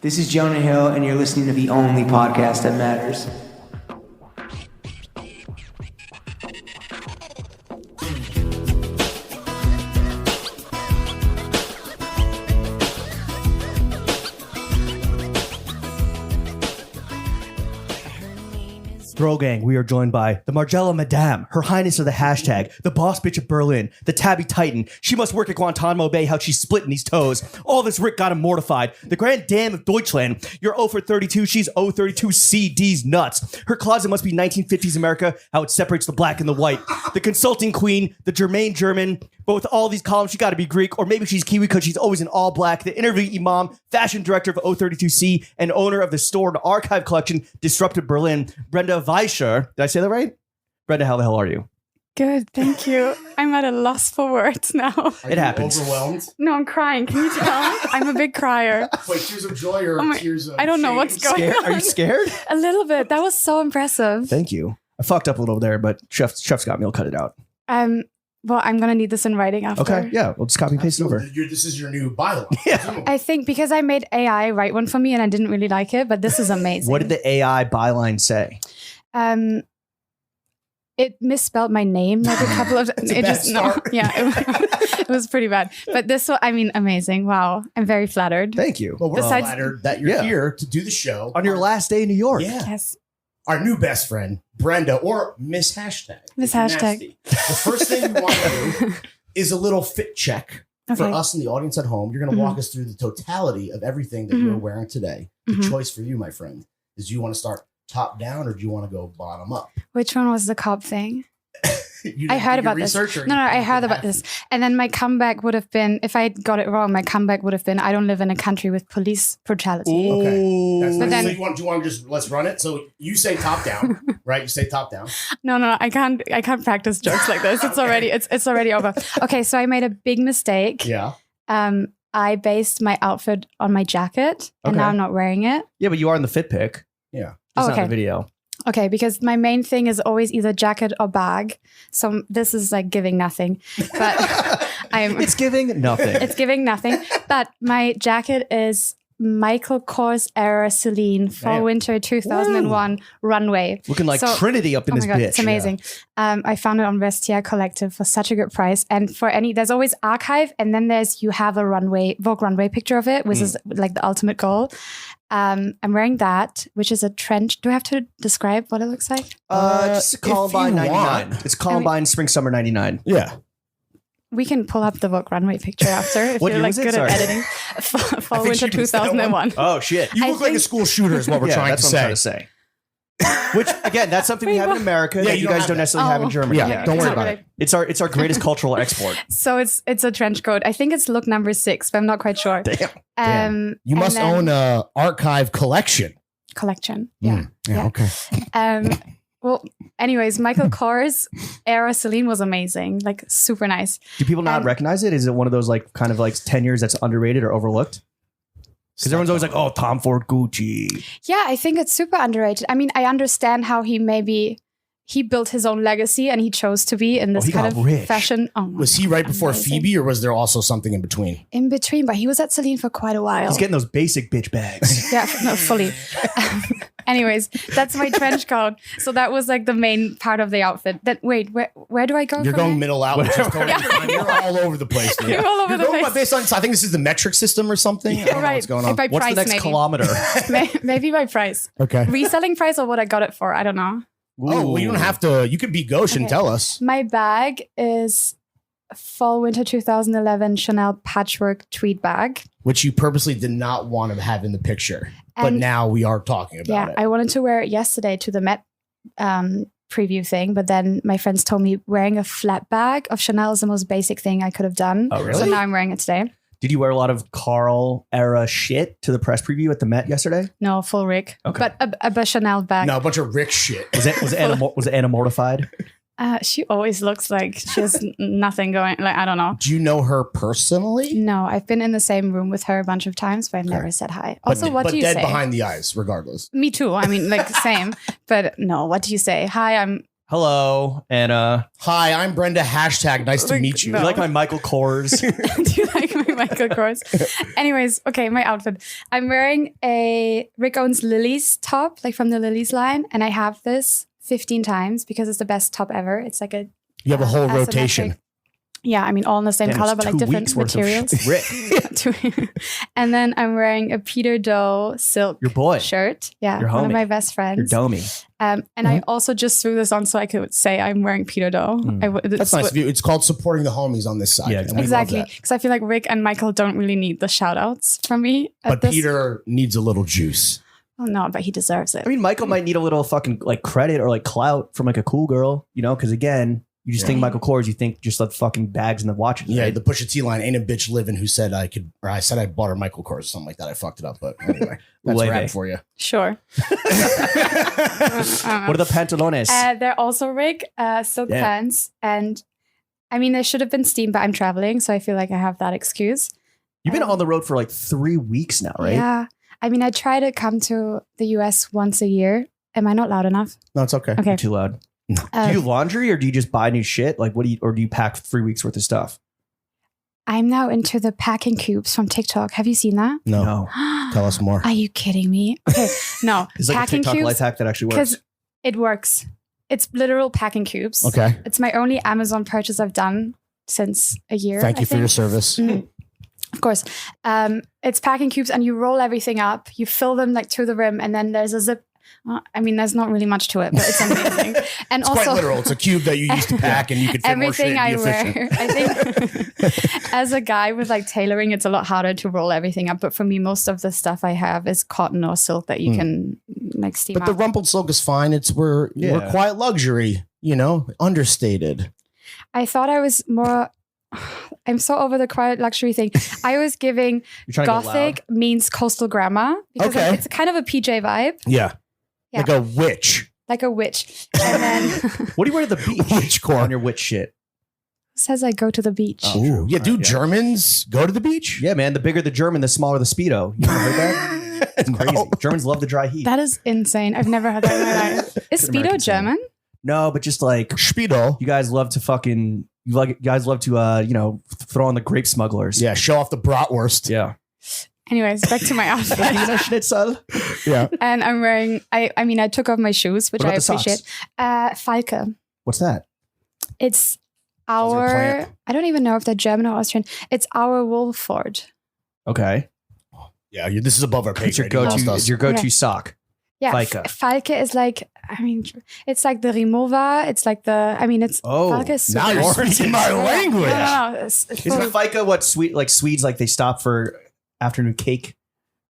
This is Jonah Hill, and you're listening to the only podcast that matters. Throw Gang, we are joined by the Margella Madame, Her Highness of the Hashtag, the Boss Bitch of Berlin, the Tabby Titan. She must work at Guantanamo Bay, how she's splitting these toes. All this Rick got him mortified. The Grand Dame of Deutschland. You're 032, she's 032c's nuts. Her closet must be 1950s America, how it separates the black and the white. The Consulting Queen, the Germain German. But with all these columns, she got to be Greek, or maybe she's Kiwi because she's always in all black. The Interview Imam, fashion director of 032c, and owner of the store and archive collection, Disrupted Berlin, Brenda Weischer. Did I say that right? Brenda, how the hell are you? Good, thank you. I'm at a loss for words now. It happens. Overwhelmed? No, I'm crying. Can you tell? I'm a big crier. Wait, tears of joy or tears of I don't know shame? what's going on. Are you scared? A little bit. That was so impressive. Thank you. I fucked up a little there, but Chef's got me. I'll cut it out. Well, I'm going to need this in writing after. Okay, yeah. We'll just copy and paste it over. This is your new byline. Yeah. I think because I made AI write one for me and I didn't really like it, but this is amazing. What did the AI byline say? It misspelled my name like a couple of it was pretty bad. But this one, I mean, amazing. Wow. I'm very flattered. Thank you. Well, we're Besides- flattered that you're here to do the show. On your last day in New York. Yeah. Yes. Our new best friend, Brenda, or Miss Hashtag. Miss if you're Hashtag. nasty. The first thing we want to do is a little fit check for Okay. us in the audience at home. You're going to walk us through the totality of everything that you're wearing today. The choice for you, my friend, is do you want to start top down or do you want to go bottom up? Which one was the cop thing? You I did heard your about this. research, or No, you I heard have about to? this. And then my comeback would have been, if I got it wrong, my comeback would have been, I don't live in a country with police brutality. Okay. That's But nice. then- So do you want to just let's run it? So you say top down, right? You say top down. No, I can't practice jokes like this. It's already it's already over. Okay, so I made a big mistake. Yeah. I based my outfit on my jacket and now Okay. I'm not wearing it. Yeah, but you are in the fit pic. Yeah. It's not Okay. in the video. Okay, because my main thing is always either jacket or bag. So this is like giving nothing. But It's giving nothing. it's giving nothing. But my jacket is Michael Kors era Celine Fall Damn. Winter 2001 runway. Looking like So- Trinity up in Oh this my God, bitch. it's amazing. I found it on Vestiaire Collective for such a good price. And for there's always archive, and then there's you have a Vogue runway picture of it, which is like the ultimate goal. I'm wearing that, which is a trench. Do I have to describe what it looks like? Just Columbine if you 99. want. It's Columbine Spring Summer 99. Yeah. We can pull up the Vogue runway picture after if What you're year like was it? good Sorry. at editing. Fall think Winter she missed that one. 2001. Oh shit. You I look like a think- school shooter is what we're Yeah, trying that's to what say. I'm trying to say. Which again, that's something we Wait, have in what? America Yeah, that you you don't guys have don't that. necessarily have in Oh. Germany. Yeah, don't worry about it. It's our greatest cultural export. So it's a trench coat. I think it's look number 6, but I'm not quite sure. Damn. You and must then- own a archive collection. collection. Yeah. Yeah. Okay. Well, anyways, Michael Kors era Celine was amazing. Like super nice. Do people not And- recognize it? Is it one of those like kind of like tenures that's underrated or overlooked? Because everyone's always like, "Oh, Tom Ford, Gucci." Yeah, I think it's super underrated. I mean, I understand how he built his own legacy and he chose to be in this he kind got of rich. fashion. Oh, my Was he right before amazing. Phoebe, or was there also something in between? In between, but he was at Celine for quite a while. He's getting those basic bitch bags. Yeah, no, fully. Anyways, that's my trench coat. So that was like the main part of the outfit. Then wait, where do I go? You're from going here? middle out. Which is totally Yeah. fine. You're all over the place. dude. You're all over You're the going place. based on. I think this is the metric system or something. I don't know Right. what's going on. By What's price, the next maybe. kilometer? Maybe by price. Okay. Reselling price or what I got it for. I don't know. Oh, well, you don't have to. You could be gauche and Okay. tell us. My bag is Fall Winter 2011 Chanel patchwork tweed bag. Which you purposely did not want to have in the picture, but And- now we are talking about Yeah, it. I wanted to wear it yesterday to the Met preview thing, but then my friends told me wearing a flat bag of Chanel is the most basic thing I could have done. Oh, So really? now I'm wearing it today. Did you wear a lot of Carl era shit to the press preview at the Met yesterday? No, full rig. Okay. But a Chanel bag. No, a bunch of Rick shit. Was Anna mortified? She always looks like she has nothing going. Like, I don't know. Do you know her personally? No, I've been in the same room with her a bunch of times, but I've never said hi. Also, what but do you dead say? behind the eyes, regardless. Me too. I mean, like, same. But no, what do you say? Hi, I'm... Hello, Anna. Hi, I'm Brenda. Hashtag nice to Like, meet you. no. You like my Michael Kors? do you like my Michael Kors. Anyways, okay, my outfit. I'm wearing a Rick Owens Lily's top, like from the Lily's line, and I have this 15 times because it's the best top ever. It's like a You have a whole asymmetric- rotation. Yeah, I mean all in the same Damn, color, it's but like 2 different weeks worth of materials. Rick, And then I'm wearing a Peter Doe silk your boy, shirt. Yeah, Your one of homie. my best your friends. domie. And I also just threw this on so I could say I'm wearing Peter Doe. That's nice of you. It's called supporting the homies on this side. Yeah, and we love Exactly, that. because I feel like Rick and Michael don't really need the shout outs from me. But Peter needs a little juice. Oh no, but he deserves it. I mean, Michael might need a little fucking like credit or like clout from like a cool girl, you know? Because again, you just think Michael Kors, you think just like fucking bags and the watches. Yeah, right? the Pusha T line, ain't a bitch living who said I could, or I said I bought her Michael Kors or something like that. I fucked it up, but anyway, that's Leve. rap for you. Sure. What are the pantalones? They're also Rick silk Yeah. pants, and I mean they should have been steamed, but I'm traveling, so I feel like I have that excuse. You've been on the road for like 3 weeks now, right? Yeah. I mean, I try to come to the US once a year. Am I not loud enough? No, it's okay. Okay. You're too loud. Do you do laundry or do you just buy new shit? Like, what do you, or do you pack 3 weeks worth of stuff? I'm now into the packing cubes from TikTok. Have you seen that? No. Tell us more. Are you kidding me? Okay, no. It's like a packing TikTok life cubes hack that actually works. because it works. It's literal packing cubes. Okay. It's my only Amazon purchase I've done since a year. Thank I you for your think. service. Of course. It's packing cubes and you roll everything up. You fill them like to the rim and then there's a zip. I mean, there's not really much to it, but it's amazing. And It's also, quite literal. It's a cube that you use to pack and you can fit more shit everything and be I efficient. wear, I think as a guy with like tailoring, it's a lot harder to roll everything up. But for me, most of the stuff I have is cotton or silk that you can like steam But the out. rumpled silk is fine. We're quiet luxury, understated. I thought I was more. I'm so over the quiet luxury thing. I was giving You're trying to go gothic means coastal grammar because Okay. it's kind of a PJ vibe, Yeah. Yeah. Like a witch. like a witch. And then What do you wear to the beach? Witch core. On your witch shit. says I go to the beach. Oh. Ooh. True. Yeah, do Right, yeah. Germans go to the beach? Yeah, man. The bigger the German, the smaller the Speedo. You ever heard that? It's crazy. No. Germans love the dry heat. That is insane. I've never heard that in my life. Is Good Speedo American German? No, but just like Speedo. you guys love to fucking you guys love to throw on the grape smugglers. Yeah, show off the bratwurst. Yeah. Anyways, back to my outfit. Wiener Schnitzel. Yeah. And I'm wearing, I mean, I took off my shoes, which What I about the socks? appreciate. Falke. What's that? It's Sounds like a our, plant. I don't even know if they're German or Austrian. It's our Wolford. Okay. Yeah, this is above our pay It's your grade. You lost go-to. us. It's your go-to Okay. sock. Yeah. Falke. Falke is like, I mean, it's like the Rimowa. It's like the, I mean, it's, Oh, Falke is Now you're Orange. speaking my No, language. no, no. It's Isn't FICA what Swedes like they stop for afternoon cake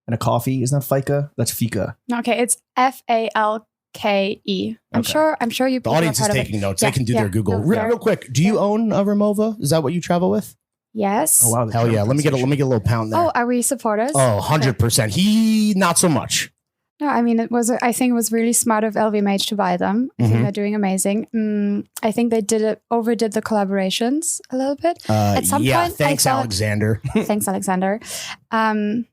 and a coffee? Isn't that FICA? That's fika. Okay, it's Falke. I'm sure you The people audience have is heard of taking it. notes. Yeah, They can do yeah, their Google. no, Real quick, do you own a Remova? Is that what you travel with? Yes. Oh wow. the Hell German yeah. Let me get a little pound there. Oh, are we supporters? Oh, 100%. He not so much. No, I mean, I think it was really smart of LVMH to buy them. I think they're doing amazing. I think they overdid the collaborations a little bit. At some point, I thanks, thought- Alexander. Thanks, Alexander.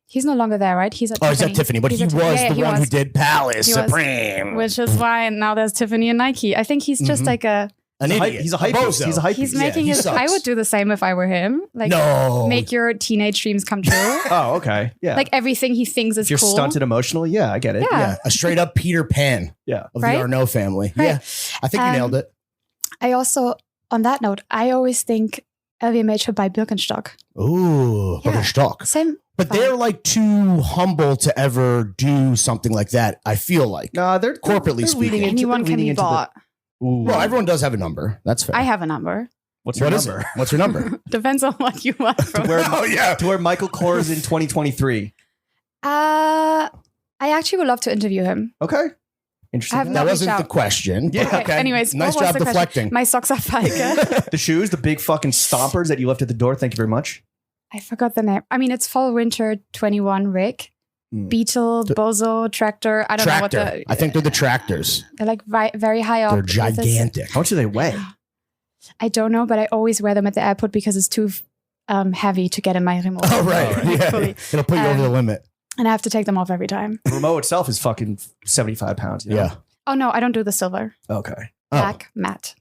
He's no longer there, right? He's at He's at Tiffany, but He's he at was Tiffany. Yeah, the one who did Palace He was. Supreme. Which is why now there's Tiffany and Nike. I think he's just like An He's a idiot. He's a hype. bozo. He's a hype. he's beast. making he his. I sucks. would do the same if I were him. Like, No. make your teenage dreams come true. Oh, okay. Yeah. Like everything he thinks is if you're cool. stunted emotionally, yeah, I get it. Yeah. Yeah, a straight up Peter Pan Yeah. of Right? the Arnault family. Right. Yeah, I think you nailed it. I also, on that note, I always think LVMH should buy Birkenstock. Ooh, Yeah. Birkenstock. Same. But they're like too humble to ever do something like that. I feel like. No, they're Corporately they're speaking. leaning into- Anyone they're can leaning be into the- bought. Ooh. Well, everyone does have a number. That's fair. I have a number. What's your What is number? it? What's your number? Depends on what you want from Where- Oh yeah. To wear Michael Kors in 2023. I actually would love to interview him. Okay. Interesting. I have That no- wasn't reach the out. question. Yeah. but Okay, anyways, nice what was job the question? deflecting. My socks are Falke. The shoes, the big fucking stompers that you left at the door. Thank you very much. I forgot the name. I mean, it's fall winter 21 Rick. Hmm. Beetle, Bozo, Tractor. I don't know Tractor. what the. I think they're the tractors. They're like very high up. They're with this- gigantic. How much do they weigh? I don't know, but I always wear them at the airport because it's too heavy to get in my remote. Oh right. Yeah. Fully. It'll put you over the limit. And I have to take them off every time. The remote itself is fucking 75 pounds. You know? Yeah. Oh no, I don't do the silver. Okay. Oh. Black matte.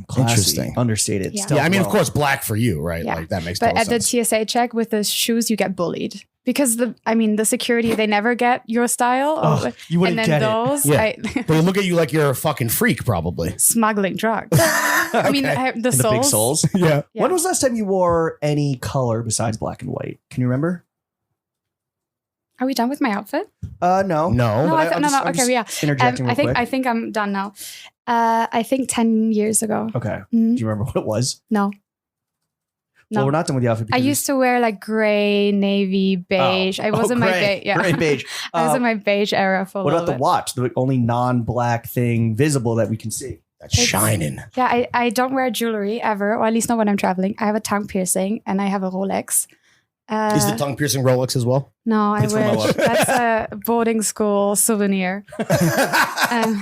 Classy. Interesting. Understated. Yeah. Stealth Yeah, I mean, of well. course, black for you, right? Yeah. Like that makes But total at sense. the TSA check with the shoes, you get bullied because the security, they never get your style. Oh, you wouldn't and then get it. those, Yeah. But they look at you like you're a fucking freak, probably. smuggling drugs. I mean, Okay. the And the soles. big soles. Yeah. Yeah. When was the last time you wore any color besides black and white? Can you remember? Are we done with my outfit? No. No. No, but I I'm no. just- I'm Okay, just yeah. Interjecting real quick. I think I'm done now. I think 10 years ago. Okay. Mhm. Do you remember what it was? No. Well, No. we're not done with the outfit. I because used to wear like gray, navy, beige. I was in my beige. Yeah. Gray, beige. I was in my beige era for a What little about the bit. watch? The only non-black thing visible that we can see. That's shining. Yeah, I don't wear jewelry ever, or at least not when I'm traveling. I have a tongue piercing and I have a Rolex. Is the tongue piercing Rolex as well? No, I It's from wish. Moa. That's a boarding school souvenir. Um,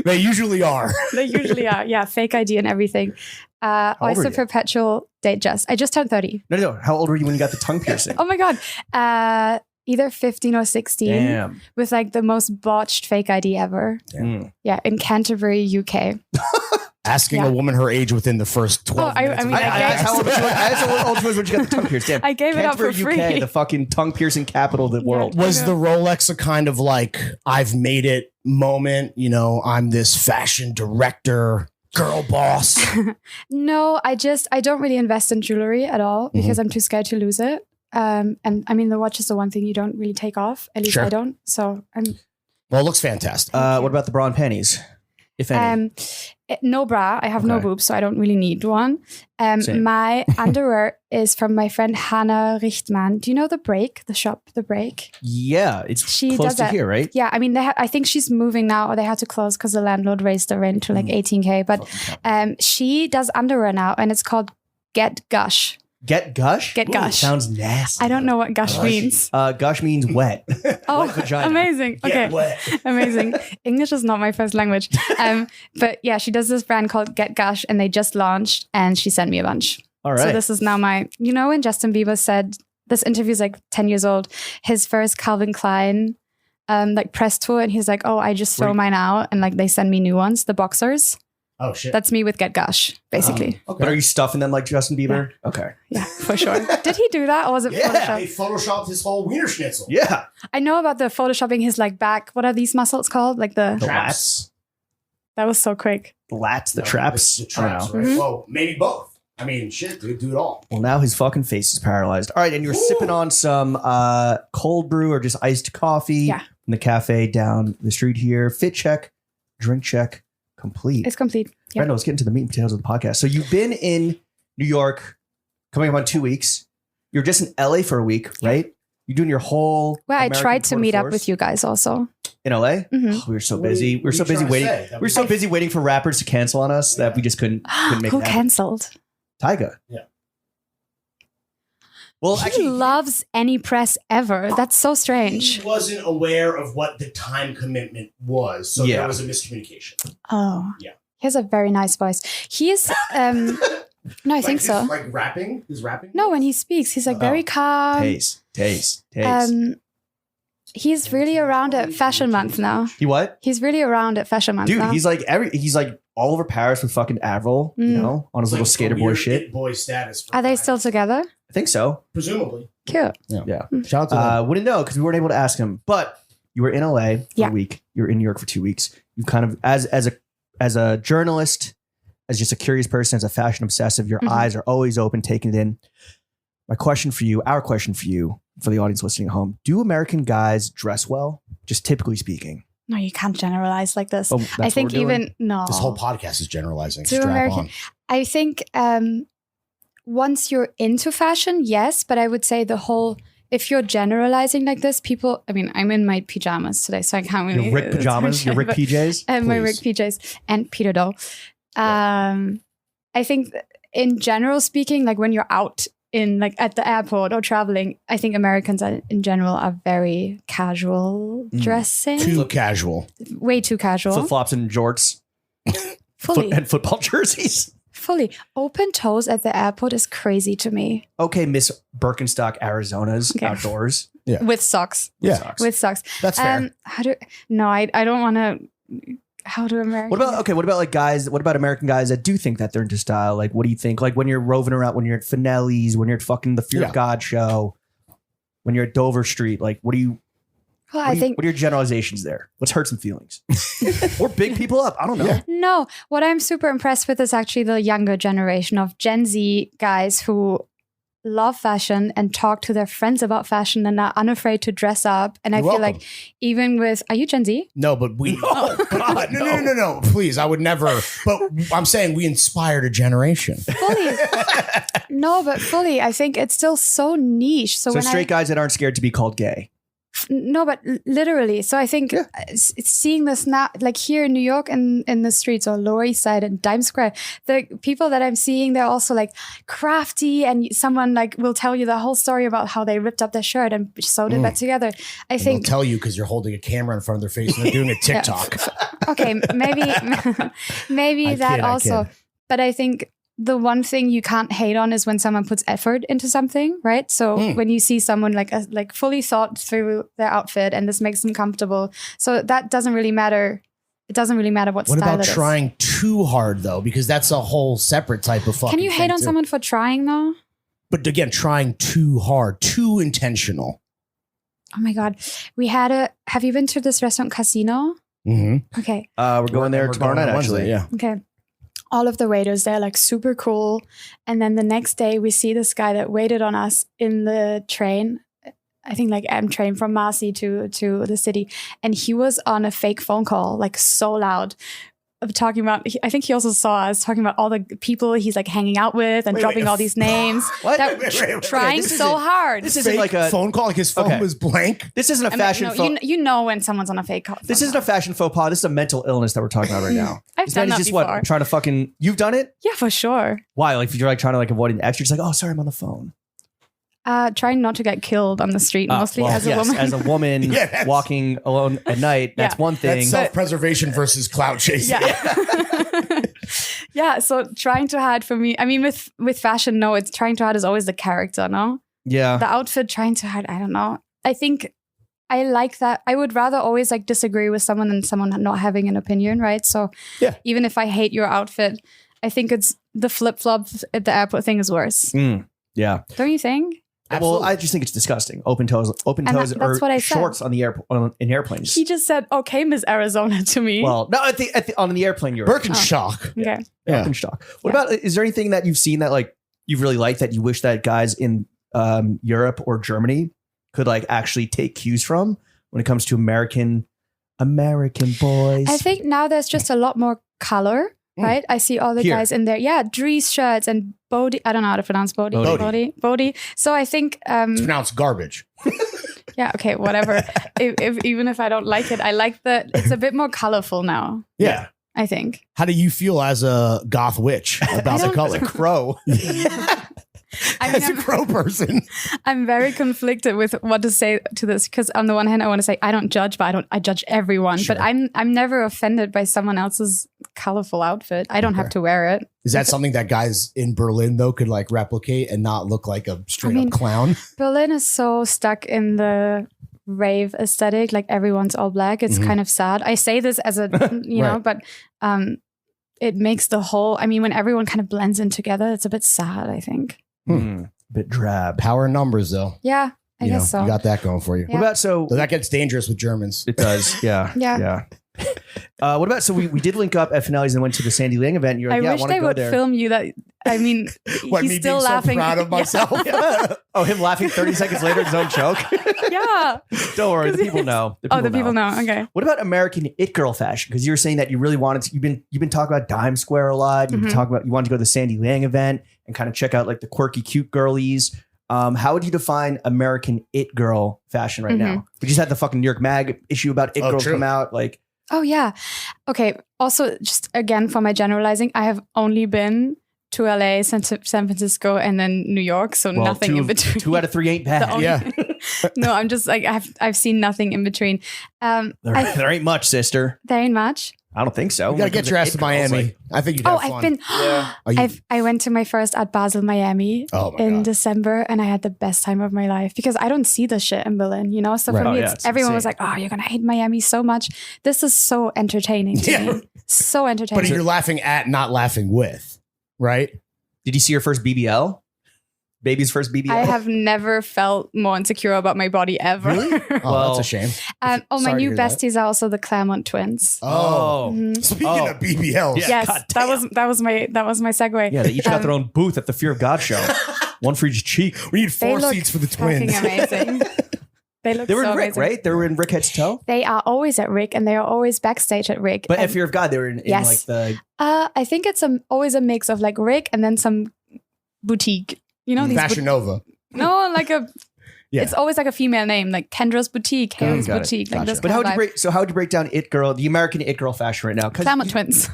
They usually are. they usually are. Yeah, fake ID and everything. old are Also, you? perpetual date just. I just turned 30. No. How old were you when you got the tongue piercing? Oh my God. Either 15 or 16 Damn. with like the most botched fake ID ever. Mm. Yeah, in Canterbury, UK. Asking Yeah. a woman her age within the first 12 I minutes. mean, of the I asked how old podcast. you were. I asked how old you was when you got the tongue pierced. Damn. I gave it up for Canterbury, UK, free. the fucking tongue piercing capital of the world. Was I the know. Rolex a kind of like, I've made it moment? You know, I'm this fashion director, girl boss. No, I don't really invest in jewelry at all because I'm too scared to lose it. And I mean, the watch is the one thing you don't really take off. At least Sure. I don't. So I'm. Well, it looks fantastic. What about the bra and panties? If any. No bra. I have no Okay. boobs, so I don't really need one. Same. My underwear is from my friend Hannah Richtman. Do you know The Break? The shop, The Break? Yeah, it's She close does to that. here, right? Yeah, I mean, I think she's moving now, or they had to close because the landlord raised the rent to like 18K. But she does underwear now, and it's called Get Gush. Get gush? Get Gush. Sounds nasty. I don't know what gush means. Gush means wet. Oh, Wet vagina. amazing. Okay. Amazing. English is not my first language. But yeah, she does this brand called Get Gush, and they just launched, and she sent me a bunch. All right. So this is now when Justin Bieber said, this interview is like 10 years old, his first Calvin Klein like press tour, and he's like, oh, I just throw Right. mine out, and like they send me new ones, the boxers. Oh, shit. That's me with Get Gush, basically. Okay. But are you stuffing them like Justin Bieber? Okay. Yeah, for sure. Did he do that, or was it Yeah, he Photoshop? photoshopped his whole wiener schnitzel. Yeah. I know about the photoshopping his like back. What are these muscles called? Like The the lats. that was so quick. The lats, the No, traps. The I don't traps, know. right? Mhm. Well, maybe both. I mean, shit, dude, do it all. Well, now his fucking face is paralyzed. All right, and you're sipping on some cold brew or just iced coffee Yeah. from the cafe down the street here. Fit check, drink check, complete. It's complete. Yeah. Brenda, let's get into the meat and potatoes of the podcast. So you've been in New York, coming up on 2 weeks. You're just in LA for a week, right? You're doing your whole. Well, I American tried to tour de meet up force with you guys also. in LA. Mhm. Oh, we were so What are busy. you- We were so what are you busy trying to waiting. say? That We were so I- busy waiting for rappers to cancel on us that we just couldn't make Who it happen. cancelled? Tyga. Yeah. Well, He actually, loves any press ever. That's so He strange. wasn't aware of what the time commitment was, so Yeah. there was a miscommunication. Oh, Yeah. He has a very nice voice. He's no, I think his, so. Like rapping? His rapping? No, when he speaks, he's like very calm. taste. He's really around at Fashion Month now. He what? He's really around at Fashion Month Dude, now. he's like all over Paris with fucking Avril, you Mm. know, on his little skater boy shit. Boy status. for Are they rapping. still together? I think so. Presumably. Cute. Yeah. Shout out to them. Wouldn't know because we weren't able to ask him. But you were in LA for Yeah. a week. You were in New York for 2 weeks. You kind of as a journalist, as just a curious person, as a fashion obsessive, your Mhm. eyes are always open, taking it in. My question for you, our question for you, for the audience listening at home: do American guys dress well? Just typically speaking. No, you can't generalize like this. Oh, that's I what think we're doing? even no. This whole podcast is generalizing. To Strap American- on. I think once you're into fashion, yes, but I would say if you're generalizing like this, people, I mean, I'm in my pajamas today, so I can't really. Your Rick pajamas, your Rick but- PJs. my Rick Please. PJs and Peter Doe. I think in general speaking, like when you're out in like at the airport or traveling, I think Americans in general are very casual dressing, Too casual. way too casual. Flip flops and jorts, Fully, and football jerseys. fully open toes at the airport is crazy to me. Okay, Miss Birkenstock, Arizona's Okay. outdoors. With socks, Yeah. Socks. with socks. That's fair. I don't want to. how do Americans? What about like guys? What about American guys that do think that they're into style? Like, what do you think? Like when you're roving around, when you're at Finelli's, when you're at fucking the Fear of God show, when you're at Dover Street, like what do you? Well, what are your generalizations there? Let's hurt some feelings. Or big people up. I don't know. No, what I'm super impressed with is actually the younger generation of Gen Z guys who love fashion and talk to their friends about fashion and are unafraid to dress up. And I feel like even with, are you Gen Z? No, but we, no, please. I would never, but I'm saying we inspired a generation. Fully. No, but fully. I think it's still so niche. So when straight guys that aren't scared to be called gay. No, but literally. So I think it's seeing this now, like here in New York and in the streets or Lower East Side and Times Square, the people that I'm seeing, they're also like crafty, and someone like will tell you the whole story about how they ripped up their shirt and sewed it back together. I think they'll tell you because you're holding a camera in front of their face and they're doing a TikTok. Okay, maybe that also. But I think the one thing you can't hate on is when someone puts effort into something, right? So when you see someone like fully thought through their outfit and this makes them comfortable, so that doesn't really matter. It doesn't really matter what style it is. What about trying too hard though? Because that's a whole separate type of fucking. Can you hate on someone for trying though? But again, trying too hard, too intentional. Oh my God, have you been to this restaurant Casino? Mm-hmm. Okay, we're going there tomorrow night actually. Yeah. Okay. All of the waiters, they're like super cool. And then the next day we see this guy that waited on us in the train, I think like M train from Marcy to the city. And he was on a fake phone call, like so loud, talking about, I think he also saw us talking about all the people he's like hanging out with and dropping all these names. What? Trying so hard. This isn't like a phone call, like his phone was blank. This isn't a fashion phone. You know when someone's on a fake call. This isn't a fashion faux pas. This is a mental illness that we're talking about right now. I've done that before. What, trying to fucking, you've done it? Yeah, for sure. Why? Like if you're like trying to like avoid an extra, it's like, oh, sorry, I'm on the phone. Trying not to get killed on the street, mostly as a woman. As a woman walking alone at night, that's one thing. That's self-preservation versus clout chasing. Yeah. Yeah, so trying too hard for me. I mean, with fashion, no, it's trying too hard is always the character, no? Yeah. The outfit, trying too hard, I don't know. I think I like that. I would rather always like disagree with someone than someone not having an opinion, right? So even if I hate your outfit, I think it's the flip-flops at the airport thing is worse. Yeah. Don't you think? Absolutely. Well, I just think it's disgusting. Open toes that's what I said. Shorts on the in airplanes. He just said, "Okay, Miss Arizona" to me. Well, no, on the airplane you're Birkenstock. Okay. Yeah. Birkenstock. What about? Is there anything that you've seen that like you've really liked that you wish that guys in Europe or Germany could like actually take cues from when it comes to American boys? I think now there's just a lot more color. Right? I see all the guys in there. Yeah, Dries shirts and Bodhi. I don't know how to pronounce Bodhi. So I think... it's pronounced garbage. Yeah, okay, whatever. Even if I don't like it, I like that it's a bit more colorful now. Yeah. I think. How do you feel as a goth witch about the color? Crow. As a crow person. I'm very conflicted with what to say to this because on the one hand I want to say I don't judge, but I judge everyone. Sure. But I'm never offended by someone else's colorful outfit. I don't have to wear it. Is that something that guys in Berlin though could like replicate and not look like a straight up clown? Berlin is so stuck in the rave aesthetic, like everyone's all black. It's kind of sad. I say this as a know, but it makes the whole, I mean, when everyone kind of blends in together, it's a bit sad, I think. Bit drab. Power in numbers, though. Yeah, I guess so. You got that going for you. Yeah. What about so that gets dangerous with Germans? It does. Yeah. Yeah. What about we did link up at Finelli's and went to the Sandy Lang event. You're like, I wish they would film you. That I mean, what, he's still laughing. So proud of myself. Oh, him laughing 30 seconds later at his own joke. Yeah. Don't worry, the people know. The people know. Okay. What about American it girl fashion? Because you were saying that you really wanted to. You've been talking about Dime Square a lot. You've been talking about you wanted to go to the Sandy Lang event and kind of check out like the quirky, cute girlies. How would you define American it girl fashion right now? We just had the fucking New York Mag issue about it girls come out. Like, oh yeah. Okay. Also, just again for my generalizing, I have only been to LA, San Francisco, and then New York, so nothing in between. 2 out of 3 ain't bad. No, I'm just like I've seen nothing in between. There ain't much, sister. There ain't much. I don't think so. You gotta get your ass to Miami. I think you'd have fun. I've been. Yeah. I went to my first Art Basel Miami in God. December, and I had the best time of my life because I don't see this shit in Berlin, you know. So for me, it's everyone was insane. like, "Oh, you're gonna hate Miami so much." This is so entertaining to me. So entertaining. But you're laughing at, not laughing with, right? Did you see your first BBL? Baby's first BBL? I have never felt more insecure about my body ever. Really? Oh, that's a shame. My Sorry new to hear that. besties are also the Claremont twins. Oh. Mhm. Speaking of BBLs. Yeah. Yes, God that was my segue. Yeah, they each got their own booth at the Fear of God show. One for each cheek. We need They 4 look seats for the fucking twins. amazing. They look They were so in Rick, amazing. right? They were in Rick Head's Toe? They are always at Rick, and they are always backstage at Rick. But And, at Fear of God, they were in Yes. like the... I think it's always a mix of like Rick and then some boutique. You know, these Fashion Nova. no, like a. Yeah. It's always like a female name, like Kendra's Boutique, Haley's got it. Boutique, like Gotcha. this. But kind how of would you vibe. break... So how would you break down It Girl, the American It Girl fashion right now? Claremont twins.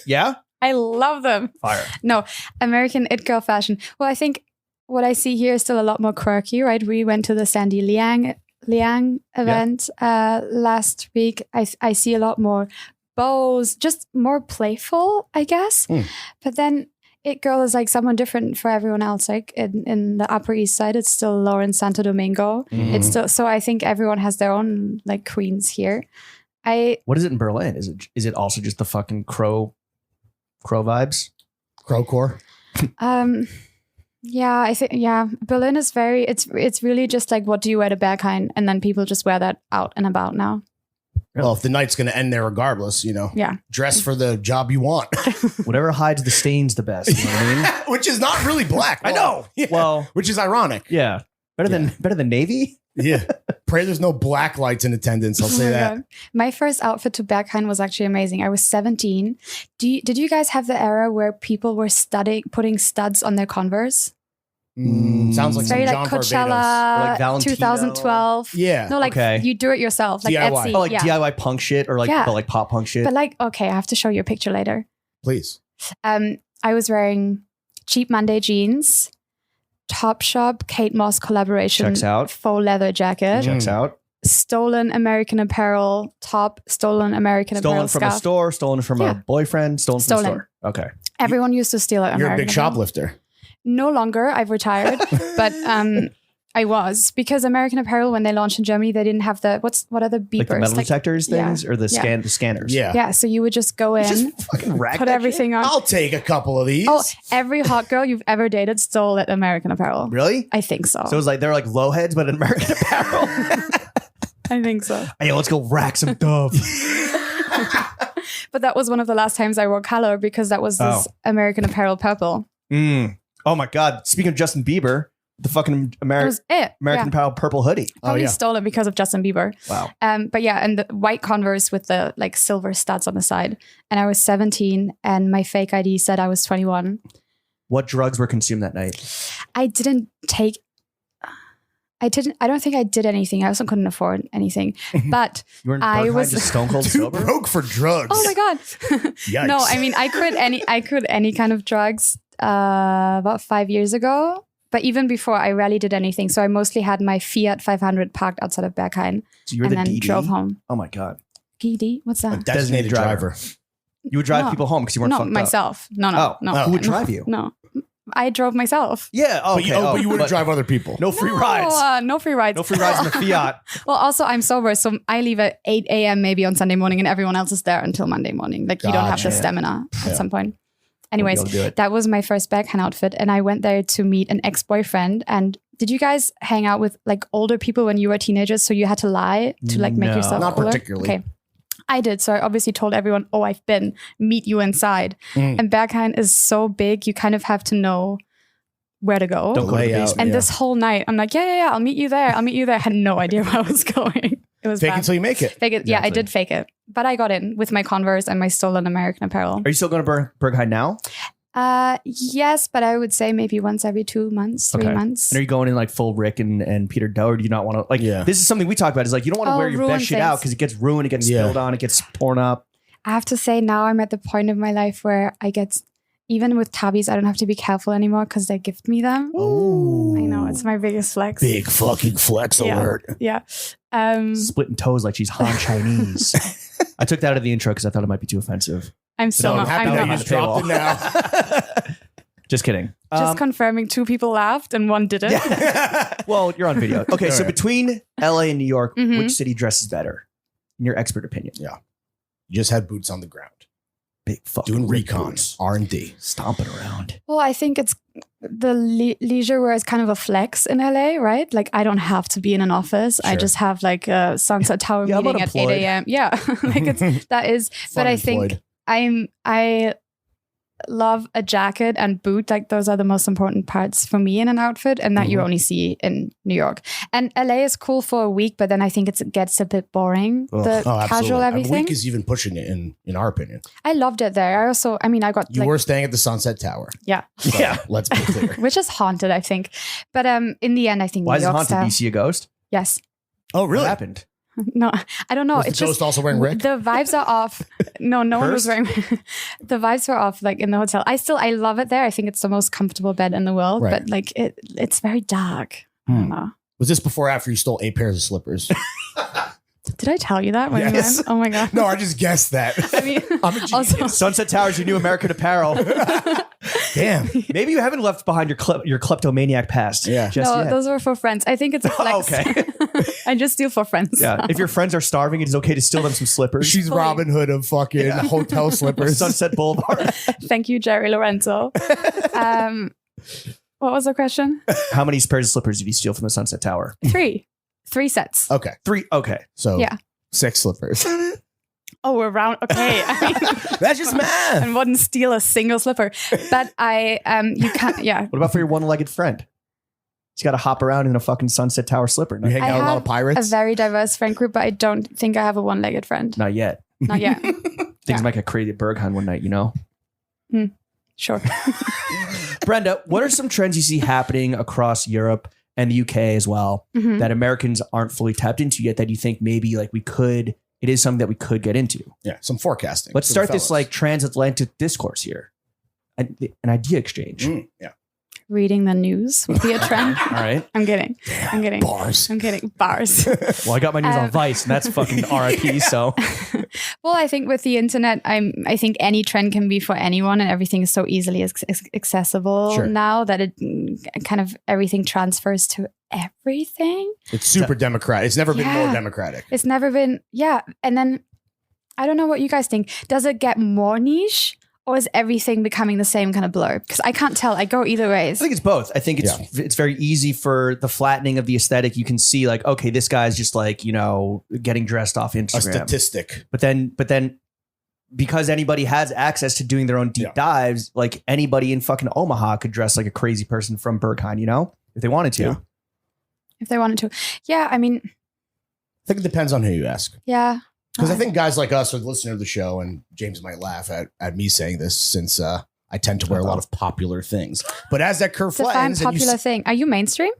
Yeah? I love them. Fire. No, American It Girl fashion. Well, I think what I see here is still a lot more quirky, right? We went to the Sandy Liang event last week. I see a lot more bows, just more playful, I guess. But then It Girl is like someone different for everyone else. Like in the Upper East Side, it's still Lauren Santo Domingo. It's still so. I think everyone has their own like queens here. What is it in Berlin? Is it also just the fucking crow vibes? Crowcore. Yeah, I think Berlin is very. It's really just like, what do you wear to Berghain, and then people just wear that out and about now. Well, if the night's going to end there regardless, you know, Yeah. dress for the job you want, Whatever hides the stains the best. You know what I mean? which is not really black. I know. Yeah. Well, Which is ironic. yeah. Better than Navy? Yeah. Pray there's no black lights in attendance. I'll say Oh my that. God. My first outfit to Berghain was actually amazing. I was 17. Did you guys have the era where people were putting studs on their Converse? Sounds like Very some like John Barbados. Coachella, Or like Valentino. 2012. Yeah. No, like Okay. you do it yourself, like DIY. Etsy. Oh, like yeah. DIY punk shit or like Yeah. but like pop punk shit. But like, okay, I have to show you a picture later. Please. I was wearing cheap Monday jeans, Topshop Kate Moss collaboration Checks out. faux leather jacket, Checks out. stolen American Apparel top, stolen American Stolen Apparel from scarf. a store, stolen from Yeah. a boyfriend, stolen from a Stolen. store. Okay. Everyone used to steal it. You're a American big Apparel. shoplifter. No longer. I've retired, but I was, because American Apparel, when they launched in Germany, they didn't have what are the beepers? Like the metal detectors things or the yeah. the scanners. Yeah. Yeah, so you would just go in, Just fucking rack put that everything on. I'll take a couple of these. Oh, every hot girl you've ever dated stole at American Apparel. shit. Really? I think so. So it's like they're like low heads, but in American Apparel. I think so. Hey, let's go rack some Dove. But that was one of the last times I wore color, because that was this American Apparel purple. Oh my God. Speaking of Justin Bieber, the fucking That American was it. American Apparel purple hoodie. Probably yeah. stole it because of Justin Bieber. Wow. But yeah, and the white Converse with the like silver studs on the side. And I was 17, and my fake ID said I was 21. What drugs were consumed that night? I don't think I did anything. I also couldn't afford anything. But You were in I Berghain was- just stone cold Too sober? broke for drugs. oh my God. Yikes. No, I mean, I could any kind of drugs about 5 years ago. But even before, I rarely did anything. So I mostly had my Fiat 500 parked outside of Berghain, So you were and the then DD? drove home. Oh my God. PD? What's A that? designated driver. You would drive No. people home because you weren't No, fucked up. myself. No. Who would drive you? No, I drove myself. Yeah. Oh, But, okay. but you wouldn't drive other people. No free rides. No free rides. No free rides in the Fiat. Well, also I'm sober, so I leave at 8 a.m. maybe on Sunday morning, and everyone else is there until Monday morning. Like you don't have the Gotcha. stamina Yeah. at some point. Won't be Anyways, able to do it. that was my first Berghain outfit, and I went there to meet an ex-boyfriend. And did you guys hang out with like older people when you were teenagers? So you had to lie to like make No. yourself Not cooler? particularly. Okay. I did. So I obviously told everyone, oh, I've been, meet you inside. And Berghain is so big, you kind of have to know where to go. Don't go to the Layout. basement. And Yeah. this whole night, I'm like, yeah, I'll meet you there. I'll meet you there. I had no idea where I was going. It was Fake bad. it till you make it. Fake it. Yeah, I Exactly. did fake it. But I got in with my Converse and my stolen American Apparel. Are you still going to Berghain now? Yes, but I would say maybe once every 2 months, 3 months. And are you going in like full Rick and Peter Doe, or do you not want to like? Yeah. This is something we talk about. Is like you don't want to Oh, wear your ruin best shit out things. because it gets ruined, it gets Yeah. spilled on, it gets torn up. I have to say now I'm at the point of my life where I get, even with tabbies, I don't have to be careful anymore because they gift me them. Oh. I know, it's my biggest flex. Big fucking flex Yeah. alert. Yeah. Splitting toes like she's Han Chinese. I took that out of the intro because I thought it might be too offensive. I'm still not. happy I'm that not. you just dropped it now. Just kidding. Just confirming 2 people laughed and 1 didn't. Well, you're on video. Okay, so right. between LA and New York, Mhm. which city dresses better? In your expert opinion. Yeah. You just had boots on the ground. Big fucking Doing big recons, boots. R&D. Stomping around. Well, I think it's the leisure wear is kind of a flex in LA, right? Like I don't have to be in an office. I Sure. just have like a Sunset Tower Yeah, I'm meeting at 8 unemployed. a.m. Yeah, like that is. But I think I love a jacket and boot. Like those are the most important parts for me in an outfit, and that you only see in New York. And LA is cool for a week, but then I think it gets a bit boring. The casual everything. A week is even pushing it in our opinion. I loved it there. I got You were staying at the Sunset Tower. yeah, So Yeah. Let's be clear. which is haunted, I think. But in the end, I think Why New is it York haunted? style. Do you see a ghost? Yes. Oh, What happened? No, I don't know. Was It's the just ghost also wearing Rick? the vibes are off. No one was Cursed? wearing. The vibes were off, like in the hotel. I love it there. I think it's the most comfortable bed in the world. Right. But like it's very dark. I don't know. Was this before or after you stole 8 pairs of slippers? Did I tell you that when we Yes. went? Oh my god. No, I just guessed that. I mean, I'm a genius. also, Sunset Tower's your new American Apparel. Damn. Maybe you haven't left behind your kleptomaniac past. Yeah. Just no, yet. those were for friends. I think it's a flex. Okay. I just steal for friends. Yeah. If your friends are starving, it is okay to steal them some slippers. She's Fully. Robin Hood of fucking hotel slippers. Sunset Boulevard. Thank you, Jerry Lorenzo. What was the question? How many pairs of slippers did you steal from the Sunset Tower? 3 sets. Okay. 3. Okay. So Yeah. 6 slippers. Oh, we're round. Okay. I mean, That's just math. and wouldn't steal a single slipper. But you can't. Yeah. What about for your one-legged friend? He's got to hop around in a fucking Sunset Tower slipper. You hang I out with a lot have of pirates. A very diverse friend group, but I don't think I have a one-legged friend. Not yet. Not yet. Things Yeah. might get crazy at Berghain one night, you know? Sure. Brenda, what are some trends you see happening across Europe and the UK as well Mhm. that Americans aren't fully tapped into yet that you think maybe like it is something that we could get into? Yeah, some forecasting. Let's for the start this fellas. like transatlantic discourse here. An idea exchange. Yeah. Reading the news would be a trend. All right. I'm kidding. I'm kidding. Bars. I'm kidding. Bars. Well, I got my news on Vice and that's fucking RIP. So Well, I think with the internet, I think any trend can be for anyone, and everything is so easily accessible Sure. now that it kind of everything transfers to everything. It's super democratic. It's never been more Yeah. democratic. It's never been, yeah. And then I don't know what you guys think. Does it get more niche, or is everything becoming the same kind of blur? Because I can't tell. I go either ways. I think it's both. I think it's very easy for the flattening of the aesthetic. You can see like, okay, this guy's just like, getting dressed off A Instagram. statistic. But then because anybody has access to doing their own deep Yeah. dives, like anybody in fucking Omaha could dress like a crazy person from Berghain, if they wanted to. Yeah. If they wanted to. Yeah, I mean, I think it depends on who you ask. yeah. Because I think guys like us are listening to the show, and James might laugh at me saying this since I tend to wear a lot of popular things. But as that curve Define flattens, and popular thing. Are you mainstream?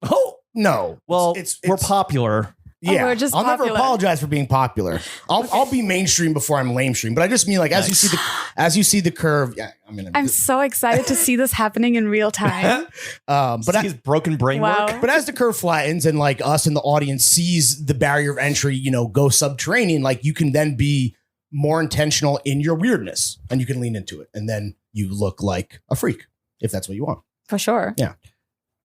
oh no, Well, it's we're popular. Yeah, we're just I'll never popular. apologize for being popular. I'll be mainstream before I'm lamestream. But I just mean like as you see the curve. Yeah, I'm so excited to see this happening in real time. but See his broken brain Wow. work. But as the curve flattens and like us in the audience sees the barrier of entry, go subterranean, like you can then be more intentional in your weirdness and you can lean into it. And then you look like a freak if that's what you want. For sure.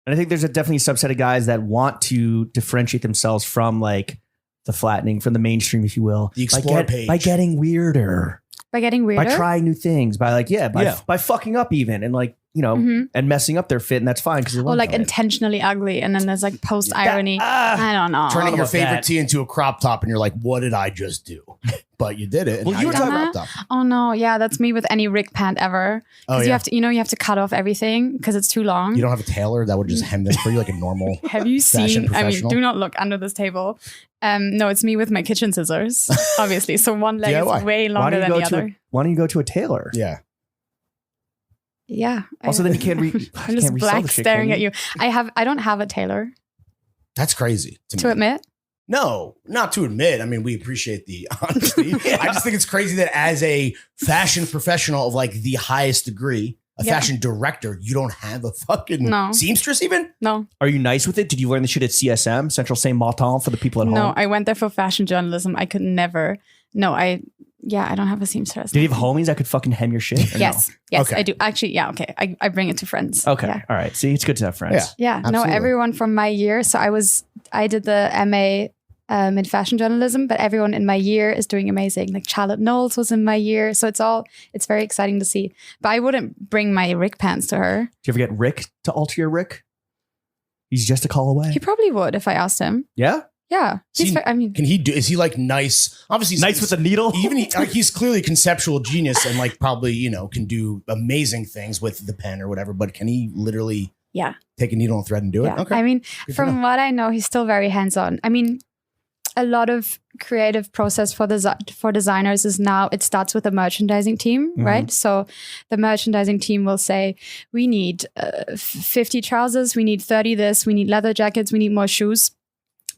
And I think there's definitely a subset of guys that want to differentiate themselves from like the flattening, from the mainstream, if you will. The explore page. By getting weirder. By getting weirder. By trying new things. By by fucking up even. And like, Mhm. and messing up their fit. And that's fine because or like intentionally ugly. And then there's like post irony. I don't know. Turning your about favorite that. tee into a crop top and you're like, what did I just do? But you did it. And Well, now you were got a talking- crop top. Oh no, yeah, that's me with any rig pant ever. Oh, Because yeah. you have to cut off everything because it's too long. You don't have a tailor that would just hem this for you like a normal. Have you Fashion seen? I mean, professional. do not look under this table. No, it's me with my kitchen scissors, obviously. So one leg DIY. is way longer than the other. why don't you go to a tailor? Yeah. Yeah. Also, then you can't I'm just blank staring at you. I don't have a tailor That's crazy to me. admit. No, not to admit. I mean, we appreciate the honesty. I just think it's crazy that as a fashion professional of like the highest degree, a Yeah. fashion director. You don't have a fucking No. seamstress even? No, Are you nice with it? Did you learn the shit at CSM, Central Saint Martin, for the people at no, home? I went there for fashion journalism. I could never. No, I don't have a seamstress. Did you have homies that could fucking hem your shit? or Yes, yes, Okay. I do. Actually, yeah, okay. I bring it to friends. No? Okay. Yeah. All right. See, it's good to have friends. Yeah, no, Absolutely. everyone from my year. So I did the MA in fashion journalism, but everyone in my year is doing amazing. Like Charlotte Knowles was in my year. So it's very exciting to see. But I wouldn't bring my Rick pants to her. Do you ever get Rick to alter your Rick? He's just a call away. He probably would if I asked him. Yeah? Yeah. See, I mean, Can he do? Is he like nice? Obviously, Nice with the needle? he's clearly a conceptual genius and like probably can do amazing things with the pen or whatever. But can he literally yeah. take a needle and thread and do it? Yeah. Okay. I mean, Good to from know. what I know, he's still very hands-on. I mean, a lot of creative process for designers is now it starts with the merchandising team, Mhm. right? So the merchandising team will say, we need 50 trousers, we need 30 this, we need leather jackets, we need more shoes.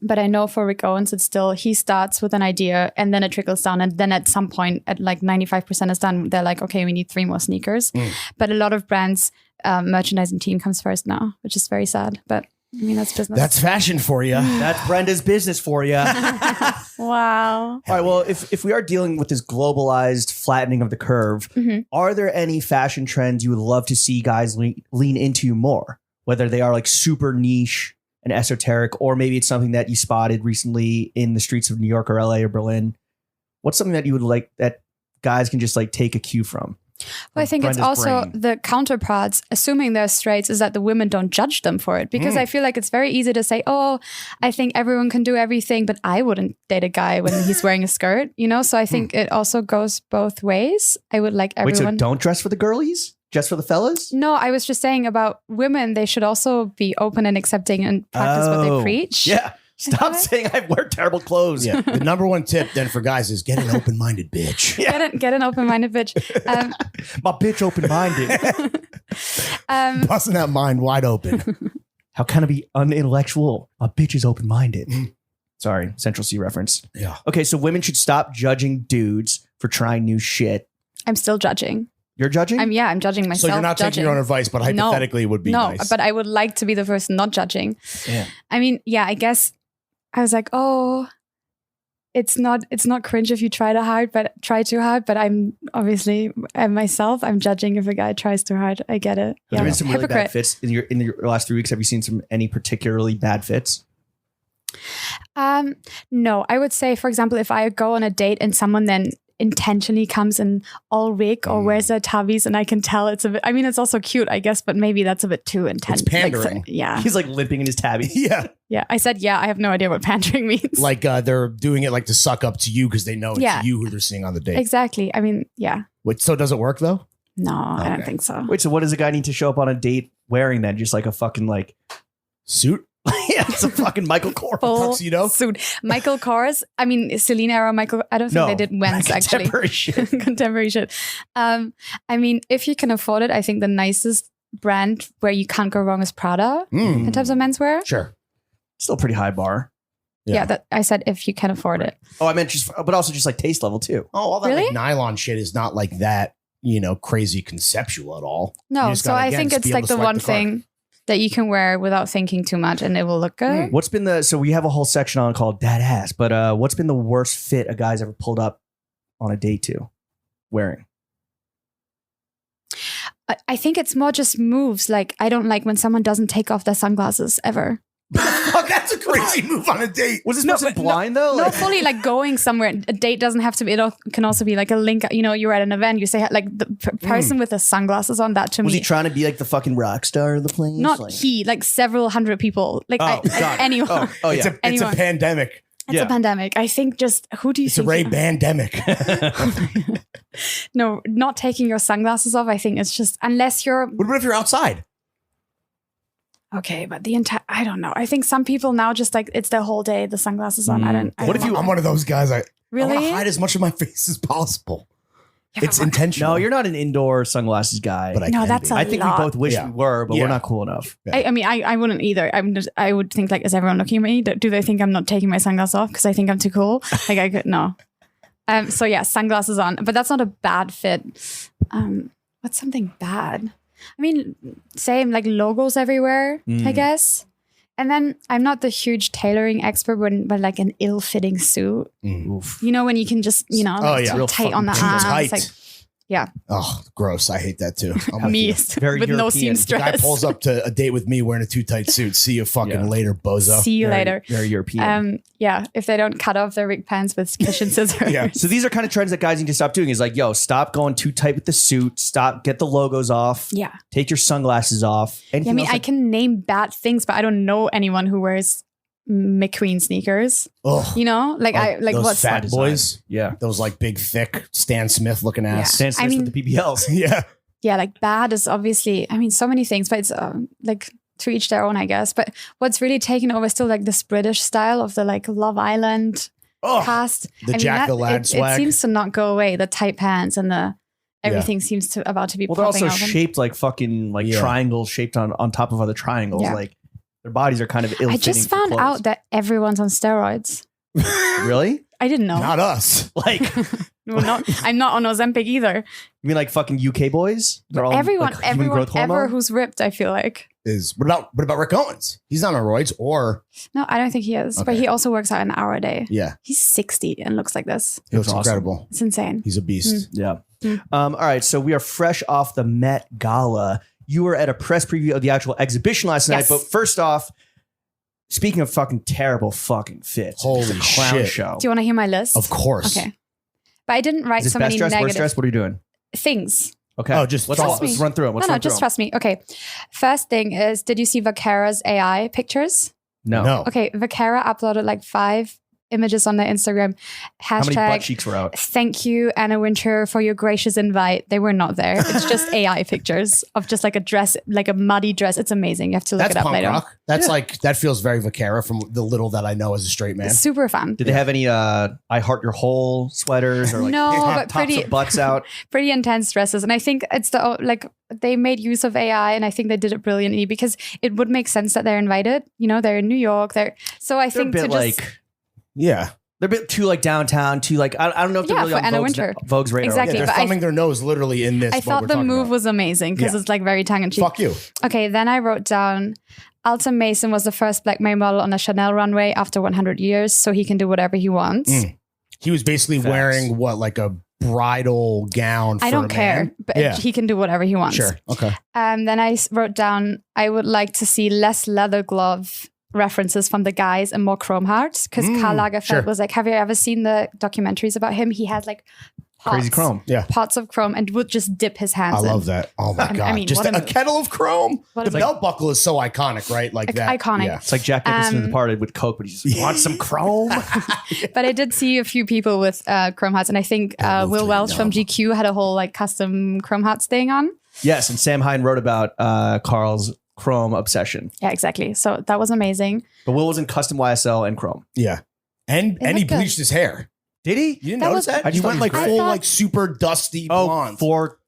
But I know for Rick Owens, it's still, he starts with an idea and then it trickles down. And then at some point, at like 95% is done, they're like, okay, we need 3 more sneakers. But a lot of brands, merchandising team comes first now, which is very sad. But I mean, that's business. That's fashion for you. That's Brenda's business for you. All wow. right. Well, if we are dealing with this globalized flattening of the curve, Mhm. are there any fashion trends you would love to see guys lean into more? Whether they are like super niche and esoteric, or maybe it's something that you spotted recently in the streets of New York or LA or Berlin. What's something that you would like that guys can just like take a cue from? Well, I think it's Brenda's also brain. the counterparts, assuming they're straights, is that the women don't judge them for it. Because I feel like it's very easy to say, oh, I think everyone can do everything, but I wouldn't date a guy when he's wearing a skirt, So I think it also goes both ways. I would like Wait, so everyone. don't dress for the girlies? Just for the fellas? No, I was just saying about women, they should also be open and accepting and practice what they preach. Yeah. Stop Okay. saying I wear terrible clothes. Yeah. The number one tip then for guys is get an open-minded bitch. Get an open-minded bitch. My bitch open-minded. Busting that mind wide open. How can I be unintellectual? My bitch is open-minded. Sorry, Central C reference. Yeah. Okay, so women should stop judging dudes for trying new shit. I'm still judging. You're judging? I'm judging myself. So you're not taking your own advice, but hypothetically it would be no, nice. but I would like to be the person not judging. Yeah. I mean, yeah, I guess I was like, oh, it's not cringe if you try too hard, but I'm obviously myself, I'm judging if a guy tries too hard. I get it. Have there been some really Hypocrite. bad fits in your last 3 weeks? Have you seen any particularly bad fits? No, I would say, for example, if I go on a date and someone then intentionally comes in all rig or wears their tabbies and I can tell it's a bit, I mean, it's also cute, I guess, but maybe that's a bit too intense. It's pandering. Yeah. He's like limping in his tabby. yeah. Yeah. I said, yeah, I have no idea what pandering means. Like they're doing it like to suck up to you because they know it's Yeah. you who they're seeing on the date. Exactly. I mean, yeah. Wait, so does it work though? No, I don't Okay. think so. Wait, so what does a guy need to show up on a date wearing then? Just like a fucking like, Suit? yeah, it's a fucking Michael Kors. Full tuxedo? suit. Michael Kors. I mean, Celine era Michael. I don't think they did men's actually. Contemporary shit. Contemporary shit. I mean, if you can afford it, I think the nicest brand where you can't go wrong is Prada in terms of menswear. Sure. Still pretty high bar. Yeah, that I said if you can afford it. Oh, I meant just, but also just like taste level too. Oh, all that Really? like nylon shit is not like that, crazy conceptual at all. You No, just so gotta, I again, think just it's be able like to the swipe one card. thing that you can wear without thinking too much and it will look good. What's been so we have a whole section on called Dad Ass, but what's been the worst fit a guy's ever pulled up on a date to wearing? I think it's more just moves. Like I don't like when someone doesn't take off their sunglasses ever. Fuck, that's a crazy move on a date. Was this No, person but blind though? No, Like- fully like going somewhere. A date doesn't have to be. Can also be like a link. You're at an event. You say like the person with the sunglasses on. That to was me, he trying to be like the fucking rock star of the place? not like, he. Like several hundred people. Like Oh, God. anyone. Oh yeah. It's a Anyone. pandemic. It's yeah. a pandemic. I think just who do you It's a think? Ray pandemic. No, not taking your sunglasses off. I think it's just unless you're What about if you're outside? okay. But the entire I don't know. I think some people now just like it's their whole day. The sunglasses on. I don't. What if you? I'm one of those guys. I want really? to hide as much of my face as possible. Yeah, It's but- intentional. No, you're not an indoor sunglasses guy. But I No, can that's be. a I think lot. we both wish Yeah. we were, but Yeah. we're not cool enough. I mean, I wouldn't either. I would think like, is everyone looking at me? Do they think I'm not taking my sunglasses off because I think I'm too cool? Like I could no. So yeah, sunglasses on, but that's not a bad fit. What's something bad? I mean, same, like logos everywhere, I guess. And then I'm not the huge tailoring expert, but like an ill-fitting suit. Oof. You know, when you can just, like, too Real tight on the fucking arms. tight. Like, yeah. Oh, gross. I hate that too. I'm with Me you. Very with no European. seamstress. Guy pulls up to a date with me wearing a too tight suit. See you fucking later, bozo. See you later. Very European. Yeah, if they don't cut off their rig pants with kitchen scissors. Yeah. So these are kind of trends that guys need to stop doing. Is like, yo, stop going too tight with the suit. Stop, get the logos off. Yeah. Take your sunglasses off. Yeah, I mean, I can name bad things, but I don't know anyone who wears McQueen sneakers. Oh, You know, like those what's fat that? boys. Yeah. Those like big, thick Stan Smith looking ass. Stan Smith with the PBLs. Yeah. Yeah, like bad is obviously, I mean, so many things, but it's like to each their own, I guess. But what's really taken over is still like this British style of the like Love Island cast. The Jack the Lad it swag. seems to not go away. The tight pants and the everything seems to about to be Well, they're popping also open. shaped like fucking like triangles shaped on top of other triangles. Yeah. Like their bodies are kind of ill-fitting. I just found for out clothes. that everyone's on steroids. Really? I didn't know. Not us. Like, Well, I'm not on Ozempic either. you mean like fucking UK boys? They're all Everyone, like, human everyone growth ever hormone? who's ripped, I feel like. What about Rick Owens? He's not on roids or No, I don't think he is. But Okay. he also works out an hour a day. yeah. He's 60 and looks like this. He looks That's awesome. incredible. It's insane. He's a beast. Yeah. Mm. All right. So we are fresh off the Met Gala. You were at a press preview of the actual exhibition last night. Yes. But first off, speaking of fucking terrible fucking fits, Holy it's a clown shit. show. Do you want to hear my list? Of course. Okay. But I didn't write Is this so best many dress, worst negative dress? What are you doing? things. Okay. Oh, just let's, trust me. let's run through them. Let's No, run through just them. trust me. Okay. First thing is, did you see Vaquera's AI pictures? No. Okay. Vaquera uploaded like 5 images on their Instagram. How many butt Hashtag cheeks were out? thank you, Anna Wintour, for your gracious invite. They were not there. It's just AI pictures of just like a dress, like a muddy dress. It's amazing. You have to look That's it up punk later. rock. That's like that feels very Vaquera from the little that I know as a straight man. It's super fun. Did they have any I Heart Your Whole sweaters or like No, but tops pretty- of butts out? Pretty intense dresses. And I think it's the like they made use of AI and I think they did it brilliantly because it would make sense that they're invited. You know, they're in New York. So I They're a think bit to just like Yeah. they're a bit too like downtown, too like I don't know if they're Yeah, really for on Anna Vogue's, Wintour. Vogue's radar. Exactly. They're but thumbing their nose literally in this. I what thought we're the talking move about. was amazing because Yeah. it's like very tongue in cheek. Fuck you. Okay, then I wrote down Alton Mason was the first black male model on a Chanel runway after 100 years, so he can do whatever he wants. He was basically Facts. wearing what, like a bridal gown. I for don't a care, man? but Yeah. he can do whatever he wants. Sure. Okay. Then I wrote down I would like to see less leather glove references from the guys and more chrome hearts because Karl Lagerfeld sure. was like, have you ever seen the documentaries about him? He had like Crazy chrome. Yeah. pots of chrome and would just dip his hands I in. love that. Oh my I god! mean, Just what a a move. kettle of chrome. What a The move. belt buckle is so iconic, right? Like that. Iconic. Yeah. It's like Jack Nicholson in The Departed with Coke, but he's just want some chrome. But I did see a few people with chrome hearts, and I think Will Welch from GQ had a whole like custom chrome hearts thing on. Yes, and Sam Hine wrote about Carl's chrome obsession. Yeah, exactly. So that was amazing. But Will was in custom YSL and chrome. Yeah. And he looked good. bleached his hair. Did he? You didn't That notice was- that? I He just went thought like he was full, great. like super dusty Oh, blonde. for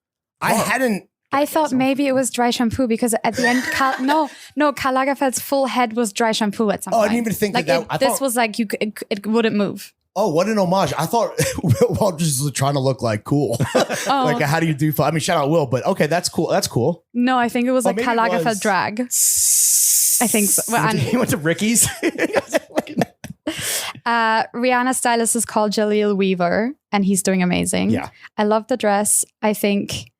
I hadn't. I thought maybe it was dry shampoo because at the end, Karl Lagerfeld's full head was dry shampoo at some Oh, I point. didn't even think like that. I this thought, was like it wouldn't move. oh, what an homage! I thought Will just was trying to look like cool. Oh. Like, how do you do? I mean, shout out Will, but okay, that's cool. That's cool. No, I think it was Oh, like maybe Karl it Lagerfeld was. drag. I think so. Well, he went to Ricky's. Rihanna stylist is called Jaleel Weaver, and he's doing amazing. Yeah. I love the dress. I think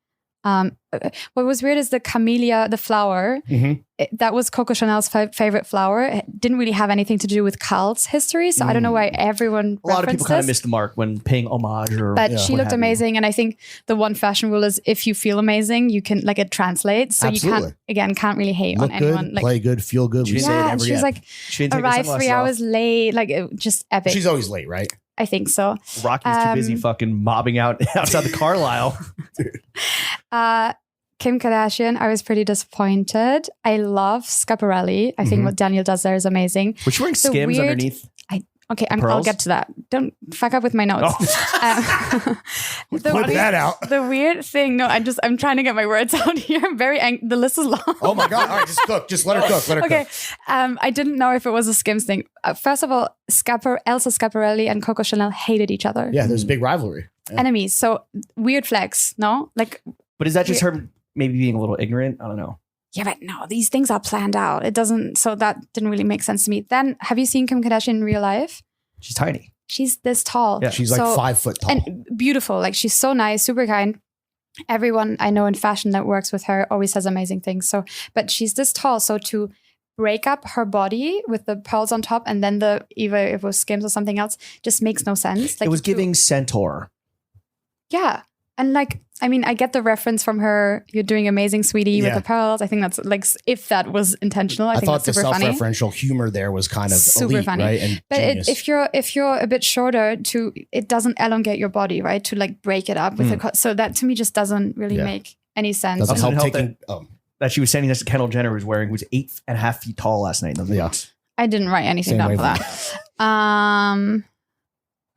what was weird is the camellia, the flower. Mhm. That was Coco Chanel's favorite flower. It didn't really have anything to do with Carl's history, so I don't know why everyone. A lot of people referenced kind of this. missed the mark when paying homage or But Yeah. she what looked have you. amazing, and I think the one fashion rule is if you feel amazing, you can like it translates. So Absolutely. you can't really hate Look on good, anyone. Like play good, feel good. We say it yeah, and every she was ep. like she didn't take her arrived 3 sunglasses hours late, like it, just epic. She's always late, right? I think so. off. Rocky's too busy fucking mobbing out outside the Carlisle. Kim Kardashian, I was pretty disappointed. I love Schiaparelli. I think what Daniel does there is amazing. Was she wearing The Skims weird- underneath? Okay, I'll Pearls? get to that. Don't fuck up with my notes. The Put weird- that out. The weird thing, no, I'm trying to get my words out here. I'm very the list is long. Oh my god! All right, just cook. Just let her cook. Let her Okay, cook. I didn't know if it was a Skims thing. First of all, Elsa Schiaparelli and Coco Chanel hated each other. Yeah, there's a big rivalry. Yeah. Enemies. So weird flex, no? Like But is that just her maybe being a little ignorant. I don't know. Yeah, but no, these things are planned out. It doesn't, so that didn't really make sense to me. Then, have you seen Kim Kardashian in real life? She's tiny. She's this tall. Yeah. She's like 5 foot tall. And beautiful. Like, she's so nice, super kind. Everyone I know in fashion that works with her always says amazing things. So, but she's this tall. So to break up her body with the pearls on top and then either it was Skims or something else just makes no sense. Like, it was giving Centaur. Yeah. And like, I mean, I get the reference from her. You're doing amazing, sweetie, with Yeah. the pearls. I think that's like, if that was intentional, I think thought that's the super funny. self-referential humor there was kind of Super elite, funny. right? And But genius. if you're a bit shorter, it doesn't elongate your body, right? To like break it up with so that to me just doesn't really Yeah. make any sense. doesn't Also help didn't help taking. That she was standing next to Kendall Jenner was 8.5 feet tall last night in the Yeah. looks. I didn't write anything Same down for that.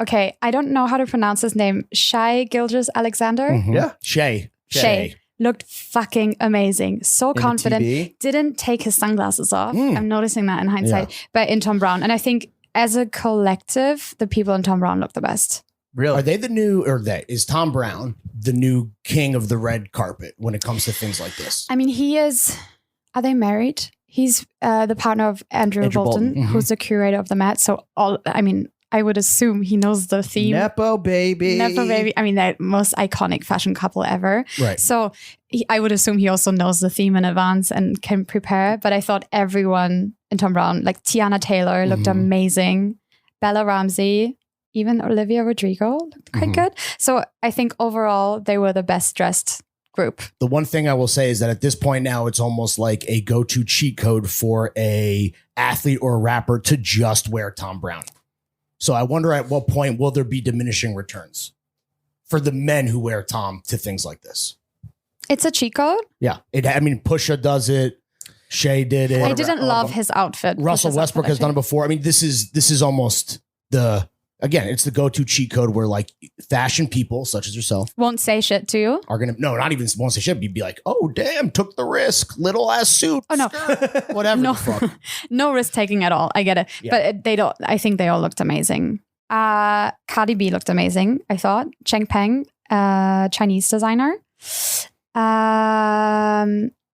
Okay, I don't know how to pronounce his name. Shai Gilgeous-Alexander. Mhm. Yeah. Shay. Looked fucking amazing. So In the confident. TV. Didn't take his sunglasses off. Mm. I'm noticing that in hindsight. But in Tom Brown. And I think as a collective, the people in Tom Brown look the best. Really? Are they the new, or is Tom Brown the new king of the red carpet when it comes to things like this? I mean, he is. Are they married? He's the partner of Andrew Bolton, Bolton. who's the curator of the Met. So I would assume he knows the theme. Nepo baby. Nepo baby. I mean, the most iconic fashion couple ever. Right. So I would assume he also knows the theme in advance and can prepare. But I thought everyone in Tom Brown, like Tiana Taylor, looked Mhm. amazing. Bella Ramsey, even Olivia Rodrigo looked quite Mhm. good. So I think overall they were the best dressed group. The one thing I will say is that at this point now, it's almost like a go-to cheat code for a athlete or a rapper to just wear Tom Brown. So I wonder at what point will there be diminishing returns for the men who wear Tom to things like this? It's a cheat code. Yeah. Pusha does it. Shay did it. I didn't love his outfit. Russell His Westbrook outfit, has done it before. I mean, this is almost it's the go-to cheat code where like fashion people such as yourself Won't say shit to you. are gonna not even won't say shit. You'd be like, oh damn, took the risk, little ass suit. Oh, no. skirt, whatever. No, the fuck. no risk taking at all. I get it. Yeah. But they don't. I think they all looked amazing. Cardi B looked amazing, I thought. Cheng Peng, Chinese designer.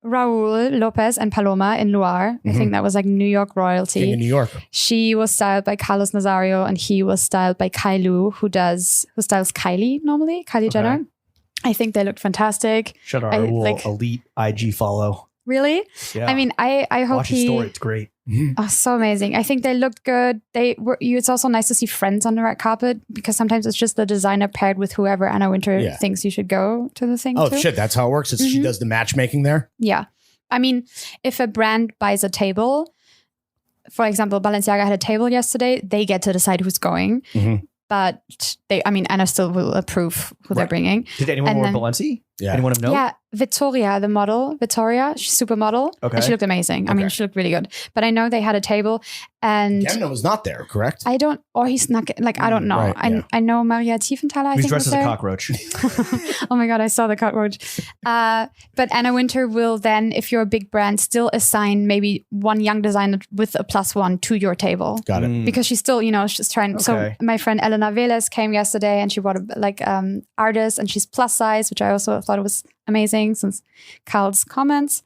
Raul Lopez and Paloma in Loire. I think that was like New York King royalty. of New York. She was styled by Carlos Nazario and he was styled by Kai Lu, who styles Kylie normally, Kylie Jenner. I think they looked fantastic. Shut our I- little like- elite IG follow. Really? Yeah. I mean, I hope watch his story. It's great. Oh, so amazing. I think they looked good. It's also nice to see friends on the red carpet because sometimes it's just the designer paired with whoever Anna Wintour Yeah. thinks you should go to the thing Oh to. shit, that's how it works. She Mhm. does the matchmaking there. Yeah. I mean, if a brand buys a table, for example, Balenciaga had a table yesterday, they get to decide who's going. Mhm. But Anna still will approve who they're Right. bringing. Did anyone And wear then- Balenci? Yeah. Anyone of note? Yeah, Victoria, the model, she's supermodel. Okay. And she looked amazing. I mean, Okay. she looked really good. But I know they had a table and Gemna was not there, correct? or he snuck it. Like, I don't know. Right, yeah. I know Maria Tiefenthaler, I He was think dressed was as a there. cockroach. Oh my God, I saw the cockroach. But Anna Wintour will then, if you're a big brand, still assign maybe one young designer with a +1 to your table. Got it. Mm. Because she's still, she's trying. So Okay. my friend Elena Veles came yesterday and she brought artist and she's plus size, which I also thought was amazing since Carl's comments.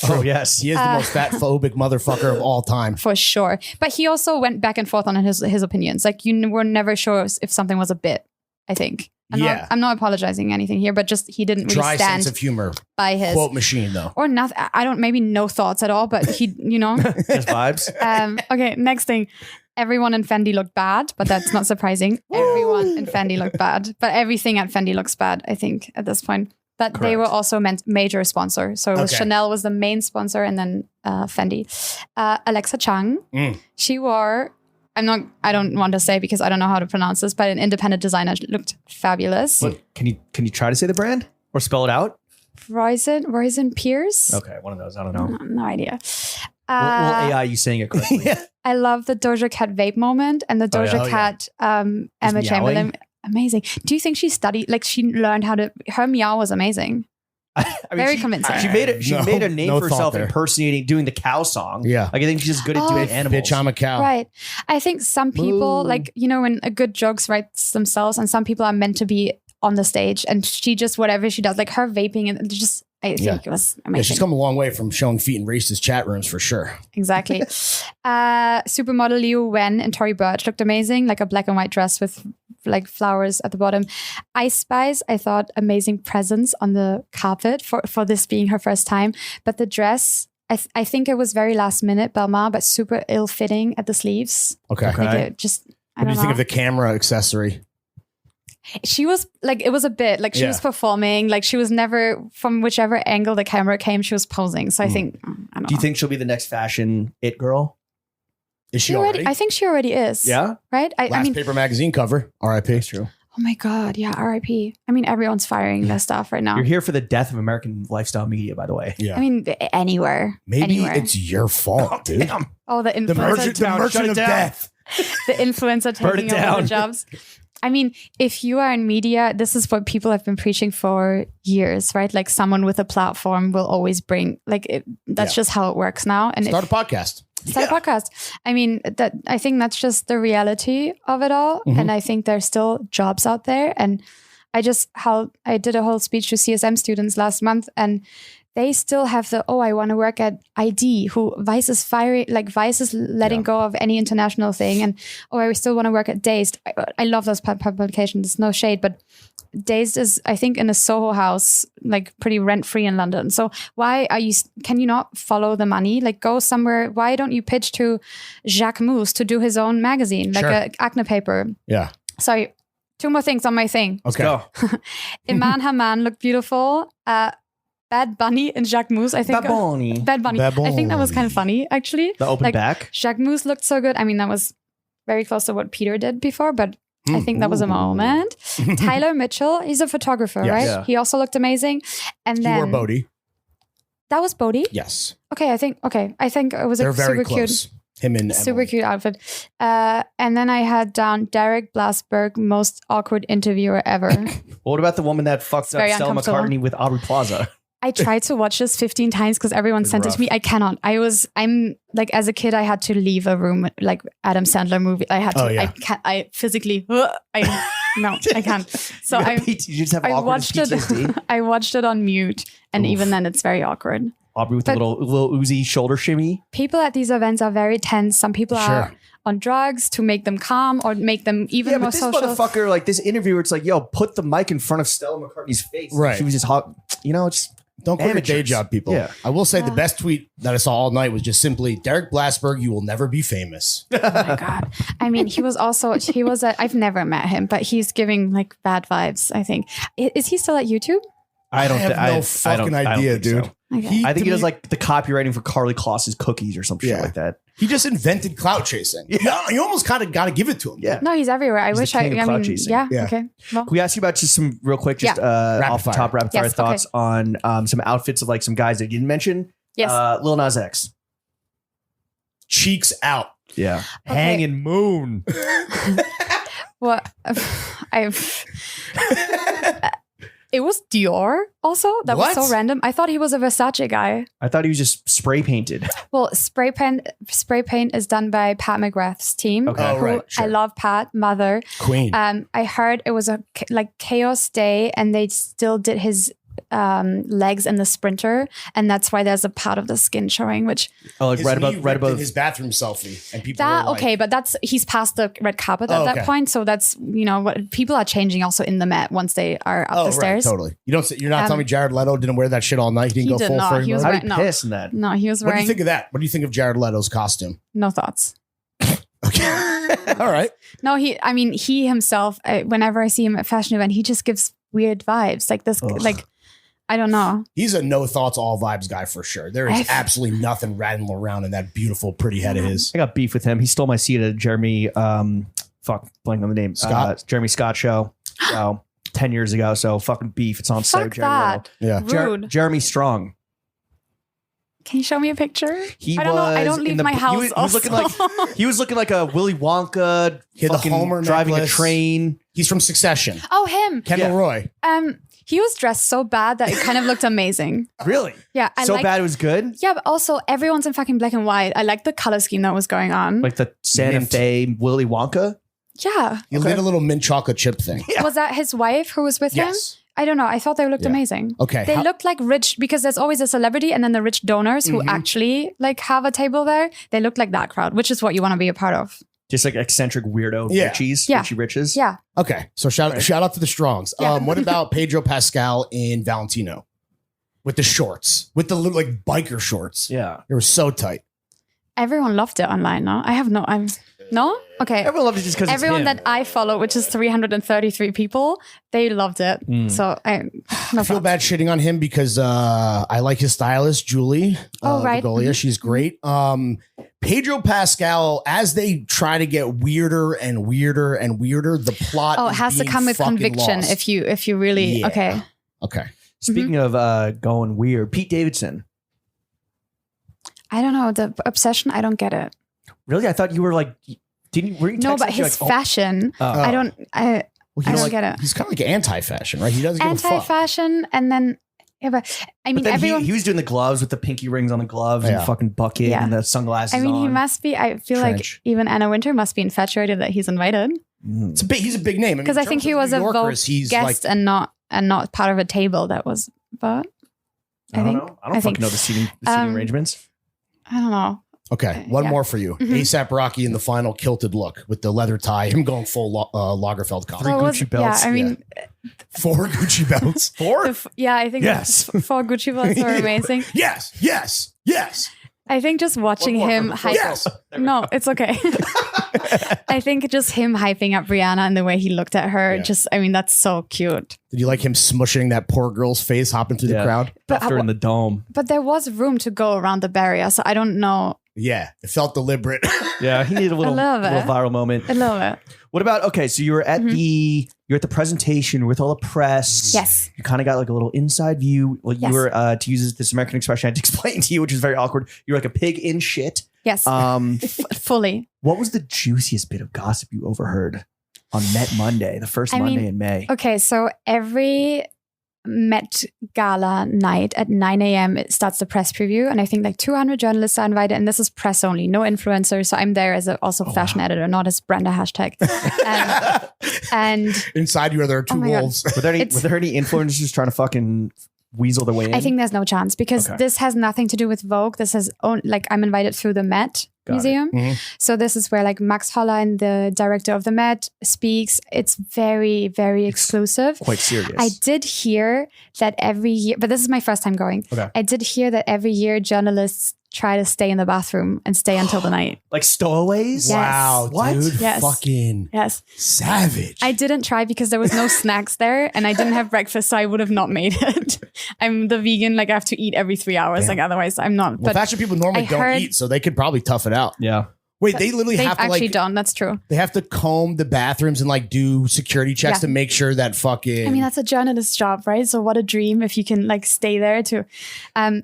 Oh, yes. He is the most fat phobic motherfucker of all time. For sure. But he also went back and forth on his opinions. Like you were never sure if something was a bit, I think. Yeah. I'm not apologizing anything here, but just he didn't really Dry stand sense of humor. by his Quote machine though. or nothing. I don't, maybe no thoughts at all, but he, Just vibes. Okay, next thing. Everyone in Fendi looked bad, but that's not surprising. Everyone in Fendi looked bad, but everything at Fendi looks bad, I think, at this point. But they Correct. were also major sponsor. So it was Okay. Chanel was the main sponsor and then Fendi. Alexa Chung, she wore, I don't want to say because I don't know how to pronounce this, but an independent designer looked fabulous. What, can you try to say the brand or spell it out? Roisin Pierce? Okay, one of those. I don't know. No idea. We'll AI you saying it correctly. I love the Doja Cat vape moment and the Doja Oh, yeah. Cat Emma meowing. Chamberlain. Amazing. Do you think she studied, like she learned her meow was amazing. I mean, Very she- convincing. She made a name no for thought herself there. impersonating, doing the cow song. Yeah. Like I think she's just good at Oh. doing animals. Bitch, I'm a cow. Right. I think some people, Moo. like, when a good jokes writes themselves and some people are meant to be on the stage and she just, whatever she does, like her vaping and just I think it was amazing. Yeah, she's come a long way from showing feet in racist chat rooms for sure. Exactly. Supermodel Liu Wen and Tory Burch looked amazing, like a black and white dress with like flowers at the bottom. Ice Spice, I thought amazing presence on the carpet for this being her first time. But the dress, I think it was very last minute, Belmar, but super ill fitting at the sleeves. Okay. Like it just, I What do don't you think know. of the camera accessory? She was like, it was a bit like she was performing, like she was never, from whichever angle the camera came, she was posing. So I think, I don't know. Do you think she'll be the next fashion it girl? Is she already? I think she already is. Yeah. Right? I Last mean, Paper magazine cover. R.I.P. That's true. oh my God. Yeah. RIP. I mean, everyone's firing their stuff right now. You're here for the death of American lifestyle media, by the way. Yeah. I mean, anywhere. Maybe anywhere. it's your fault, dude. Damn. Oh, the The influencer, merchant of death. the influencer Burn it taking over down. the jobs. I mean, if you are in media, this is what people have been preaching for years, right? Like someone with a platform will always bring, that's just how it works now. And Start a podcast. start a podcast. I mean, I think that's just the reality of it all. Mhm. And I think there's still jobs out there. And I did a whole speech to CSM students last month, and they still have I want to work at ID, who Vice is firing, like Vice is letting go of any international thing. And, I still want to work at Dazed. I love those publications. There's no shade, but Dazed is, I think, in a Soho house, like pretty rent-free in London. So can you not follow the money? Like go somewhere. Why don't you pitch to Jacques Mousse to do his own magazine, like a acne paper? Yeah. Sorry, 2 more things on my thing. Okay. Go. Iman Haman looked beautiful. Bad Bunny and Jacques Mousse, I think. Bad Bunny. Bad Bunny. Bad I think that was kind of funny, actually. The open Like, back. Jacques Mousse looked so good. I mean, that was very close to what Peter did before, but I think that was a moment. Tyler Mitchell, he's a photographer, Yes. right? Yeah. He also looked amazing. And He wore then Bodhi. that was Bodhi. Yes. Okay, I think it was They're a very super close. Him and super Emily. cute outfit. And then I had down Derek Blasberg, most awkward interviewer ever. What about the woman that fucked up very Stella uncomfortable. McCartney with Aubrey Plaza? I tried to watch this 15 times because everyone It's sent it rough. to me. I cannot. I'm like, as a kid, I had to leave a room, like Adam Sandler movie. I had to, Oh, yeah. I physically, no, I can't. So You just have I awkward watched it. PTSD. I watched it on mute. And Oof. even then it's very awkward. Aubrey with But- a little Uzi shoulder shimmy. People at these events are very tense. Some people are on drugs to make them calm or make them even Yeah, more but this social. motherfucker, like this interviewer, it's like, yo, put the mic in front of Stella McCartney's face. Right. She was just hot. Just Don't quit your day Amateurs. job, people. Yeah. I will say the Yeah. best tweet that I saw all night was just simply, Derek Blasberg, you will never be famous. Oh my God. I mean, I've never met him, but he's giving like bad vibes, I think. Is he still at YouTube? I don't have thi- no I fucking don't idea, think dude. so. Okay. I think he to does me- like the copywriting for Carly Kloss's cookies or some shit Yeah. like that. He just invented clout chasing. Yeah. You almost kind of got to give it to him. Yeah. No, he's everywhere. I He's the wish king of cloud chasing. yeah, Yeah. okay. Well, Can we ask you about just some real quick, just Rapid off the fire. top rapid fire Yes, thoughts on some outfits of like some guys that you didn't mention? yes. Lil Nas X. Cheeks out. Yeah. Okay. Hanging moon. Well, it was Dior also. That was What? so random. I thought he was a Versace guy. I thought he was just spray painted. Well, spray paint is done by Pat McGrath's team. Okay. Oh, Who right. Sure. I love Pat, mother. Queen. I heard it was a chaos day, and they still did his legs in the sprinter, and that's why there's a part of the skin showing. Which Oh, like His right knee above, right ripped in above. his bathroom selfie. And people that were like, okay, but he's past the red carpet at Oh, that okay. point, so that's what people are changing also in the Met once they are up Oh, the stairs. right. Totally. You're not telling me Jared Leto didn't wear that shit all night? He didn't He go did full not. furry He was mode? I'd be no. pissed in that. No, he was What do wearing you think of that? What do you think of Jared Leto's costume? no thoughts. Okay. All right. No, he himself, whenever I see him at fashion event, he just gives weird vibes. Like this, Ugh. like, I don't know. He's a no thoughts, all vibes guy for sure. There is absolutely nothing rattling around in that beautiful, pretty head of his. I got beef with him. He stole my seat at a Jeremy, blank on the name. Scott? Jeremy Scott show. So 10 years ago. So fucking beef. It's on site. Fuck Jeremy that. Yeah. Rude. Jeremy Strong. Can you show me a picture? He I don't know. I was don't leave in the- my house. He was looking like he was looking like a Willy Wonka. He had the fucking Homer driving necklace. a train. He's from Succession. Oh, him. Kendall Yeah. Roy. He was dressed so bad that it kind of looked amazing. Really? Yeah, I so like. bad it was good. Yeah, but also everyone's in fucking black and white. I like the color scheme that was going on. Like the Santa Mint. Fe Willy Wonka. Yeah. He made a little mint chocolate chip thing. Yeah. Was that his wife who was with Yes. I don't know. I thought they looked Yeah. amazing. Okay. They looked like rich because there's always a celebrity and then the rich donors who actually like have a table there. They look like that crowd, which is what you want to be a part of. Just like eccentric weirdo Yeah. richies, Yeah. Richie riches. Yeah. Okay. So shout out to the Strongs. Yeah. What about Pedro Pascal in Valentino? With the shorts. With the little like biker shorts. Yeah. They were so tight. Everyone loved it online. No, no. Okay. Everyone loved it just because Everyone it's him. that I follow, which is 333 people, they loved it. So I I feel bad shitting on him because I like his stylist, Julie. Oh, right. Vigolia. She's great. Pedro Pascal, as they try to get weirder and weirder and weirder, the plot Oh, it has to come with conviction lost. if you really Yeah. okay. Okay. Speaking of going weird, Pete Davidson. I don't know the obsession. I don't get it. Really? I thought you were like, were you No, texting but me his like, oh, fashion. I don't. I Well, I don't like, get it. He's kind of like anti-fashion, right? He doesn't give a fuck. Anti-fashion, and then yeah, but I But mean then everyone. he was doing the gloves with the pinky rings on the gloves Yeah. and the fucking bucket Yeah. and the sunglasses I mean, he on. must be. I feel Trench. like even Anna Wintour must be infatuated that he's invited He's a big name. because I think he was a Vogue guest and not part of a table that was. But I don't think know. I don't fucking know the seating arrangements. I don't know. Okay, one Yeah. more for you. ASAP Rocky in the final kilted look with the leather tie, him going full Lagerfeld collar. What was- Gucci belts, Yeah, I mean, 4 Gucci belts. 4? I think Yes. 4 Gucci belts are amazing. Yes, yes, yes, I think just watching him hype. yes. No, it's okay. I think just him hyping up Rihanna and the way he looked at her, that's so cute. Did you like him smushing that poor girl's face hopping through the crowd? But After in the dome. But there was room to go around the barrier, so I don't know. Yeah, it felt deliberate. Yeah, he needed a little love it. viral moment. I love it. What about so you were at you're at the presentation with all the press. Yes. You kind of got like a little inside view. Well, you Yes. were to use this American expression I had to explain to you, which is very awkward. You're like a pig in shit. Yes, fully. What was the juiciest bit of gossip you overheard on Met Monday, the first Monday in May? Okay, so every Met Gala night at 9 a.m. it starts the press preview, and I think like 200 journalists are invited, and this is press only, no influencers. So I'm there as also fashion editor, not as Brenda hashtag. And Inside you, there are 2 Oh my God. wolves. Were there any influencers trying to fucking weasel their way in? I think there's no chance because Okay. this has nothing to do with Vogue. This has I'm invited through the Met Got it. Museum. Mhm. So this is where like Max Hollein, the director of the Met, speaks. It's very, very exclusive. Quite serious. I did hear that every year, but this is my first time going. Okay. I did hear that every year journalists try to stay in the bathroom and stay until the night. Like stowaways? Yes. Wow, What? dude. Yes. Fucking Yes. savage. I didn't try because there was no snacks there and I didn't have breakfast, so I would have not made it. I'm the vegan, like I have to eat every 3 hours. Damn. Like otherwise I'm not. Well, But fashion people normally I don't heard- eat, so they could probably tough it out. Yeah. Wait, they literally they have to actually like don't. That's true. they have to comb the bathrooms and like do security checks Yeah. to make sure that fucking I mean, that's a journalist's job, right? So what a dream if you can like stay there too. And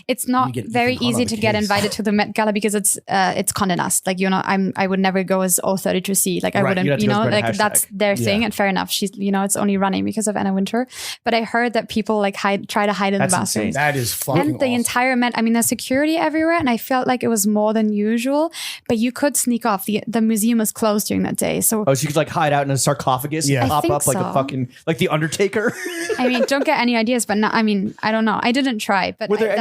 it's not You get very Ethan Hunt easy on to the get case. invited to the Met Gala because it's Condé Nast. Like, I would never go as 032c. Like I Right, wouldn't, you'd have to go as Brenda like that's hashtag. their thing. Yeah. And fair enough. She's, it's only running because of Anna Wintour. But I heard that people like try to hide in That's the bathroom. insane. that is fucking And the awesome. entire Met, I mean, there's security everywhere, and I felt like it was more than usual. But you could sneak off. The museum was closed during that day, so Oh, so you could like hide out in a sarcophagus Yeah. and I pop think up like a so. fucking, like the Undertaker? I mean, don't get any ideas. But no, I mean, I don't know. I didn't try, but Were there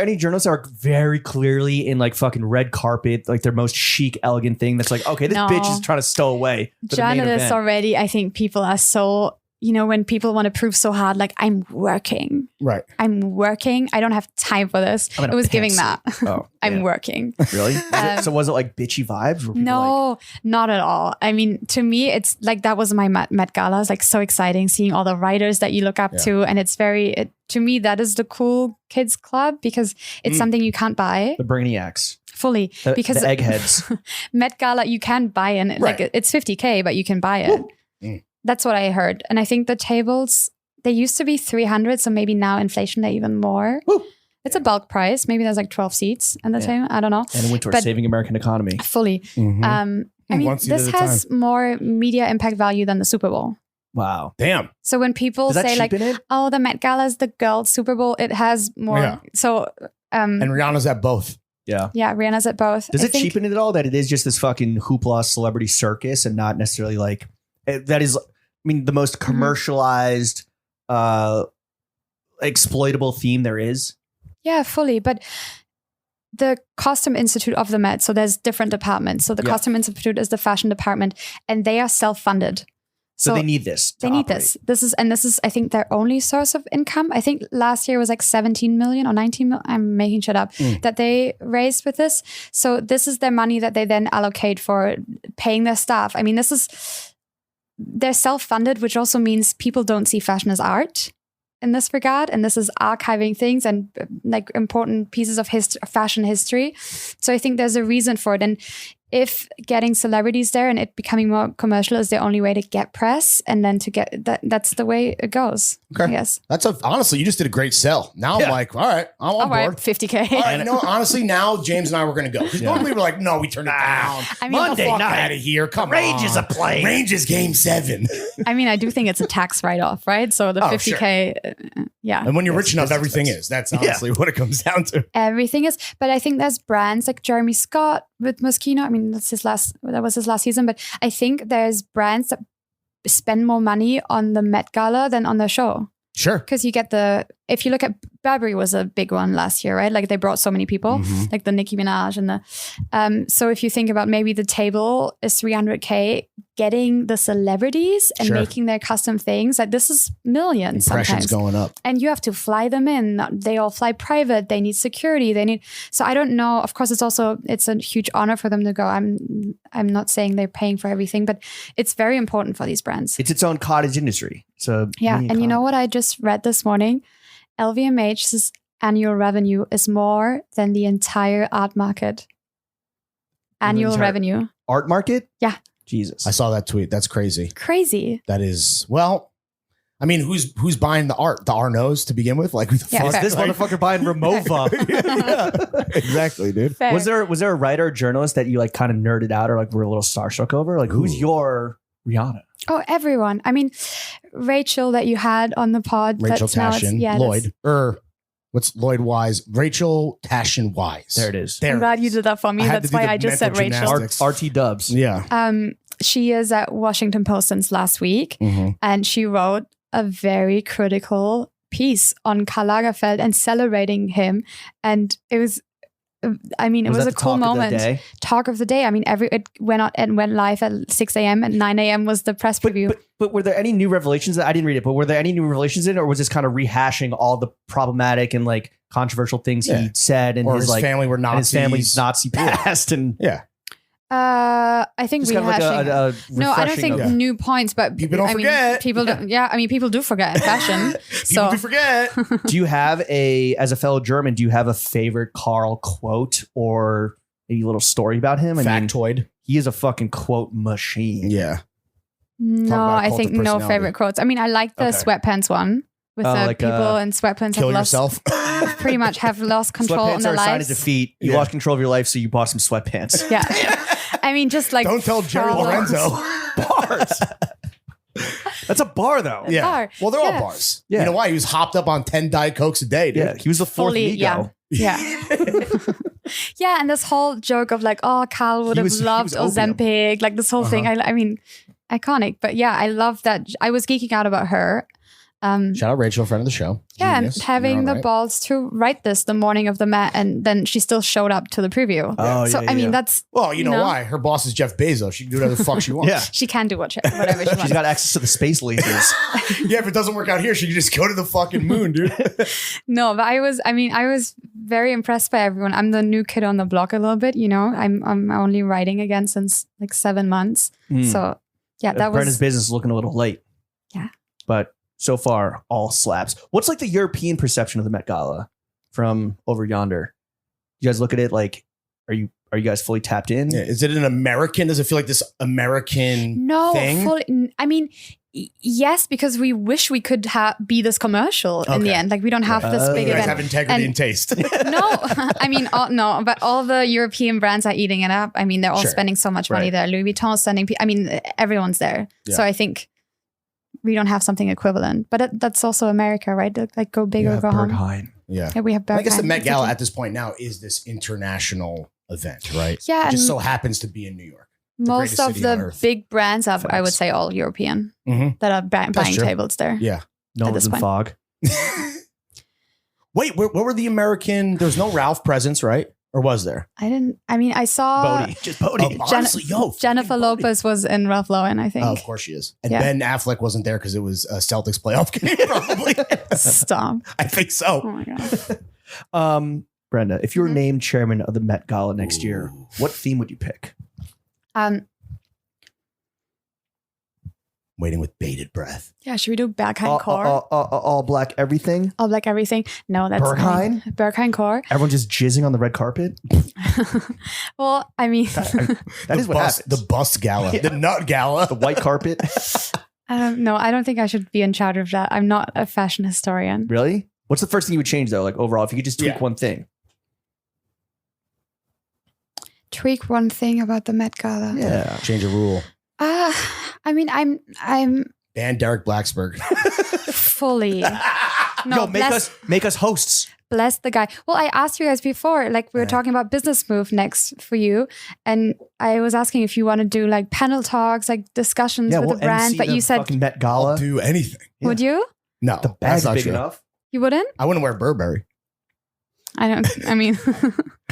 any journalists that are very clearly in like fucking red carpet, like their most chic, elegant thing that's like, okay, this No. bitch is trying to stow away. for the main journalists event. already? I think people are so. When people want to prove so hard, like I'm working. I don't have time for this. I'm in It a was giving pantsuit. that. Oh, I'm yeah. working. Really? So was it like bitchy vibes? Were people like, No, not at all. I mean, to me, it's like that was my Met Gala. It's like so exciting seeing all the writers that you look up to. And it's to me, that is the cool kids club because it's something you can't buy the brainiacs, fully. Because the eggheads. Met Gala, you can buy in. Like Right. it's 50K, but you can buy it. That's what I heard. And I think the tables, they used to be 300. So maybe now inflation, they're even more. Woo. It's a bulk price. Maybe there's like 12 seats at the table. I don't know. And Wintour But- saving American economy. Fully. Mhm. I mean, One seat this at a has more media impact value than the Super Bowl. Wow. Damn. So when people Does that say like, cheapen it? oh, the Met Gala is the girls' Super Bowl, it has more. Yeah. So, And Rihanna's at both. Yeah. yeah, Rihanna's at both. Does I it think- cheapen it at all that it is just this fucking hoopla celebrity circus and not necessarily like that is, I mean, the most commercialized exploitable theme there is. Yeah, fully. But the Costume Institute of the Met, so there's different departments. So the Costume Institute is the fashion department, and they are self-funded. So they need this. They need this. This is, I think, their only source of income. I think last year was like 17 million or 19 million. I'm making shit up that they raised with this. So this is their money that they then allocate for paying their staff. I mean, they're self-funded, which also means people don't see fashion as art in this regard. And this is archiving things and like important pieces of fashion history. So I think there's a reason for it. And if getting celebrities there and it becoming more commercial is the only way to get press, and then to get that's the way it goes. Okay. Yes. Honestly, you just did a great sell. Now I'm like, all right, I'm on board. 50K. All right, honestly, now James and I were going to go. Because normally we're like, no, we turn it down. I mean, Monday night out of here. Come on. Rangers are playing. Rangers game 7. I mean, I do think it's a tax write-off, right? So the 50K, yeah. And when you're rich enough, everything is. That's honestly what it comes down to. Everything is. But I think there's brands like Jeremy Scott with Moschino. I mean, that was his last season. But I think there's brands that spend more money on the Met Gala than on the show. Sure. Because you get if you look at Burberry was a big one last year, right? Like they brought so many people, like the Nicki Minaj and so if you think about maybe the table is 300K, getting the celebrities and making their custom things, like this is millions. Impressions sometimes going up. And you have to fly them in. They all fly private. They need security. So I don't know. Of course, it's a huge honor for them to go. I'm not saying they're paying for everything, but it's very important for these brands. It's its own cottage industry. So and you know what I just read this morning? LVMH's annual revenue is more than the entire art market. Annual revenue. Art market? Yeah. Jesus. I saw that tweet. That's crazy. Crazy. That is, well, I mean, who's buying the art? The Arnos to begin with? Like, who the fuck? Is this motherfucker buying Remova? Yeah, exactly, dude. Fair. Was there a writer or journalist that you like kind of nerded out or like were a little starstruck over? Like, who's your Rihanna? Oh, everyone. I mean, Rachel that you had on the pod. Rachel Tashin, Lloyd. What's Lloyd Wise? Rachel Tashin Wise. There it is. I'm glad you did that for me. That's why I just said Rachel. RT Dubs. Yeah. She is at Washington Post since last week, and she wrote a very critical piece on Karl Lagerfeld and celebrating him. And it was, it was a cool moment. Talk of the day. I mean, it went live at 6 a.m. and 9 a.m. was the press preview. But were there any new revelations? I didn't read it, but were there any new revelations in it, or was this kind of rehashing all the problematic and like controversial things he said and his like family were Nazis, and his family's Nazi past and I think just kind of like a no, I don't think new points, but people don't forget. People don't. Yeah, I mean, people do forget in fashion. People do forget. Do you have as a fellow German, do you have a favorite Karl quote or a little story about him? Factoid. He is a fucking quote machine. Yeah. No, I think no favorite quotes. I mean, I like the sweatpants one with the people in sweatpants. Kill yourself. Pretty much have lost control sweatpants in their are a sign of lives. defeat. You lost control of your life, so you bought some sweatpants. Yeah. I mean, just like don't tell Jerry Lorenzo. Bars. That's a bar, though. Yeah. Bar. Well, they're all bars. Yeah. You know why? He was hopped up on 10 Diet Cokes a day, dude. Yeah. He was the fourth ego. Yeah. Yeah. And this whole joke of like, oh, Karl would have loved Ozempic, like this whole thing. I mean, iconic. But yeah, I love that. I was geeking out about her. Shout out Rachel, friend of the show. Yeah, Genius. and having the balls to write this the morning of the Met, and then she still showed up to the preview. Oh, so I mean, that's well, you know why? Her boss is Jeff Bezos. She can do whatever the fuck she wants. Yeah, she can do whatever she wants. She's got access to the space lasers. Yeah, if it doesn't work out here, she can just go to the fucking moon, dude. No, but I was very impressed by everyone. I'm the new kid on the block a little bit. You know, I'm only writing again since like 7 months. So yeah, that was Brenda's business is looking a little late. Yeah, but. So far, all slaps. What's like the European perception of the Met Gala from over yonder? You guys look at it like, are you guys fully tapped in? Yeah. Is it an American? Does it feel like this American thing? I mean, yes, because we wish we could be this commercial in the end. Like we don't have this big you guys event. have integrity and taste. No, I mean, no, but all the European brands are eating it up. I mean, they're all spending so much money there. Louis Vuitton is sending. I mean, everyone's there. Yeah. So I think. We don't have something equivalent, but that's also America, right? Like go big or go home. Yeah, we have Berghain. I guess the Met Gala at this point now is this international event, right? Yeah, it just so happens to be in New York. Most of the big brands are, I would say, all European that are buying tables there. Yeah, Nolan's in point. Fog. Wait, what were the American? There was no Ralph presents, right? Or was there? I saw Bodhi. Just Bodhi. Honestly, Jennifer fucking Bodhi. Lopez was in Ralph Lauren, I think. Oh, of course she is. And Yeah. Ben Affleck wasn't there because it was a Celtics playoff game, probably. Stop. I think so. Oh my God. Brenda, if you were named chairman of the Met Gala next year, what theme would you pick? Waiting with bated breath. Yeah, should we do Berghain Core? All black everything? All black everything? No, that's Berghain? Berghain Core. Everyone just jizzing on the red carpet? Well, I mean, That is what happens. The bust gala. Yeah. The nut gala. The white carpet? no, I don't think I should be in charge of that. I'm not a fashion historian. Really? What's the first thing you would change though? Like overall, if you could just tweak one thing. Tweak one thing about the Met Gala. Yeah. Change a rule. I mean, I'm Ban Derek Blacksburg. fully. No, Yo, make us hosts. bless the guy. Well, I asked you guys before, like we were talking about business move next for you, and I was asking if you want to do like panel talks, like discussions with we'll the brand, MC but the you said, fucking Met Gala. I'll do anything. would you? No, The bag's that's not big true. enough. You wouldn't? I wouldn't wear Burberry. I mean,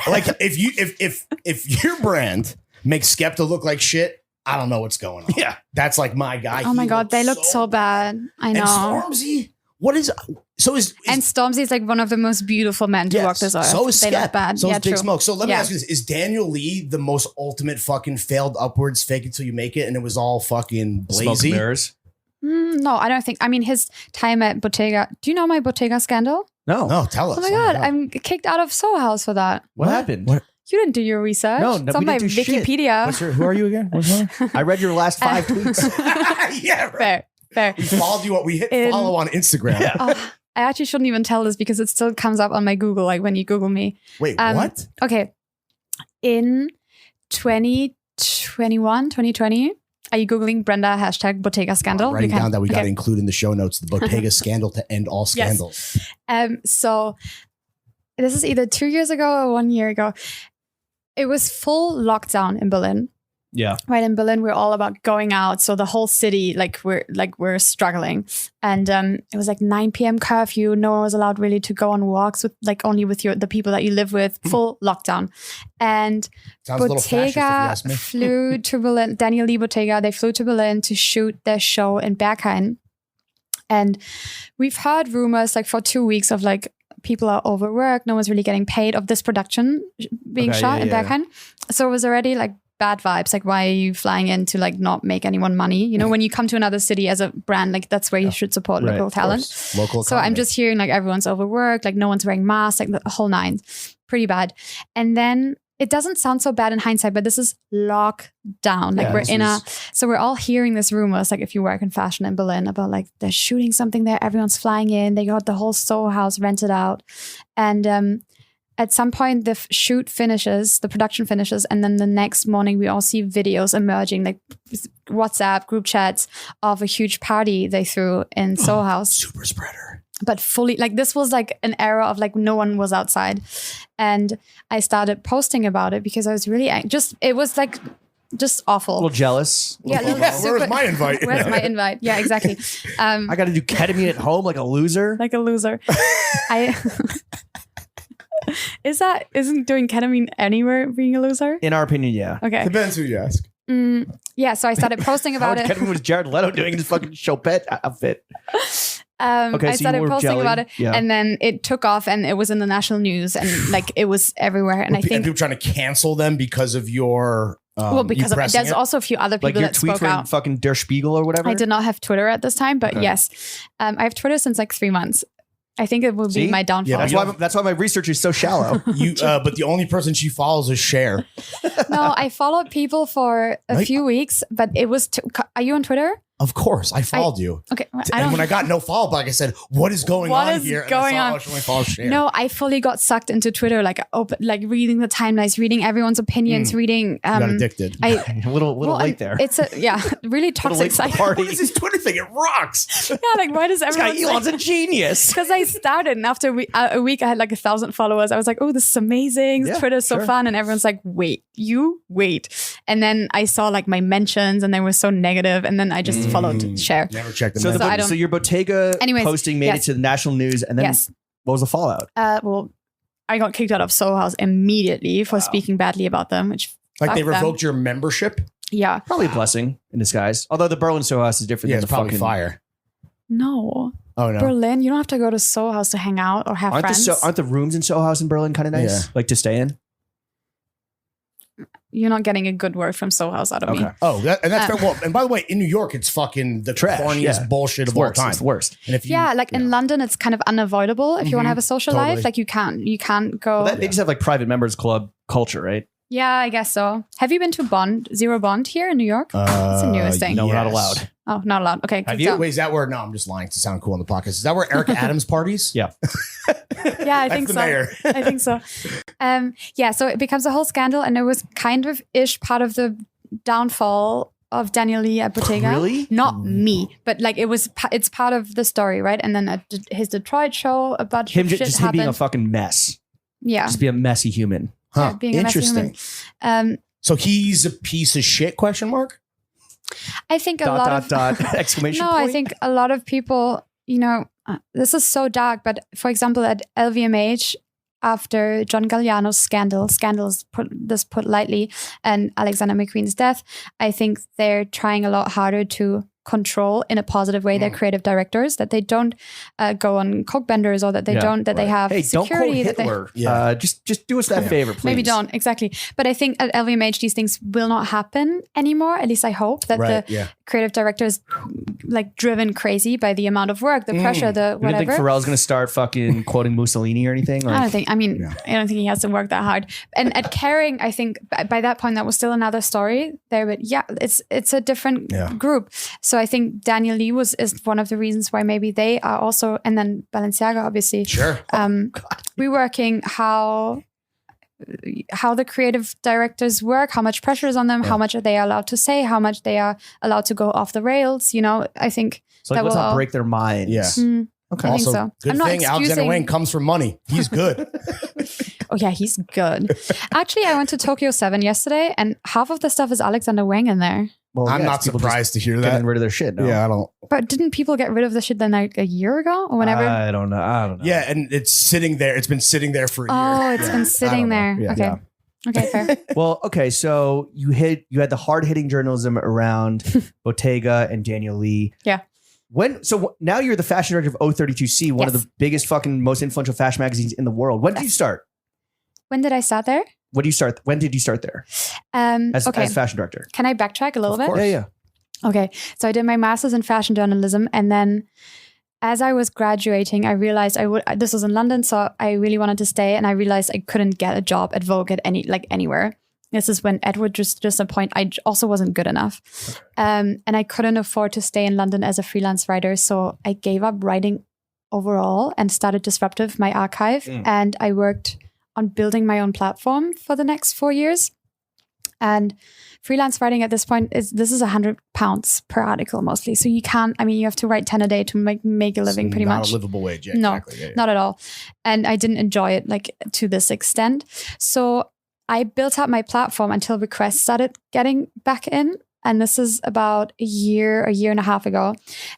Like if your brand makes Skepta look like shit, I don't know what's going on. Yeah. That's like my guy. oh my He God, they looked so bad. I know. And Stormzy, what is And Stormzy is like one of the most beautiful men to walk this earth. So is they Skep. look bad. So yeah, is Big true. Smoke. So let me Yeah. ask you this: is Daniel Lee the most ultimate fucking failed upwards fake it till you make it, and it was all fucking Smoke blazy? mirrors. No, I don't think. I mean, his time at Bottega. Do you know my Bottega scandal? No. No, tell us. Oh my God, I'm kicked out of Soho House for that. What happened? What? You didn't do your research. No, it's we on my didn't do shit. Wikipedia. Who are you again? I read your last 5 tweets. Yeah, right. Fair. We followed you. We hit In- follow on Instagram. Yeah. Oh, I actually shouldn't even tell this because it still comes up on my Google, like when you Google me. Wait, Um, what? Okay. In 2020, are you Googling Brenda hashtag Bottega scandal? I'm writing You can. down that we got to Okay. include in the show notes the Bottega scandal to end all scandals. So this is either 2 years ago or 1 year ago. It was full lockdown in Berlin. Yeah. Right, in Berlin, we're all about going out. So the whole city, we're struggling, and it was like 9 p.m. curfew. No one was allowed really to go on walks with only with the people that you live with. Full lockdown, and Sounds a little fascist, if you Bottega ask me. flew to Berlin. Daniel Lee Bottega, they flew to Berlin to shoot their show in Berghain, and we've heard rumors for 2 weeks of people are overworked. No one's really getting paid of this production being Okay, shot in yeah. Berghain. So it was already bad vibes. Why are you flying in to not make anyone money? You know, when you come to another city as a brand, that's where you should support Right, local of talent. Local. So I'm economy. just hearing everyone's overworked, no one's wearing masks, the whole nine. Pretty bad. And then it doesn't sound so bad in hindsight, but this is lockdown. Yeah, We're this in is- so we're all hearing this rumors, if you work in fashion in Berlin, about they're shooting something there, everyone's flying in, they got the whole Soho House rented out. And at some point the shoot finishes, the production finishes, and then the next morning we all see videos emerging, WhatsApp group chats of a huge party they threw in Soho House. super spreader. But fully, this was an era of no one was outside. And I started posting about it because I was really it was just awful. A little jealous. Yeah, a little Where's my invite? Where's my invite? Yeah, exactly. I got to do ketamine at home like a loser. Like a loser. Isn't doing ketamine anywhere being a loser? In our opinion, yeah. Okay. Depends who you ask. Yeah, so I started posting about it. Ketamine was Jared Leto doing in his fucking Chopette outfit. Okay, I so you started wore posting jelly. about it, Yeah. and then it took off, and it was in the national news, and it was everywhere. And I And think, people trying to cancel them because of your because there's also a few other people Like your that tweets spoke were in out. fucking Der Spiegel or whatever. I did not have Twitter at this time, but Okay. yes, I have Twitter since 3 months. I think it will See? be my downfall. That's why my research is so shallow. you. But the only person she follows is Cher. No, I followed people for a few weeks, but it was. Are you on Twitter? Of course, I followed you. Okay, I And don't. when I got no follow back, I said, "What is going What on is here?" And going I saw, on? Oh, she only follows Cher. No, I fully got sucked into Twitter, reading the timelines, reading everyone's opinions, reading. you got addicted. I a little well, late there. It's a really toxic late for the cycle. party. What is this Twitter thing? It rocks. Yeah, why does This guy everyone? Elon's a genius. Because I started, and after a week, I had 1,000 followers. I was like, "Oh, this is amazing! Yeah, Twitter's so sure. fun!" And everyone's like, "Wait, you wait!" And then I saw my mentions, and they were so negative, and then I just just follow to share. Never checked the So, So I don't- so your Bottega Anyways, posting made yes. it to the national news, and then Yes. what was the fallout? Well, I got kicked out of Soho House immediately for speaking badly about them, which Like they fuck them. revoked your membership? Yeah. Probably a blessing in disguise. Although the Berlin Soho House is different Yeah, than it's the probably fucking fire. No. Oh no. Berlin, you don't have to go to Soho House to hang out or have friends. Aren't the rooms in Soho House in Berlin kind of nice? Yeah. Like to stay in? You're not getting a good word from Soho House out of me. Okay. Oh, and that's fair. Well, and by the way, in New York, it's fucking the Trash, corniest yeah. bullshit It's of all worse. time. It's the worst. And if you, Yeah, like in London, it's kind of unavoidable if you want to have a social Totally. life. Like you can't go. Well, they just have like private members club culture, right? Yeah, I guess so. Have you been to Zero Bond here in New York? It's the newest thing. No, we're not yes. allowed. Oh, not allowed. Okay. Have good you? job. Wait, is that where? No, I'm just lying to sound cool on the podcast. Is that where Eric Adams parties? Yeah. Yeah, I think the so. mayor. I think so. Yeah, so it becomes a whole scandal, and it was kind of ish part of the downfall of Daniel Lee at Bottega. Really? Not me, but like it's part of the story, right? And then at his Detroit show, a bunch Him of shit just him being a happened. fucking mess. Yeah, Just be a messy human. yeah, Huh. being a messy Interesting. human. So he's a piece of shit? Question mark. I think a lot of Exclamation no, point. I think a lot of people, this is so dark, but for example, at LVMH, after John Galliano's scandals put lightly, and Alexander McQueen's death, I think they're trying a lot harder to control in a positive way their creative directors, that they don't go on coke benders, or that they they have Hey, don't quote security. Hitler. Yeah. Just do us that favor, please. Maybe don't, exactly. But I think at LVMH, these things will not happen anymore. At least I hope that Right. the Yeah. creative director is like driven crazy by the amount of work, the pressure, the You don't think whatever. Pharrell's going to start fucking quoting Mussolini or anything? I don't think. I mean, Yeah. I don't think he has to work that hard. And at Caring, I think by that point that was still another story there. But yeah, it's a different Yeah. group. So I think Daniel Lee is one of the reasons why maybe they are also, and then Balenciaga obviously. Sure. Reworking how the creative directors work, how much pressure is on them, how much are they allowed to say, how much they are allowed to go off the rails. I think So like, that let's will not all- break their minds. Yeah. Okay. I think Also, so. good I'm not thing Alexander excusing- Wang comes from money. He's good. Oh yeah, he's good. Actually, I went to Tokyo 7 yesterday, and half of the stuff is Alexander Wang in there. Well, I'm yeah, not people surprised to hear just that. getting rid of their shit. No. Yeah, I don't. But didn't people get rid of the shit then like a year ago or whenever? I don't know. Yeah, and it's sitting there. It's been sitting there for a year. Oh, it's Yeah. been I sitting don't know. there. Yeah. Okay. Okay, fair. Well, okay. So you had the hard hitting journalism around Bottega and Daniel Lee. Yeah. Now you're the fashion director of 032c, one of Yes. the biggest fucking most influential fashion magazines in the world. When did you start? When did I start there? When did you start there as Okay. fashion director? Can I backtrack a little Of bit? course. Yeah. Okay. So I did my master's in fashion journalism, and then as I was graduating, I realized this was in London, so I really wanted to stay, and I realized I couldn't get a job at Vogue at anywhere. This is when Edward just a point. I also wasn't good enough, and I couldn't afford to stay in London as a freelance writer. So I gave up writing overall and started Disruptive, my archive, and I worked on building my own platform for the next 4 years. And freelance writing at this point is £100 per article mostly. So you can't. I mean, you have to write 10 a day to make a living, pretty not much. a livable wage. Yeah, No, exactly. Yeah, yeah. Not at all. And I didn't enjoy it like to this extent. So I built up my platform until requests started getting back in. And this is about a year and a half ago.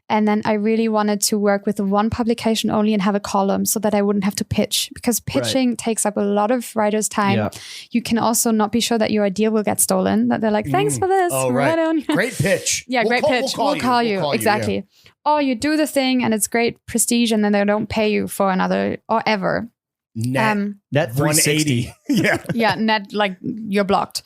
And then I really wanted to work with one publication only and have a column so that I wouldn't have to pitch, because pitching takes up a lot of writers' time. Yeah. You can also not be sure that your idea will get stolen, that they're like, thanks for this. Oh, right. on. Great pitch. Yeah, We'll great call- pitch. We'll call you. yeah. Exactly. Or you do the thing and it's great prestige, and then they don't pay you for another or ever. Net Net 360. 180. Yeah. Yeah, net like you're blocked.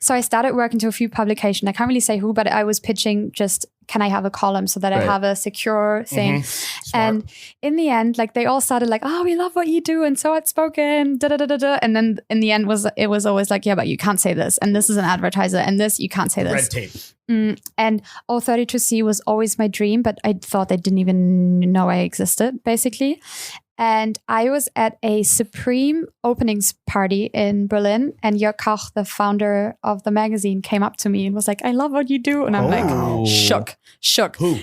So I started working to a few publications. I can't really say who, but I was pitching just, can I have a column so that I Right. have a secure thing? Smart. And in the end, like they all started like, oh, we love what you do and so outspoken, da da da da da. And then in the end it was always like, yeah, but you can't say this, and this is an advertiser, and this you can't say this. Red tape. And 032c was always my dream, but I thought they didn't even know I existed, basically. And I was at a Supreme openings party in Berlin, and Jörg Koch, the founder of the magazine, came up to me and was like, I love what you do. And I'm Oh. like, shook. Who?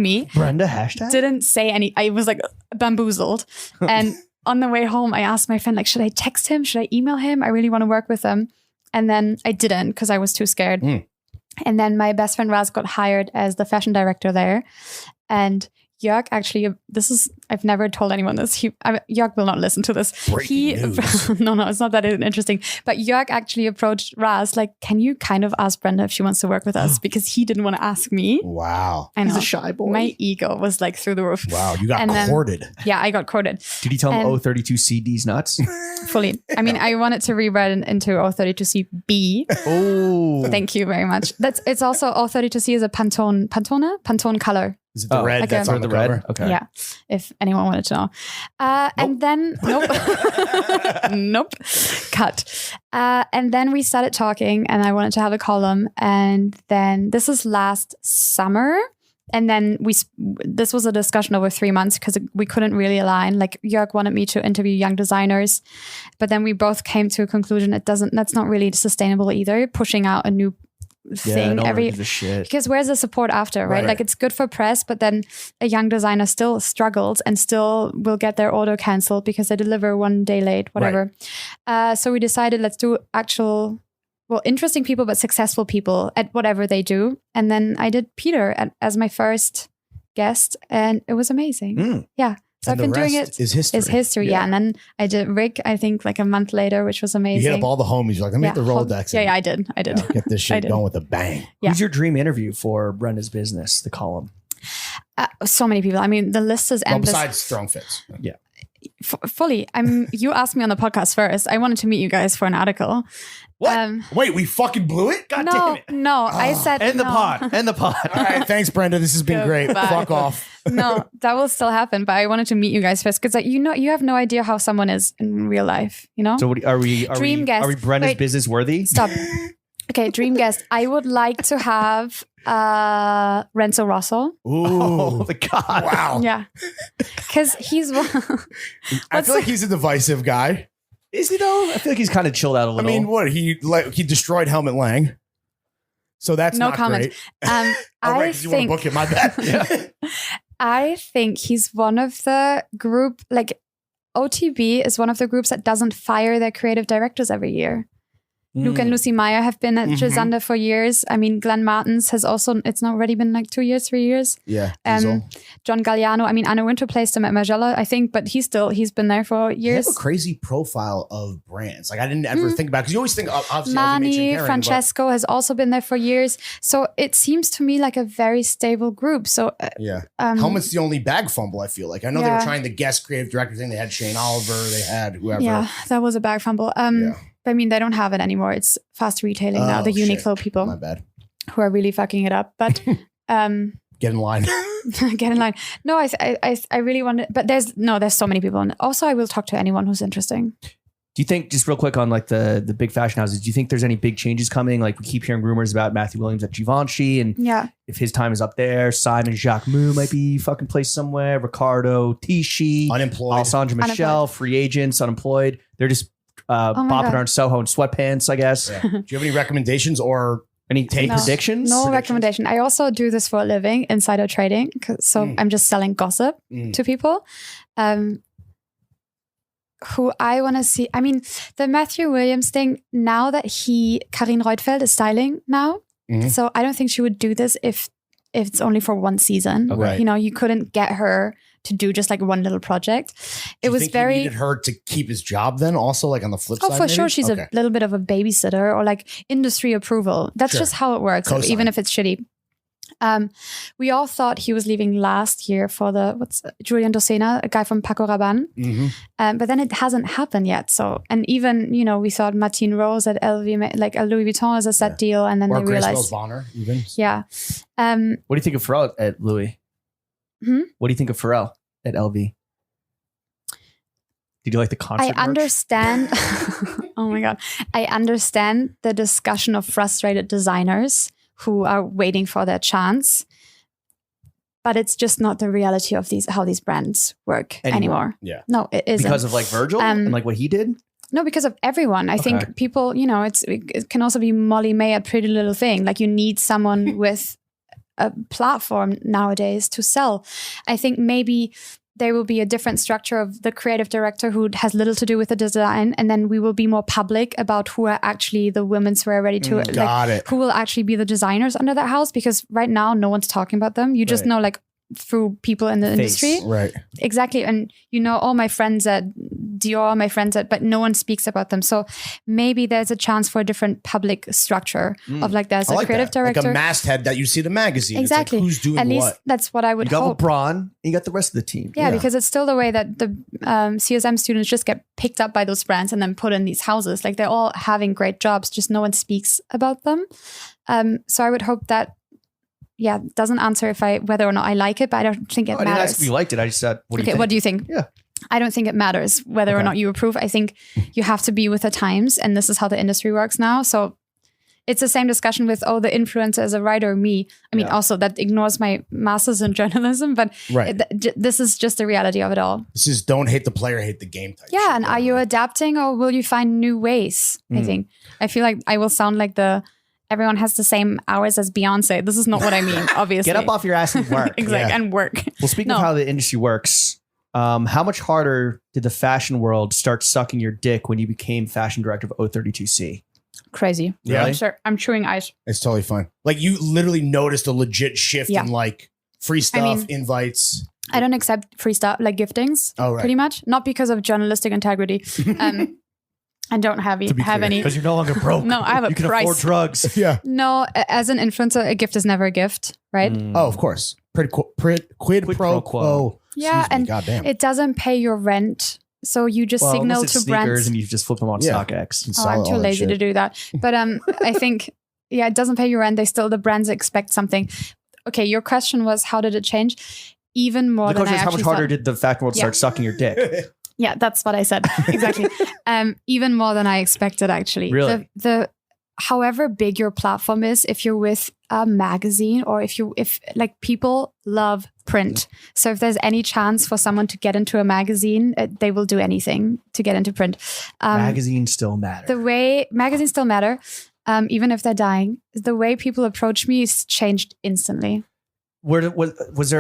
Me? Brenda hashtag? Didn't say any. I was like bamboozled. And on the way home, I asked my friend, like, should I text him? Should I email him? I really want to work with him. And then I didn't because I was too scared. And then my best friend Raz got hired as the fashion director there. And Jörg actually, I've never told anyone this. Jörg will not listen to this. No, it's not that interesting. But Jörg actually approached Raz, like, can you kind of ask Brenda if she wants to work with us? Because he didn't want to ask me. Wow. I know. He's a shy boy. My ego was like through the roof. Wow, you got courted. Yeah, I got courted. Did he tell him 032c's nuts? Fully. I mean, I wanted to rebrand into 032cB. Oh. Thank you very much. It's also 032c is a Pantone color. Is it the red okay. that's on the cover? Okay. Yeah, if anyone wanted to know. And then, nope, cut. And then we started talking and I wanted to have a column. And then this is last summer. And then this was a discussion over 3 months because we couldn't really align. Like Jörg wanted me to interview young designers, but then we both came to a conclusion that's not really sustainable either, pushing out a new thing because where's the support after, right? Like it's good for press, but then a young designer still struggles and still will get their order canceled because they deliver 1 day late, whatever. So we decided let's do interesting people, but successful people at whatever they do. And then I did Peter as my first guest and it was amazing. Yeah. So I've been doing it. Is history. Yeah. And then I did Rick, I think like a month later, which was amazing. You hit up all the homies. You're like, let me hit the Rolodex. Yeah, I did. Get this shit going with a bang. Yeah. Who's your dream interview for Brenda's business, the column? So many people. I mean, the list is endless. Besides Strong Fits. Yeah. Fully. You asked me on the podcast first. I wanted to meet you guys for an article. What? Wait, we fucking blew it? God damn it. No, I said End no. the pod. All right, thanks, Brenda. This has been great. Fuck off. No, that will still happen. But I wanted to meet you guys first because you have no idea how someone is in real life. You know. So are we guest. Are we Brenda's business worthy? Stop. Okay, dream guest. I would like to have Renzo Rosso. Ooh. Oh my God. Wow. Yeah. Because he's I feel like he's a divisive guy. Is he though? I feel like he's kind of chilled out a little. I mean, what? He destroyed Helmut Lang. So that's no not comment. Great. I you want to book it, my bad. Yeah. I think he's one of the group, like OTB is one of the groups that doesn't fire their creative directors every year. Luke and Lucy Meyer have been at Gisander for years. I mean, Glenn Martins has also, it's not already been like 2 years, 3 years. Yeah. John Galliano. I mean, Anna Winter placed him at Margiela, I think, but he's been there for years. They have a crazy profile of brands. Like I didn't ever think about, because you always think obviously Mani, Francesco has also been there for years. So it seems to me like a very stable group. So Helmut's the only bag fumble, I feel like. I know they were trying the guest creative director thing. They had Shane Oliver, they had whoever. Yeah, that was a bag fumble. But I mean, they don't have it anymore. It's fast retailing now. The Uniqlo people. My bad. Who are really fucking it up. But get in line. Get in line. No, I really want to, but there's so many people. And also I will talk to anyone who's interesting. Do you think, just real quick on like the big fashion houses, do you think there's any big changes coming? Like we keep hearing rumors about Matthew Williams at Givenchy, and if his time is up there, Simon Jacquemus might be fucking placed somewhere. Ricardo Tisci, unemployed. Alessandra Michelle, free agents, unemployed. They're just bopping around Soho in sweatpants, I guess. Yeah. Do you have any recommendations or any predictions? No recommendation. I also do this for a living, insider trading. So I'm just selling gossip to people. Who I want to see. I mean, the Matthew Williams thing, now that Karin Reutfeld is styling now. So I don't think she would do this if it's only for one season. Okay. You know, you couldn't get her to do just like one little project. It was very. You needed her to keep his job then also, like on the flip side? Oh, for sure. She's a little bit of a babysitter or like industry approval. That's just how it works, even if it's shitty. We all thought he was leaving last year for Julian Docena, a guy from Paco Rabanne. But then it hasn't happened yet. So, and even, you know, we thought Martine Rose at LV, like Louis Vuitton is a set deal. And then or they realized. Bonner, even. Yeah. What do you think of Pharrell at Louis? What do you think of Pharrell at LV? Did you like the concert merch? Understand. Oh my God. I understand the discussion of frustrated designers who are waiting for their chance, but it's just not the reality of how these brands work anymore. Yeah. No, it isn't. Because of like Virgil and like what he did? No, because of everyone. I think people, you know, it can also be Molly May at Pretty Little Thing. Like you need someone with a platform nowadays to sell. I think maybe there will be a different structure of the creative director who has little to do with the design, and then we will be more public about who are actually the women's who are ready to Got it. who will actually be the designers under that house, because right now no one's talking about them. You just know like through people in the industry. Right. Exactly. And you know, all my friends at Dior, my friends at, but no one speaks about them. So maybe there's a chance for a different public structure of like there's a creative director. Like a masthead that you see in the magazine. Exactly. It's like who's doing at least what. that's what I would You got hope. LeBron, and you got the rest of the team. Yeah, because it's still the way that the CSM students just get picked up by those brands and then put in these houses. Like they're all having great jobs, just no one speaks about them. So I would hope that, doesn't answer whether or not I like it, but I don't think it I didn't matters. ask if you liked it. I just said, what do you think? What do you think? Yeah. I don't think it matters whether or not you approve. I think you have to be with the times, and this is how the industry works now. So it's the same discussion with, the influencer as a writer, me. I mean, also that ignores my master's in journalism, but this is just the reality of it all. This is don't hate the player, hate the game type. Yeah, and are you adapting, or will you find new ways? I feel like I will sound like everyone has the same hours as Beyonce. This is not what I mean, obviously. Get up off your ass and work. Exactly, and work. Well, speaking of how the industry works, how much harder did the fashion world start sucking your dick when you became fashion director of 032c? Crazy. Really? I'm chewing ice. It's totally fine. Like you literally noticed a legit shift in like free stuff, invites. I don't accept free stuff, like giftings, pretty much. Not because of journalistic integrity. I don't have any. Because you're no longer broke. No, I have a you can price. afford drugs. Yeah. No, as an influencer, a gift is never a gift, right? Oh, of course. Quid pro quo. Yeah, and it doesn't pay your rent. So you just signal to brands. And you just flip them on StockX. I'm too lazy to do that. But I think, it doesn't pay your rent. The brands expect something. Okay, your question was, how did it change? Even more than I actually how much harder did the fashion world start sucking your dick? Yeah, that's what I said. Exactly. Even more than I expected, actually. Really? However big your platform is, if you're with a magazine or if people love print. So if there's any chance for someone to get into a magazine, they will do anything to get into print. Magazines still matter. Magazines still matter, even if they're dying. The way people approach me is changed instantly. Was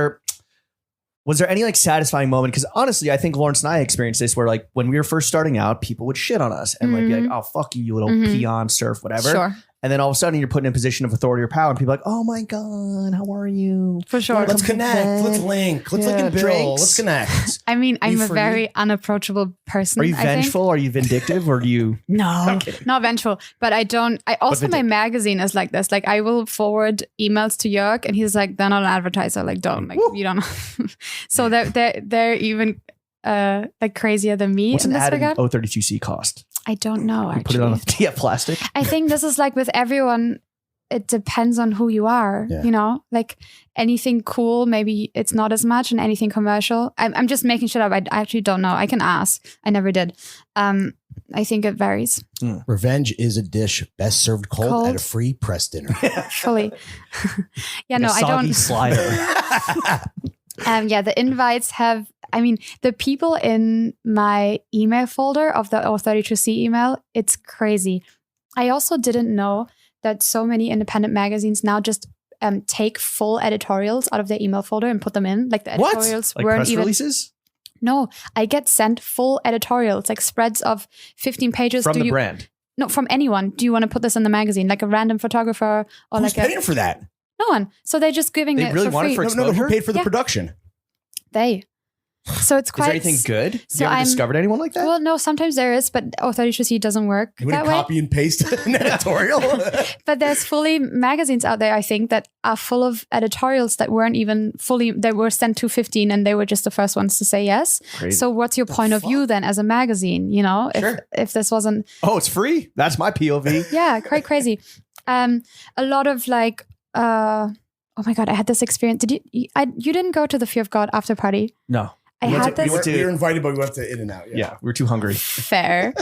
there any like satisfying moment? Because honestly, I think Lawrence and I experienced this where like when we were first starting out, people would shit on us and like be like, oh, fuck you, you little peon, surf, whatever. Sure. And then all of a sudden you're put in a position of authority or power and people are like, oh my God, how are you? For sure. Let's connect. Let's link. Let's link and Bill. Let's connect. I mean, I'm a very unapproachable person. Are you vengeful? Are you vindictive? Or do you? No, not vengeful. But my magazine is like this. Like I will forward emails to Jörg and he's like, they're not an advertiser. Like you don't know. So they're even like crazier than me. What's in an this ad in regard. 032c cost? I don't know. Actually. Put it on plastic. I think this is like with everyone. It depends on who you are, you know, like anything cool, maybe it's not as much, and anything commercial. I'm just making shit up. I actually don't know. I can ask. I never did. I think it varies. Revenge is a dish best served cold at a free press dinner. Fully. Yeah, no, I don't. Slider. The invites have, the people in my email folder of the 032c email, it's crazy. I also didn't know that so many independent magazines now just take full editorials out of their email folder and put them in. Like the editorials like weren't press even releases? No, I get sent full editorials, like spreads of 15 pages. From the brand? No, from anyone. Do you want to put this in the magazine? Like a random photographer or Who's paying for that? No one. So they're just giving it really for want free. it for exposure? Who paid for the production? They. So it's quite. Is there anything good? So you ever discovered anyone like that? Well, no, sometimes there is, but 032c doesn't work You wouldn't copy and paste an editorial? But there's fully magazines out there, I think, that are full of editorials that weren't even fully, they were sent to 15 and they were just the first ones to say yes. Crazy. So what's your point of view then as a magazine, you know, if this wasn't. Oh, it's free? That's my POV. Yeah, quite crazy. A lot of like, oh my God, I had this experience. You didn't go to the Fear of God after party? No. We were invited, but we went to In-N-Out. Yeah, we were too hungry. Fair.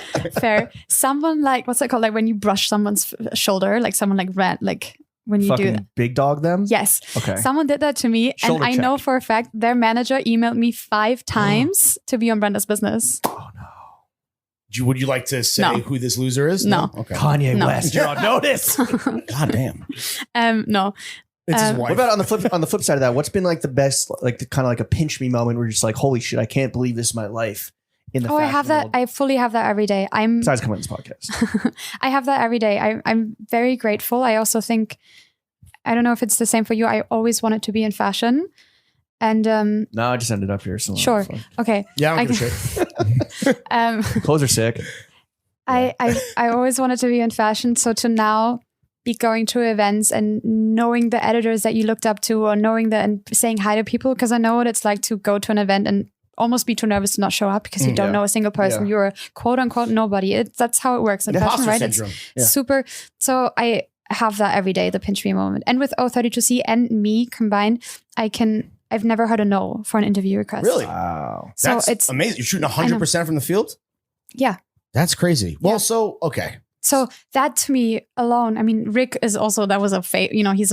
Someone like, what's it called? Like when you brush someone's shoulder, like someone like red, like when you do that. Big dog them? Yes. Okay. Someone did that to me. Shoulder and I know for a fact their manager emailed me 5 times to be on Brenda's business. Oh no. Would you like to say who this loser is? No. Okay. Kanye West, you're on notice. God damn. No. It's his wife. What about on the flip side of that? What's been like the best, like the kind of like a pinch me moment where you're just like, holy shit, I can't believe this is my life in the I have that. world. I fully have that every day. Besides coming on this podcast. I have that every day. I'm very grateful. I also think, I don't know if it's the same for you. I always wanted to be in fashion. And No, I just ended up here. So sure. Okay. Yeah, I don't give a shit. Clothes are sick. I always wanted to be in fashion. So to now be going to events and knowing the editors that you looked up to, or knowing that and saying hi to people, because I know what it's like to go to an event and almost be too nervous to not show up because you don't know a single person. You're a quote unquote nobody. That's how it works in fashion, right? Syndrome. It's super. So I have that every day, the pinch me moment. And with 032C and me combined, I've never heard a no for an interview request. Really? Wow. So That's it's amazing. You're shooting 100% from the field? Yeah. That's crazy. Well, Yeah. so, okay. So that to me alone, I mean, Rick is also, that was a he's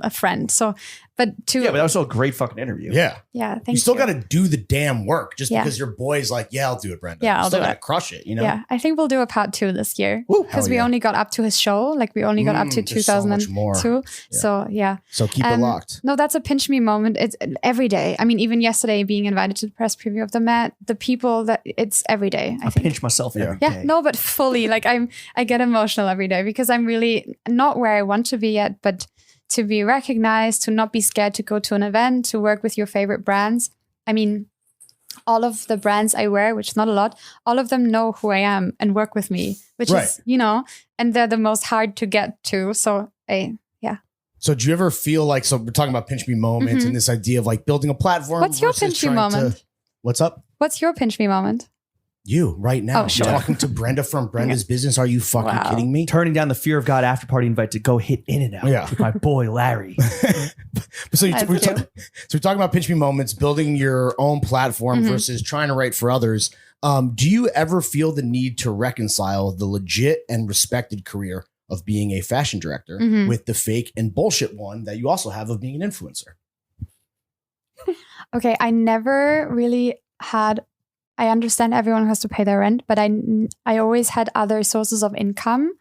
a friend. So, but Yeah, but that was still a great fucking interview. Yeah. yeah, thank You still got to do the damn work just Yeah. because your boy's like, yeah, I'll do it, Brenda. Yeah, You I'll still do gotta it. crush it, you know? Yeah, I think we'll do a part 2 this year Woo, because hell we yeah. only got up to his show. Like we only got up to There's so much more. 2002. So yeah. So keep it locked. No, that's a pinch me moment. It's every day. I mean, even yesterday being invited to the press preview of the Met, the people that it's every day. I I think. pinch myself every Yeah, day. no, but fully. Like I get emotional every day because I'm really not where I want to be yet, but to be recognized, to not be scared to go to an event, to work with your favorite brands. I mean, all of the brands I wear, which is not a lot, all of them know who I am and work with me, which Right. is, and they're the most hard to get to. So yeah. So do you ever feel like, so we're talking about pinch me moments and this idea of like building a platform. What's your versus pinch me trying to- moment? What's up? What's your pinch me moment? You right now. Oh, sure. Talking to Brenda from Brenda's business. Are you fucking Wow. kidding me? Turning down the Fear of God after party invite to go hit In-N-Out Yeah. with my boy Larry. So, That's we're cute. so we're talking about pinch me moments, building your own platform Mm-hmm. versus trying to write for others. Do you ever feel the need to reconcile the legit and respected career of being a fashion director Mhm. with the fake and bullshit one that you also have of being an influencer? Okay, I never really had. I understand everyone has to pay their rent, but I always had other sources of income,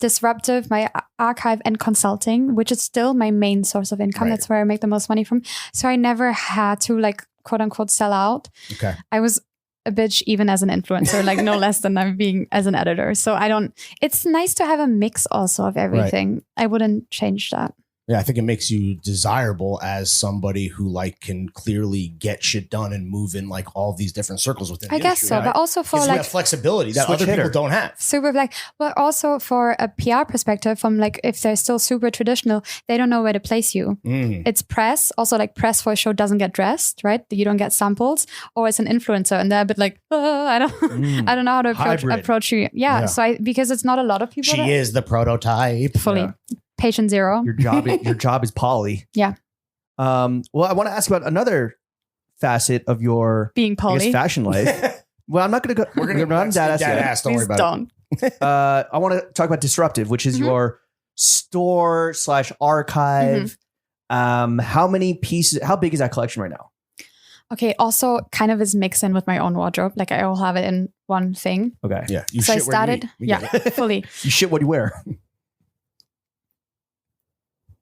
disruptive, my archive and consulting, which is still my main source of income. Right. That's where I make the most money from. So I never had to like quote unquote sell out. Okay. I was a bitch even as an influencer, like no less than I'm being as an editor. So it's nice to have a mix also of everything. I wouldn't change that. Yeah, I think it makes you desirable as somebody who like can clearly get shit done and move in like all these different circles within. I the guess industry, so, right? but also for Because we like have flexibility that Switch other hitter. people don't have. super black, but also for a PR perspective, from like if they're still super traditional, they don't know where to place you. It's press, also like press for a show doesn't get dressed, right? You don't get samples, or it's an influencer and they're a bit like, I don't know how to Hybrid. approach you. Yeah, Yeah. so because it's not a lot of people. She is the prototype. fully patient zero. Your job is Polly. Yeah. Well, I want to ask about another facet of your Being I guess, Polly. fashion life. Well, I'm not going to go. We're gonna run dad dad yet. ass. Don't worry Please about it. don't. I want to talk about Disruptive, which is your store / archive. How many pieces? How big is that collection right now? Okay, also kind of is mixed in with my own wardrobe. Like I all have it in one thing. Okay. Yeah. You So I shit where you started, eat. We get it. fully. You shit what you wear.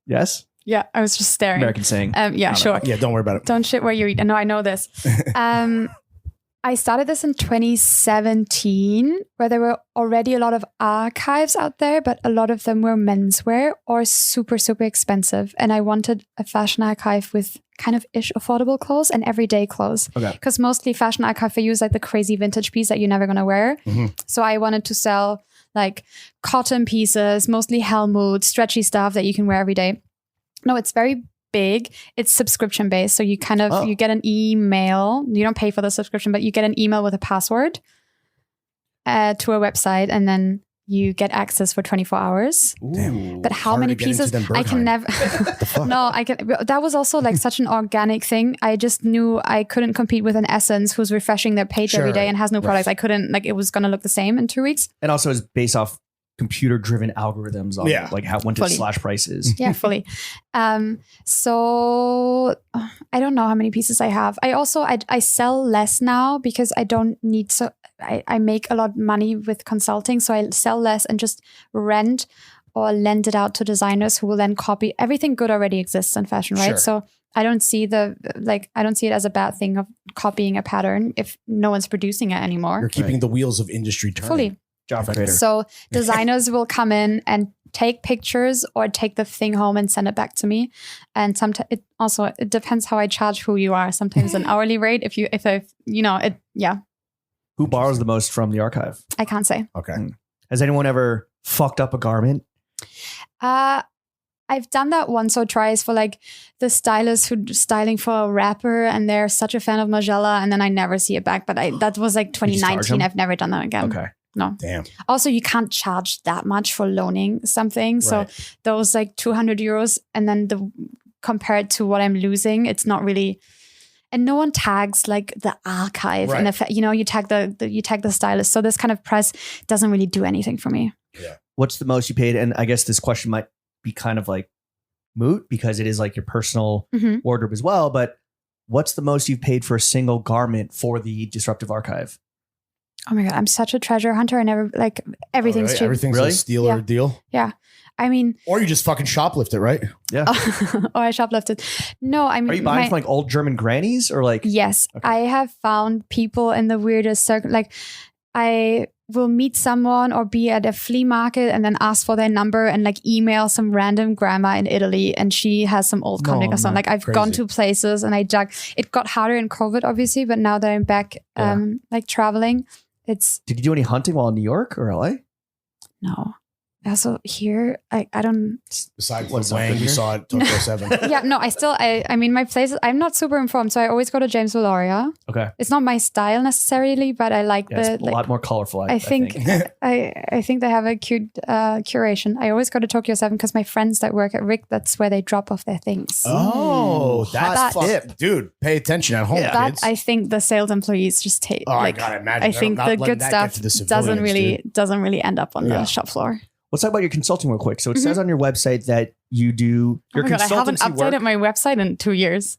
Yes. Yeah, I was just staring. American saying. Yeah, sure. Yeah, don't worry about it. Don't shit where you eat. No, I know this. I started this in 2017, where there were already a lot of archives out there, but a lot of them were menswear or super, super expensive. And I wanted a fashion archive with kind of ish affordable clothes and everyday clothes. Okay. Because mostly fashion archive for you is like the crazy vintage piece that you're never going to wear. So I wanted to sell like cotton pieces, mostly Helmut, stretchy stuff that you can wear every day. No, it's very big. It's subscription based. So you kind of, you get an email. You don't pay for the subscription, but you get an email with a password to a website, and then you get access for 24 hours. Ooh. But how harder many to get into pieces? than I can Berghain. never. No, I can. That was also like such an organic thing. I just knew I couldn't compete with an Essence who's refreshing their page every Sure. day and has no Right. products. I couldn't, like, it was going to look the same in 2 weeks. And also is based off computer-driven algorithms on Yeah. like how when to Fully. slash prices. Yeah, fully. So I don't know how many pieces I have. I sell less now because I don't need I make a lot of money with consulting. So I sell less and just rent or lend it out to designers who will then copy. Everything good already exists in fashion, right? Sure. So I don't see I don't see it as a bad thing of copying a pattern if no one's producing it anymore. You're keeping the wheels of industry turning. Fully. Job creator. So designers will come in and take pictures or take the thing home and send it back to me. And sometimes it depends how I charge who you are. Sometimes an hourly rate. Who borrows the most from the archive? I can't say. Okay. Has anyone ever fucked up a garment? I've done that once or twice for like the stylist who's styling for a rapper and they're such a fan of Margiela and then I never see it back. But that was like You just charge 2019. them? I've never done that again. Okay. No. Damn. Also, you can't charge that much for loaning something. So Right. those like 200 euros and then compared to what I'm losing, it's not really. And no one tags like the archive, Right. and you tag the stylist. So this kind of press doesn't really do anything for me. What's the most you paid? And I guess this question might be kind of like moot because it is like your personal Mhm. wardrobe as well. But what's the most you've paid for a single garment for the Disruptive Archive? Oh my god, I'm such a treasure hunter. I never everything's Right? cheap. Everything's Really? a steal or Yeah. a deal. I mean, Or you just fucking shoplift it, right? Yeah. or I shoplifted. No, I mean, Are you buying from like old German grannies or like? Yes, Okay. I have found people in the weirdest circle. Like, I will meet someone or be at a flea market and then ask for their number and like email some random grandma in Italy, and she has some old comic No, or something. no, Like, I've crazy. gone to places and I dug. It got harder in COVID, obviously, but now that I'm back, Yeah. like traveling, it's Did you do any hunting while in New York or LA? no. Also here, I don't. Besides What's the up wang in you here? saw at Tokyo 7. Yeah, no. I mean, my places. I'm not super informed, so I always go to James Valoria. Okay. It's not my style necessarily, but I like Yeah, it's the a like. lot more colorful. I think I think they have a cute curation. I always go to Tokyo 7 because my friends that work at Rick, that's where they drop off their things. Oh, that's hot fuck, dude. Pay attention at home, that kids. I think the sales employees just take. Oh, I like, gotta imagine. I They're think not the letting good that get stuff to the civilians, doesn't really end up on Yeah. the shop floor. Let's talk about your consulting real quick. So it says on your website that you do Oh your my god, I haven't consultancy updated work. my website in 2 years.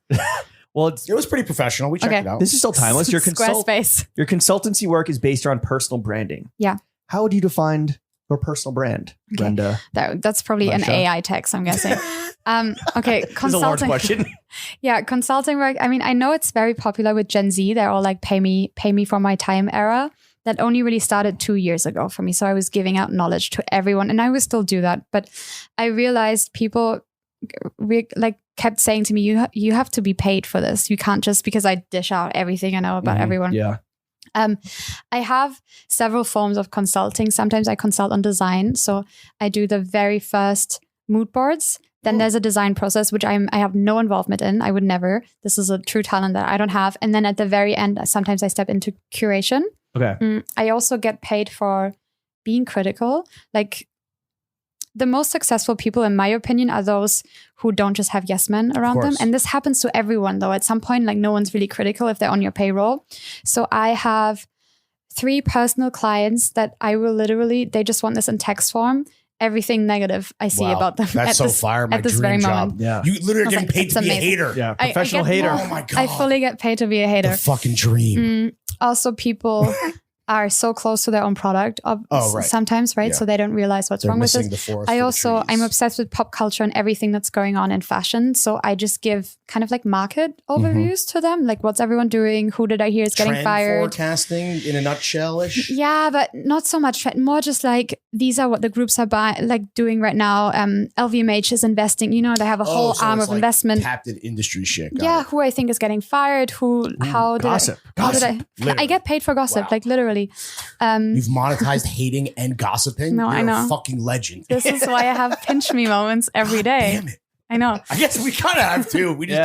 Well, it's, It was pretty professional. We checked Okay. it out. this is still timeless. Your Squarespace. your consultancy work is based on personal branding. Yeah. How would you define your personal brand, Okay. Brenda? That's probably an Weischer. AI text, I'm guessing. Okay, This is a large consulting. question. Yeah, consulting work. I mean, I know it's very popular with Gen Z. They're all like pay me for my time era. That only really started 2 years ago for me. So I was giving out knowledge to everyone, and I will still do that. But I realized people kept saying to me, "You have to be paid for this. You can't just because I dish out everything I know about Mhm. everyone." Yeah. I have several forms of consulting. Sometimes I consult on design. So I do the very first mood boards. Then there's a design process, which I have no involvement in. I would never. This is a true talent that I don't have. And then at the very end, sometimes I step into curation. Okay. I also get paid for being critical. Like, the most successful people, in my opinion, are those who don't just have yes men around them. course. And this happens to everyone, though. At some point, like, no one's really critical if they're on your payroll. So I have 3 personal clients that I will literally, they just want this in text form. Everything negative I see Wow. about them. That's at so this, fire. My at this dream very job. moment. Yeah. You literally are I was getting like, paid it's to be a amazing. hater. Yeah. I Professional get- hater. Oh my God. I fully get paid to be a hater. The fucking dream. Also, people are so close to their own product Oh, right. sometimes, right? Yeah. So they don't realize what's They're wrong with missing it. the forest. I'm obsessed with pop culture and everything that's going on in fashion. So I just give kind of like market overviews to them. Like, what's everyone doing? Who did I hear is getting Trend fired? forecasting in a nutshell-ish. Yeah, but not so much. More just like, these are what the groups are doing right now. LVMH is investing. You know, they have a whole so arm it's of like investment. Tapped in industry shit. Got Yeah, it. who I think is getting fired. How did gossip. I Literally. get paid for gossip, Wow. like literally. You've monetized hating and gossiping. No, You're I know. a fucking legend. This is why I have pinch me moments every day. Damn it. I know. I guess we kind of have to. We just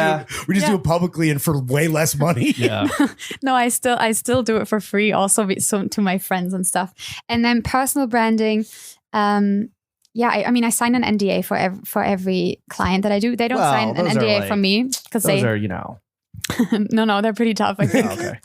Yeah. do it publicly and for way less money. Yeah. No, I still do it for free also to my friends and stuff. And then personal branding. I mean, I sign an NDA for every client that I do. They don't Well, sign an those are NDA like- from me because Those they are, you know. no, they're pretty tough, I think. Oh, okay.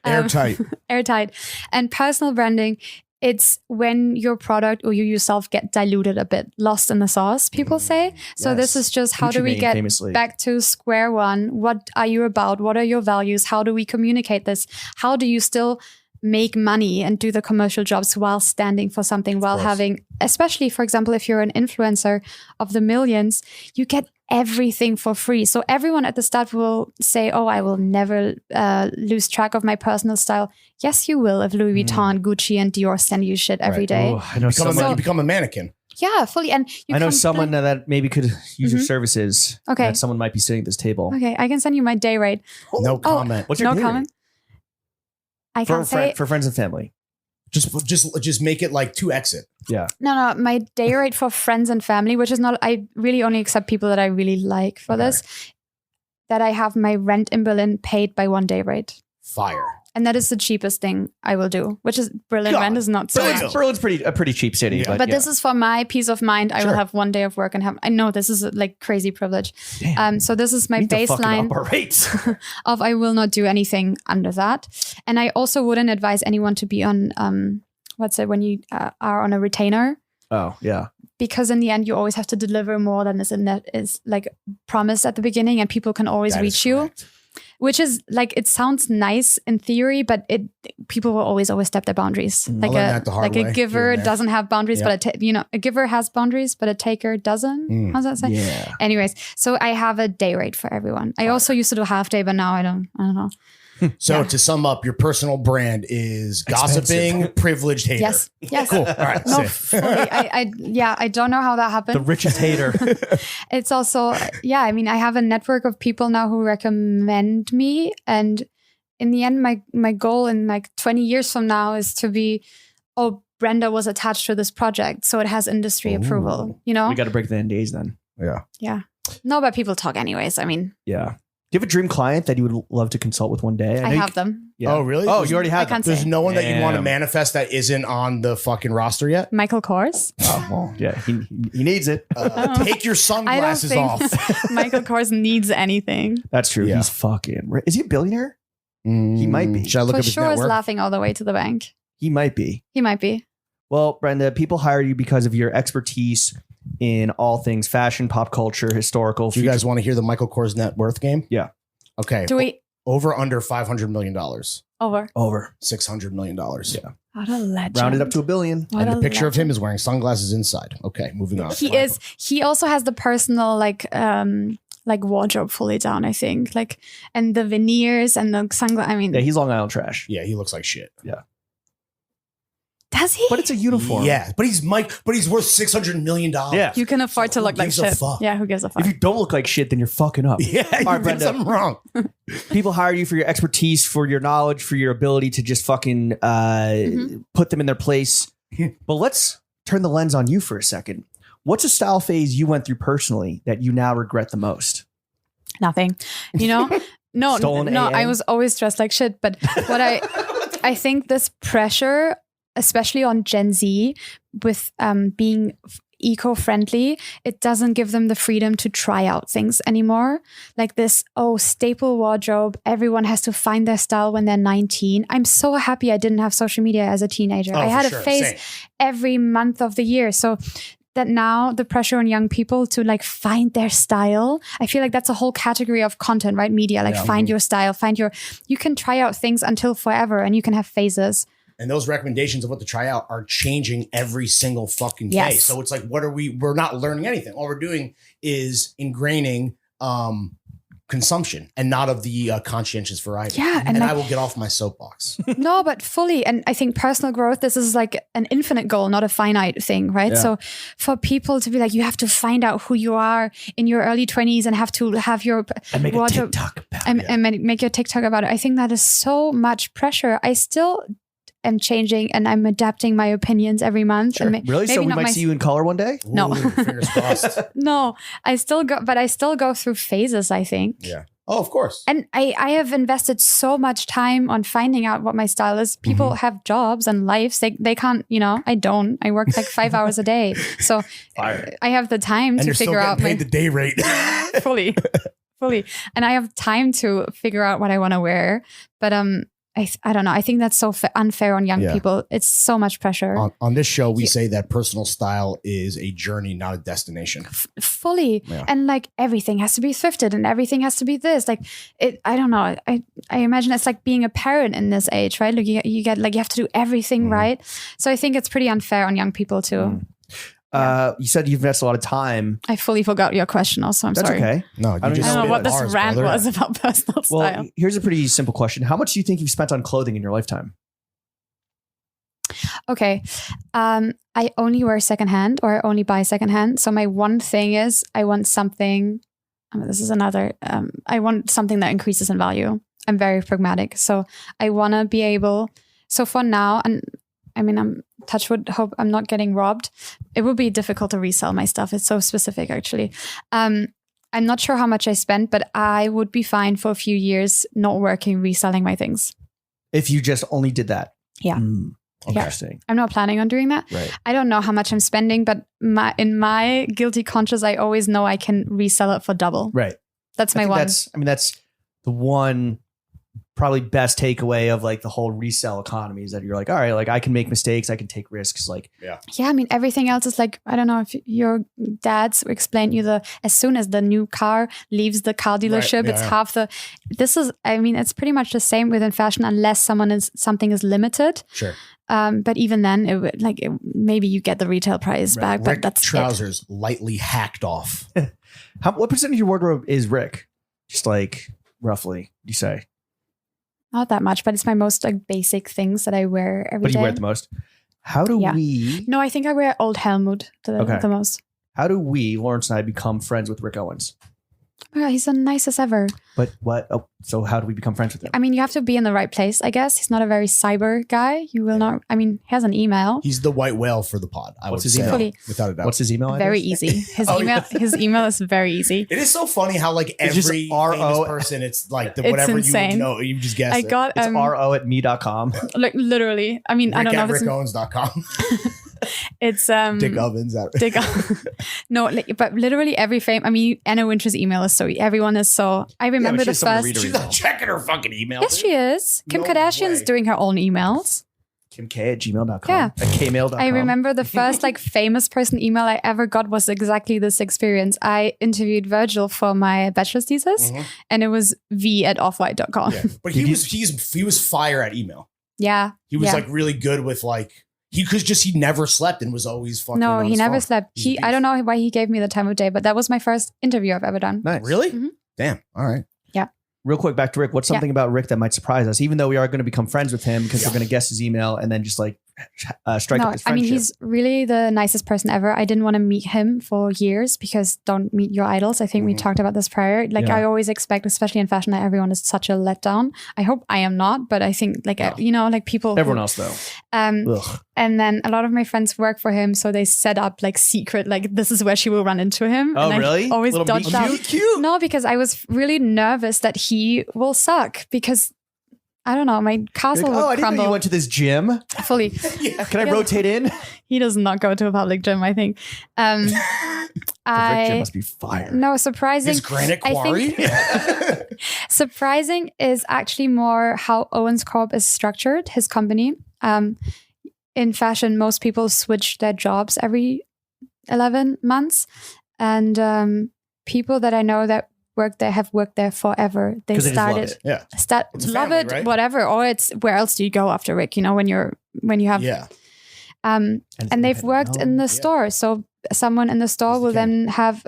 Airtight. Airtight. And personal branding, it's when your product or you yourself get diluted a bit, lost in the sauce, people say. So Yes. this is just how Gucci do we Mane get famously. back to square one? What are you about? What are your values? How do we communicate this? How do you still make money and do the commercial jobs while standing for something, while having, especially, for example, if you're an influencer of the millions, you get everything for free. So everyone at the start will say, oh, I will never lose track of my personal style. Yes, you will if Louis Vuitton, Gucci, and Dior send you shit every day. Oh, I know You become a mannequin. Yeah, fully. And I know someone that maybe could use your services. Okay. That someone might be sitting at this table. Okay, I can send you my day rate. No comment. What's your No day comment. I rate? can't say. For friends and family. Just make it like 2x it. Yeah. No, my day rate for friends and family, which is not, I really only accept people that I really like for this, that I have my rent in Berlin paid by one day rate. Fire. And that is the cheapest thing I will do, which is Berlin God. rent is not so much. Berlin's a pretty cheap city. Yeah. But this is for my peace of mind. I will have one day of work and have, I know this is like crazy privilege. So this is my We need to fucking baseline up our rates. of I will not do anything under that. And I also wouldn't advise anyone to be on, what's it, when you are on a retainer. Oh, yeah. Because in the end, you always have to deliver more than is like promised at the beginning, and people can always reach you. Which is like, it sounds nice in theory, but people will always step their boundaries. Like a giver doesn't have boundaries, but a giver has boundaries, but a taker doesn't. How's that say? Yeah. Anyways, so I have a day rate for everyone. I also used to do half day, but now I don't know. So to sum up, your personal brand is gossiping, privileged hater. Yes. Cool. All right. No, sick. fully. I don't know how that happened. The richest hater. It's also, I mean, I have a network of people now who recommend me. And in the end, my goal in like 20 years from now is to be, Brenda was attached to this project, so it has industry approval, We got to break the NDAs then. Yeah. Yeah. No, but people talk anyways. I mean. Yeah. Do you have a dream client that you would love to consult with one day? I have them. Yeah. Oh, really? Oh, you already have them. There's no one that you want to Damn. manifest that isn't on the fucking roster yet? Michael Kors. Oh, well, yeah. He needs it. Take your sunglasses off. Michael Kors needs anything. That's true. Yeah. He's fucking... Is he a billionaire? He might be. Should I look For up his sure net is worth? laughing all the way to the bank. He might be. He might be. Well, Brenda, people hire you because of your expertise in all things fashion, pop culture, historical. Do you guys want to hear the Michael Kors net worth game? Yeah. Okay. Do we... Over under $500 million. Over. $600 million. Yeah. What a legend. Rounded up to $1 billion. What And the a picture of legend. him is wearing sunglasses inside. Okay, moving on. He also has the personal like wardrobe fully down, I think. Like, and the veneers and the sunglasses. I mean, Yeah, he's Long Island trash. Yeah, he looks like shit. Yeah. does he? But it's a uniform. Yeah, but he's worth $600 million. Yeah. You can afford to Who look like gives a shit. fuck? Yeah, who gives a fuck? If you don't look like shit, then you're fucking up. Yeah, you All right, did Brenda. something wrong. People hire you for your expertise, for your knowledge, for your ability to just fucking put them in their place. But let's turn the lens on you for a second. What's a style phase you went through personally that you now regret the most? Nothing. You know? No, Stolen no. AM? I was always dressed like shit. But what I think this pressure, especially on Gen Z, with being eco-friendly, it doesn't give them the freedom to try out things anymore. Like this, staple wardrobe. Everyone has to find their style when they're 19. I'm so happy I didn't have social media as a teenager. I had a phase every month of the year. So that now the pressure on young people to like find their style. I feel like that's a whole category of content, right? Media, like find your style, you can try out things until forever and you can have phases. And those recommendations of what to try out are changing every single fucking day. Yes. So it's like, we're not learning anything. All we're doing is ingraining consumption and not of the conscientious variety. Yeah. And like, I will get off my soapbox. No, but fully. And I think personal growth, this is like an infinite goal, not a finite thing, right? Yeah. So for people to be like, you have to find out who you are in your early 20s and have to have your And make wardrobe, a TikTok about it. and make your TikTok about it. I think that is so much pressure. I still am changing and I'm adapting my opinions every month. Sure. And Really? So we not might see you in color one day? No. Ooh, fingers crossed. No, I still go through phases, I think. Yeah. Oh, of course. And I have invested so much time on finding out what my style is. People have jobs and lives. They can't, I don't. I work like 5 hours a day. So Fire. I have the time And to you're still figure out getting paid the day rate. fully. And I have time to figure out what I want to wear. But I don't know. I think that's so unfair on young people. It's so much pressure. On this show, we say that personal style is a journey, not a destination. Fully. Yeah. And like everything has to be thrifted and everything has to be this. Like I don't know. I imagine it's like being a parent in this age, right? Like you get like you have to do everything right. So I think it's pretty unfair on young people too. You said you've invested a lot of time. I fully forgot your question also. I'm sorry. That's okay. No, I don't know what this rant was about personal style. Well, here's a pretty simple question. How much do you think you've spent on clothing in your lifetime? Okay. I only wear secondhand or I only buy secondhand. So my one thing is I want something, this is another, I want something that increases in value. I'm very pragmatic. So I want to be able, so for now, and I mean, I'm touch wood, hope I'm not getting robbed. It would be difficult to resell my stuff. It's so specific, actually. I'm not sure how much I spent, but I would be fine for a few years not working, reselling my things. If you just only did that? Yeah. Interesting. Yeah. I'm not planning on doing that. Right. I don't know how much I'm spending, but in my guilty conscience, I always know I can resell it for double. Right. That's my one. That's the one probably best takeaway of like the whole resale economy is that you're like, all right, like I can make mistakes, I can take risks. Like, yeah. I mean, everything else is like, I don't know if your dad's explained you as soon as the new car leaves the car dealership, it's half the, it's pretty much the same within fashion unless something is limited. Sure. But even then maybe you get the retail price back, but that's trousers lightly hacked off. What percent of your wardrobe is Rick? Just like roughly, you say? Not that much, but it's my most like basic things that I wear every day. But you wear it the most. How do we? No, I think I wear old Helmut the most. How do we, Lawrence and I, become friends with Rick Owens? Oh yeah, he's the nicest ever. But what? Oh, so how do we become friends with him? I mean, you have to be in the right place, I guess. He's not a very cyber guy. You will not. I mean, he has an email. He's the white whale for the pod. What's his email? Without a doubt. What's his email? Very easy. His email is very easy. It is so funny how like every famous person, it's like whatever insane. You know, you just guess. It's ro@me.com. Like literally. I mean, I don't know if it's rickowens.com. It's Dick Ovens. No, but literally every Anna Wintour's email is so everyone is so. I remember the first. She's not checking her fucking email. Yes, she is. Kim Kardashian's doing her own emails. KimK@gmail.com. Yeah. At kmail.com. I remember the first like famous person email I ever got was exactly this experience. I interviewed Virgil for my bachelor's thesis, and it was v@offwhite.com. Yeah. But he was fire at email. Yeah, he was like really good with like. He never slept and was always fucking. No, he never slept. I don't know why he gave me the time of day, but that was my first interview I've ever done. Nice. Really? Mm-hmm. Damn. All right. Yeah. Real quick, back to Rick. What's something about Rick that might surprise us, even though we are going to become friends with him because we're going to guess his email and then just like strike up his friendship? I mean, he's really the nicest person ever. I didn't want to meet him for years because don't meet your idols. I think we talked about this prior. Like I always expect, especially in fashion, that everyone is such a letdown. I hope I am not, but I think like, like people. Everyone else though. And then a lot of my friends work for him. So they set up like secret, like this is where she will run into him. Oh, and really? I always dodged out. Cute. No, because I was really nervous that he will suck because I don't know, my castle would I didn't crumble. know you went to this gym. Fully. Can I rotate in? He does not go to a public gym, I think. The Rick gym must be fire. No, surprising. His granite quarry? Surprising is actually more how Owens Corp is structured, his company. In fashion, most people switch their jobs every 11 months. And people that I know that work there have worked there forever. They started, love it, right? Whatever. Or it's where else do you go after Rick? You know, when you have, and they've worked in the store. So someone in the store will then have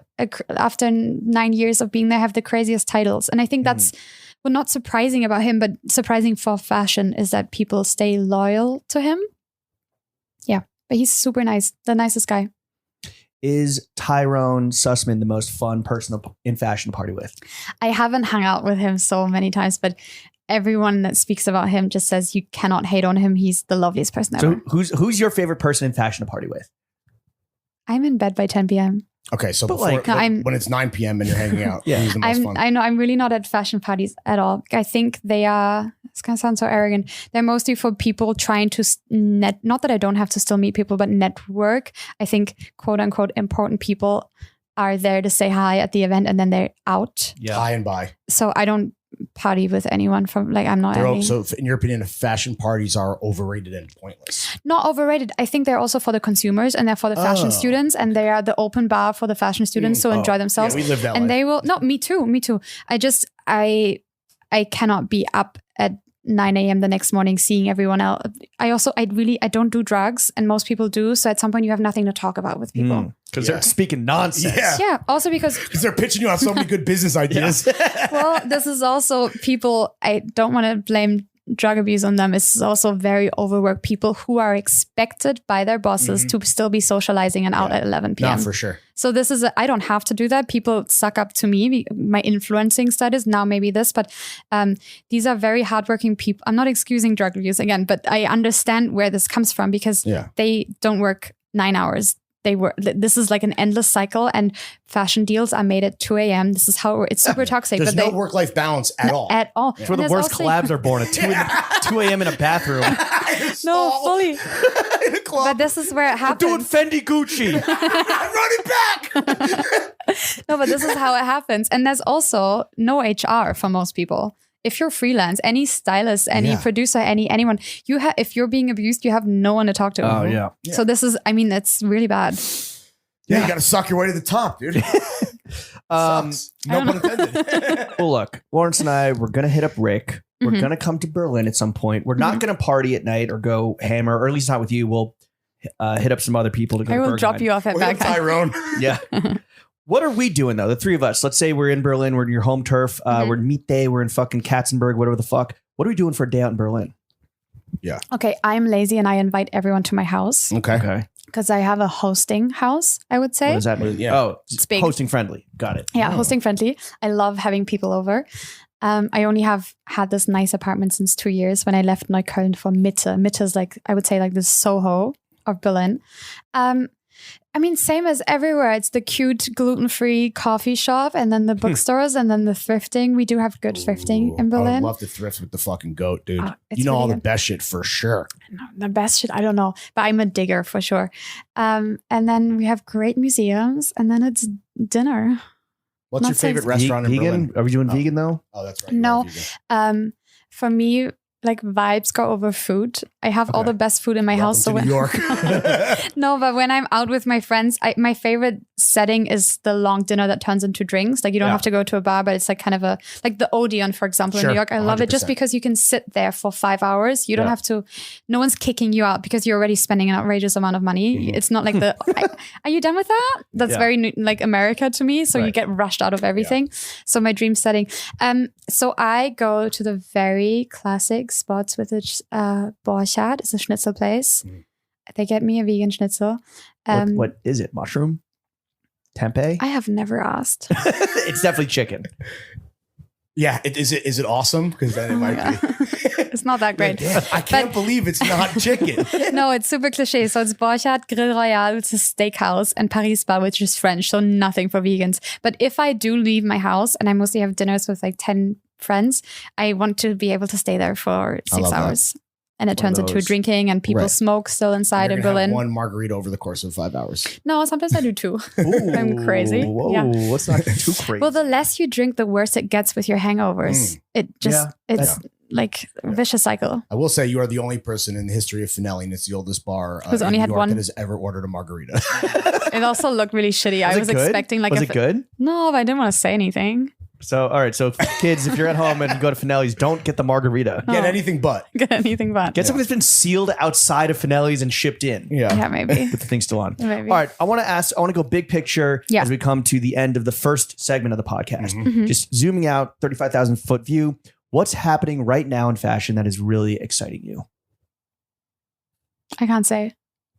after 9 years of being there, have the craziest titles. And I think that's not surprising about him, but surprising for fashion is that people stay loyal to him. Yeah, but he's super nice, the nicest guy. Is Tyrone Sussman the most fun person in fashion to party with? I haven't hung out with him so many times, but everyone that speaks about him just says you cannot hate on him. He's the loveliest person ever. So who's your favorite person in fashion to party with? I'm in bed by 10 p.m. Okay, so when it's 9 p.m. and you're hanging out, who's the most fun? I know I'm really not at fashion parties at all. I think they are, it's going to sound so arrogant, they're mostly for people trying to not that I don't have to still meet people, but network. I think quote unquote important people are there to say hi at the event and then they're out. Hi and bye. So I don't party with anyone from like I'm not any. So in your opinion, fashion parties are overrated and pointless. Not overrated. I think they're also for the consumers and they're for the fashion students, and they are the open bar for the fashion students to enjoy themselves. Yeah, we live that and life. they will. No, me too. I cannot be up at 9 a.m. the next morning seeing everyone else. I don't do drugs, and most people do. So at some point you have nothing to talk about with people. Because they're speaking nonsense. Yeah. Also because they're pitching you on so many good business ideas. well, this is also people. I don't want to blame drug abuse on them. It's also very overworked people who are expected by their bosses to still be socializing and out at 11 p.m. No, for sure. So this is, I don't have to do that. People suck up to me. My influencing status, now maybe this, but these are very hardworking people. I'm not excusing drug abuse again, but I understand where this comes from because they don't work 9 hours. This is like an endless cycle, and fashion deals are made at 2 a.m. This is how it's super toxic. There's no work-life balance at all. At all. That's where the worst collabs are born at 2 a.m. in a bathroom. No, fully. But this is where it happens. Doing Fendi Gucci. I'm running back. No, but this is how it happens. And there's also no HR for most people. If you're freelance, any stylist, any producer, anyone, if you're being abused, you have no one to talk to. Oh, yeah. So this is, that's really bad. Yeah, you got to suck your way to the top, dude. No pun intended. Well, look, Lawrence and I, we're going to hit up Rick. We're going to come to Berlin at some point. We're not going to party at night or go hammer, or at least not with you. We'll hit up some other people to go to I will drop you off at back. Tyrone. Yeah. What are we doing, though? The three of us. Let's say we're in Berlin. We're in your home turf. We're in Mitte. We're in fucking Katzenberg, whatever the fuck. What are we doing for a day out in Berlin? Yeah. Okay, I'm lazy and I invite everyone to my house. Okay. Because I have a hosting house, I would say. What does that mean? Yeah. Oh, It's big. hosting friendly. Got it. Yeah, hosting friendly. I love having people over. I only have had this nice apartment since 2 years when I left Neukölln for Mitte. Mitte is like, I would say like the Soho of Berlin. Same as everywhere. It's the cute gluten-free coffee shop and then the bookstores and then the thrifting. We do have good thrifting in I Berlin. would love to thrift with the fucking goat, dude. It's You know really all the good. best shit for sure. No, the best shit, I don't know. But I'm a digger for sure. And then we have great museums and then it's dinner. What's Not your favorite saying- restaurant in Vegan? Berlin? Are we doing vegan, though? Oh, that's right. No. You are vegan. For me, like vibes go over food. I have all the best food in my house. Welcome to New York. No, but when I'm out with my friends, my favorite setting is the long dinner that turns into drinks. Like you don't have to go to a bar, but it's like kind of like the Odeon, for example, in Sure, New York. I love it just 100%. because you can sit there for 5 hours. You don't have to, no one's kicking you out because you're already spending an outrageous amount of money. It's not like are you done with that? That's very like America to me. So you get rushed out of everything. So my dream setting. So I go to the very classic spots with a Borchardt. It's a schnitzel place. They get me a vegan schnitzel. What is it? Mushroom? Tempeh? I have never asked. It's definitely chicken. Yeah. Is it awesome? Because then it might be. It's not that great. Damn, I can't believe it's not chicken. No, it's super cliche. So it's Borchardt, Grill Royal, which is a steakhouse, and Paris Bar, which is French. So nothing for vegans. But if I do leave my house and I mostly have dinners with like 10 friends, I want to be able to stay there for 6 hours. And it turns into drinking and people smoke still inside in Berlin. Have one margarita over the course of 5 hours. No, sometimes I do 2. I'm crazy. Whoa, Yeah. let's not get too crazy. Well, the less you drink, the worse it gets with your hangovers. It's like a vicious cycle. I will say you are the only person in the history of Finelli, and it's the oldest bar Who's only in had New York one? that has ever ordered a margarita. It also looked really shitty. I was it good? expecting like Was it good? No, but I didn't want to say anything. So, all right. So, kids, if you're at home and you go to Finelli's, don't get the margarita. Get anything but. Get anything but. Get something that's been sealed outside of Finelli's and shipped in. Yeah, maybe. With the thing still on. Maybe. All right. I want to go big picture Yeah. as we come to the end of the first segment of the podcast. Mhm. Just zooming out, 35,000 foot view. What's happening right now in fashion that is really exciting you? I can't say.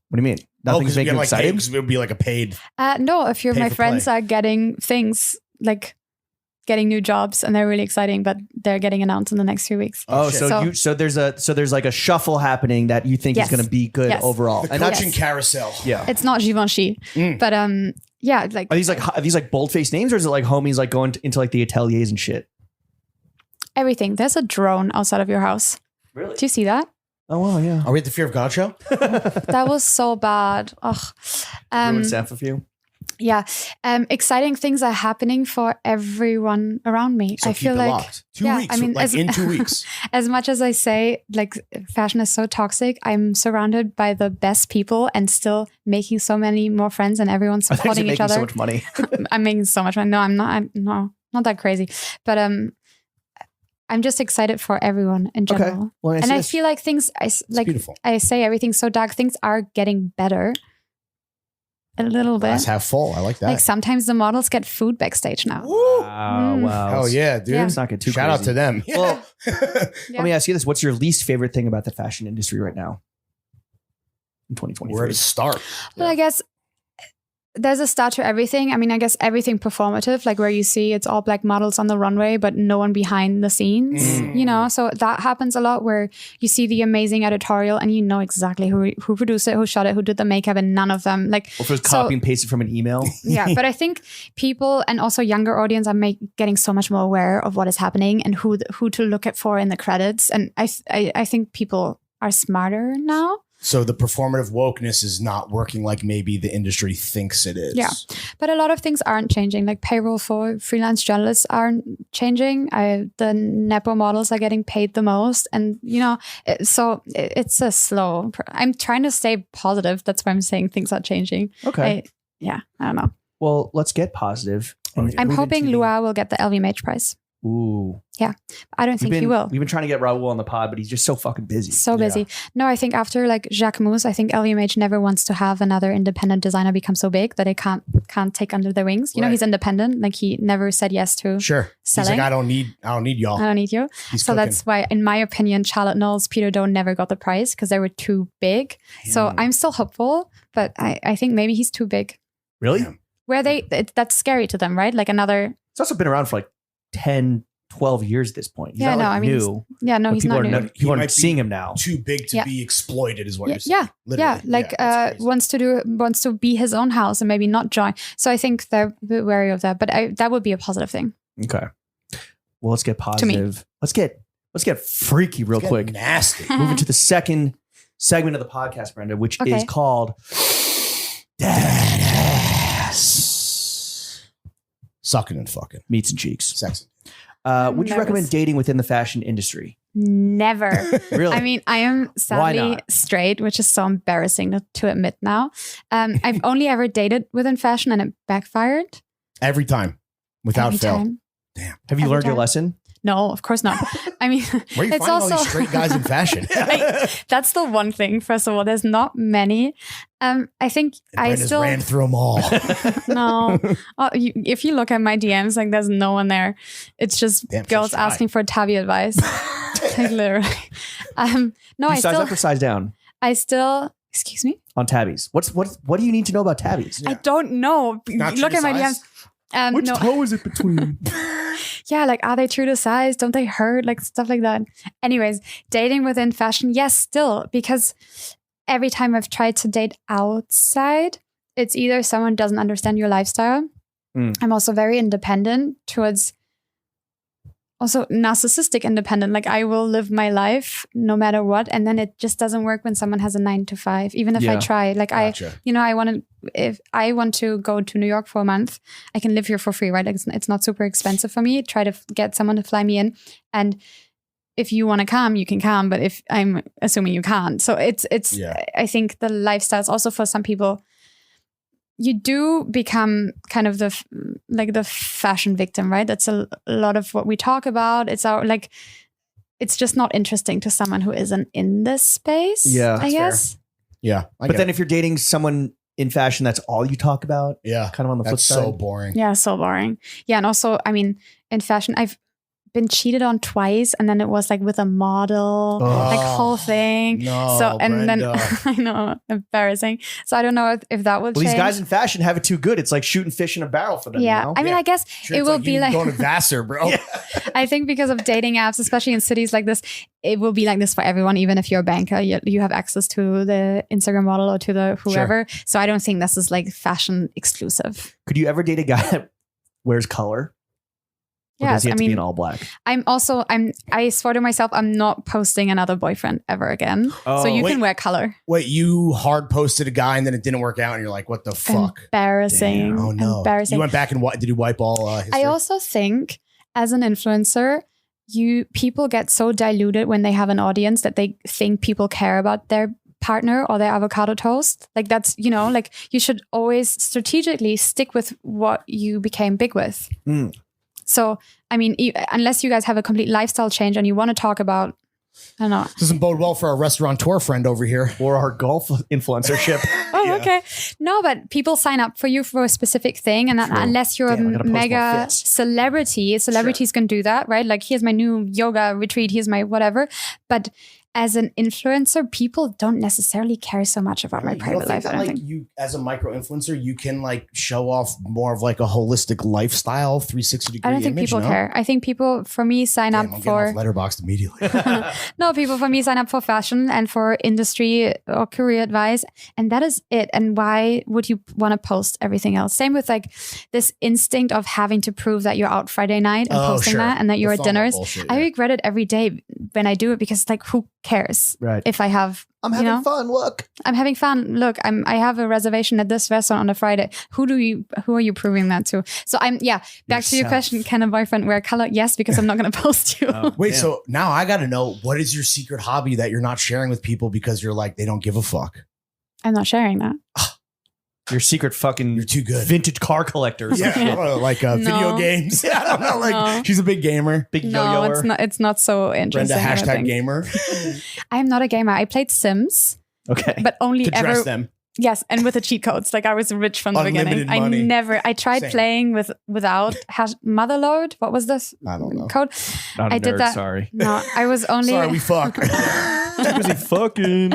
What do you mean? Nothing's making you excited? Because it would be like a paid. No, a few of Pay my for friends play. are getting things like getting new jobs and they're really exciting, but they're getting announced in the next few weeks. Oh, shit. so there's like a shuffle happening that you think Yes. is going to be good Yes. overall. The And that's coaching carousel. yeah. It's not Givenchy, but yeah, like Are these like bold-faced names, or is it like homies like going into like the ateliers and shit? everything. There's a drone outside of your house. Really? Do you see that? Oh wow, yeah. Are we at the Fear of God show? That was so bad. Ugh. Ruined Sam for you. Yeah. Exciting things are happening for everyone around me. So I keep feel it like locked. 2 weeks. In 2 weeks. as much as I say like fashion is so toxic, I'm surrounded by the best people and still making so many more friends and everyone's supporting each other. So much money. I'm making so much money. No, I'm not. Not that crazy. But I'm just excited for everyone in general. Okay. Well, and I feel like things beautiful. I say everything's so dark. Things are getting better. A little bit. Glass half full. I like that. Like sometimes the models get food backstage now. Wow. Hell yeah, dude. Yeah. Let's not get too Shout out crazy. to them. Well, Yeah. let me ask you this. What's your least favorite thing about the fashion industry right now in 2023? Where to start? Well, I guess there's a start to everything. I mean, I guess everything performative, like where you see it's all black models on the runway, but no one behind the scenes, you know? So that happens a lot where you see the amazing editorial and you know exactly who produced it, who shot it, who did the makeup, and none of them like. Or if it was copy and pasted from an email. Yeah, but I think people and also younger audience are getting so much more aware of what is happening and who to look at for in the credits. And I think people are smarter now. So the performative wokeness is not working like maybe the industry thinks it is. Yeah. But a lot of things aren't changing. Like payroll for freelance journalists aren't changing. The Nepo models are getting paid the most. And, you know, it's a slow. I'm trying to stay positive. That's why I'm saying things are changing. Okay. I don't know. Well, let's get positive. and I'm move hoping into the- Lua will get the LVMH prize. Ooh. Yeah. I don't think he will. We've been trying to get Raul on the pod, but he's just so fucking busy. So busy. No, I think after like Jacques Mousse, I think LVMH never wants to have another independent designer become so big that they can't take under their wings. You know, he's independent. Like he never said yes to Sure. selling. He's like, I don't need y'all. I don't need you. He's So cooking. that's why, in my opinion, Charlotte Knowles, Peter Doe never got the prize because they were too big. So I'm still hopeful, but I think maybe he's too big. Really? Yeah. Where that's scary to them, right? Like another. It's also been around for like 10, 12 years at this point. He's Yeah, not no, like I mean, new. Yeah, no, but he's people not are new. not, people He might are be seeing him now. Too big to Yeah. be exploited is what you're saying. Yeah, Literally. like that's crazy. wants to be his own house and maybe not join. So I think they're a bit wary of that, but that would be a positive thing. Okay. Well, let's get positive. Let's get freaky real It's quick. getting nasty. Moving to the second segment of the podcast, Brenda, which Okay. is called Dead Ass. Sucking and fucking. Meats and Cheeks. Sexy. Would you nervous. recommend dating within the fashion industry? Never. Really? I mean, I am sadly not? straight, which is so embarrassing to admit now. I've only ever dated within fashion and it backfired. Every time. Without every fail. time. Damn. Have you Every learned your time. lesson? No, of course not. I mean, Where are you it's finding all also these straight guys in fashion? that's the one thing. First of all, there's not many. I think And I Brenda's still ran through them all. no. If you look at my DMs, like there's no one there. It's just Damn, so girls shy. asking for tabby advice. Like literally. No, You I size up or size down excuse me. on tabbies? What do you need to know about tabbies? I don't know. Not Look true at my size? DMs. Which No. toe is it between? Yeah, like are they true to size? Don't they hurt? Like stuff like that. Anyways, dating within fashion, yes, still, because every time I've tried to date outside, it's either someone doesn't understand your lifestyle. I'm also very independent towards also narcissistic independent. Like I will live my life no matter what. And then it just doesn't work when someone has a 9 to 5, even if I Yeah. try. Like Gotcha. if I want to go to New York for a month, I can live here for free, right? Like it's not super expensive for me. Try to get someone to fly me in. And if you want to come, you can come. But if I'm assuming you can't. So it's, Yeah. I think the lifestyles also for some people, you do become kind of the fashion victim, right? That's a lot of what we talk about. It's just not interesting to someone who isn't in this space. Yeah, I that's guess. Yeah. But then if you're dating someone in fashion, that's all you talk about. yeah. Kind of on the flip That's side. so boring. Yeah, so boring. Yeah, and also, I mean, in fashion, I've been cheated on twice, and then it was like with a model, like whole thing. No, So and Brenda. then I know, embarrassing. So I don't know if that will Well, change. these guys in fashion have it too good. It's like shooting fish in a barrel for them. yeah, You know? I mean, I guess Sure, it it's will be you like going to Vassar, bro. I think because of dating apps, especially in cities like this, it will be like this for everyone. Even if you're a banker, you have access to the Instagram model or to the whoever. So I don't think this is like fashion exclusive. Could you ever date a guy that wears color? Or does Yes, he have I to be mean, in all black? I swore to myself, I'm not posting another boyfriend ever again. Oh, so you wait. can wear color. Wait, you hard posted a guy and then it didn't work out, and you're like, what the fuck? Embarrassing. Oh no! Embarrassing. You went back and did you wipe all history? I also think as an influencer, people get so diluted when they have an audience that they think people care about their partner or their avocado toast. Like that's, like you should always strategically stick with what you became big with. So, I mean, unless you guys have a complete lifestyle change and you want to talk about, I don't know. Doesn't bode well for our restaurateur friend over here. Or our golf influencership. Oh, okay. No, but people sign up for you for a specific thing. And unless you're Damn, I gotta a post more mega fits. celebrities can do that, right? Like, here's my new yoga retreat, here's my whatever. But as an influencer, people don't necessarily care so much about my You don't private think life. I that, don't like, think. you as a micro influencer, you can like show off more of like a holistic lifestyle, 360 degree. I don't think image, people no? care. I think people, for me, sign Damn, up I'm for... getting off Letterboxd immediately. No, people for me sign up for fashion and for industry or career advice, and that is it. And why would you want to post everything else? Same with like this instinct of having to prove that you're out Friday night and posting sure. that, and that you're The at FOMO dinners. bullshit, I yeah. regret it every day when I do it, because like, who cares Right. if I have? I'm you know, fun. Look. I'm having fun. Look, I have a reservation at this restaurant on a Friday. Who are you proving that to? So back to your Yourself. question: can a boyfriend wear color? Yes, because I'm not going to post you. Wait, Damn. so now I got to know, what is your secret hobby that you're not sharing with people because you're like, they don't give a fuck? I'm not sharing that. Your secret fucking You're too good. vintage car collector. or Yeah, some shit. I don't know, like video No. games. I don't know. Like No. she's a big gamer. Big No, yo-yoer. it's not. It's not so interesting. Brenda I don't hashtag think. gamer I'm not a gamer. I played Sims, Okay. but only to dress ever. them. Yes, and with the cheat codes. Like, I was rich from the Unlimited beginning. money. I tried Same. playing without motherload. What was this I don't know. code? Not a I did nerd, that. Sorry. No, I was only. Sorry, we fuck. Too busy fucking.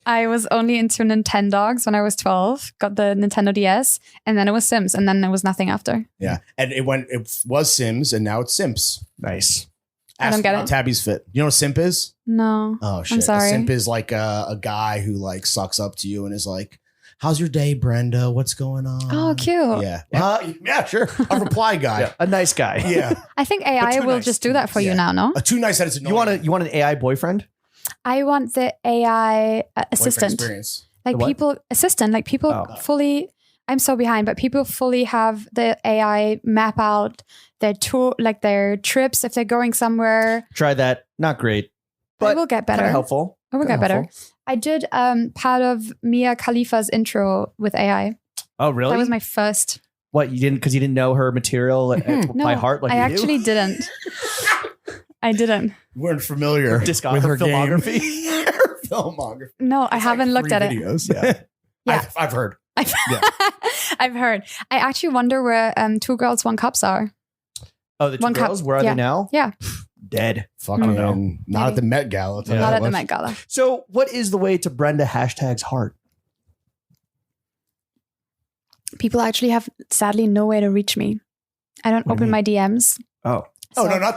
I was only into Nintendogs when I was 12. Got the Nintendo DS, and then it was Sims, and then there was nothing after. Yeah, and it was Sims, and now it's Simps. Nice. I don't Ask get about it. Tabby's fit. You know what a simp is? No. Oh shit! sorry. A simp is like a guy who like sucks up to you and is like, "How's your day, Brenda? What's going on?" Oh, cute. Yeah. Yeah, sure. A reply guy. Yeah, a nice guy. Yeah. I think AI too will nice, just do too that for nice. you Yeah. now. No, Too nice that it's annoying. You want an AI boyfriend? I want the AI Boyfriend assistant. experience. Like The what? people assistant, like people Oh. fully. I'm so behind, but people fully have the AI map out their tour, like their trips if they're going somewhere. Try that. Not great. It But will get kinda better. helpful. It will Kinda get better. helpful. I did part of Mia Khalifa's intro with AI. Oh, really? That was my first. What, you didn't, because you didn't know her material No, by heart? Like I you do? actually didn't. I didn't. You weren't familiar Her discography- with her filmography? game. Her filmography. No, I It's haven't like looked at 3 it. videos. Yeah. Yeah. I've heard. I've heard. I actually wonder where Two Girls, One Cups are. Oh, the two One cup. girls? Where are Yeah. they now? Yeah. Dead. Fucking know. not at Maybe. the Met Gala. I'll tell you Not that at the much. Met Gala. So, what is the way to Brenda hashtag's heart? People actually have sadly no way to reach me. I don't What do you open my DMs. Oh, Oh So- no, not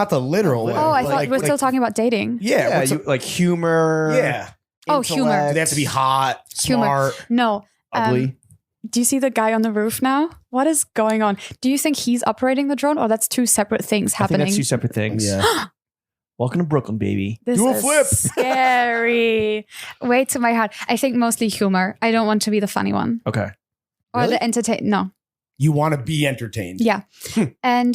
the literal way. Oh, I Like- thought we're still talking about dating. Yeah, yeah, what's you, like humor. yeah. Oh, humor. intellect, Do they have to be hot, Humor. smart? No. ugly. Do you see the guy on the roof now? What is going on? Do you think he's operating the drone, or that's two separate things I think happening? that's two separate things. Yeah. Welcome to Brooklyn, baby. This Do a is flip. scary. Way to my heart. I think mostly humor. I don't want to be the funny one Okay. or Really? the entertain. No. You want to be entertained. Yeah. And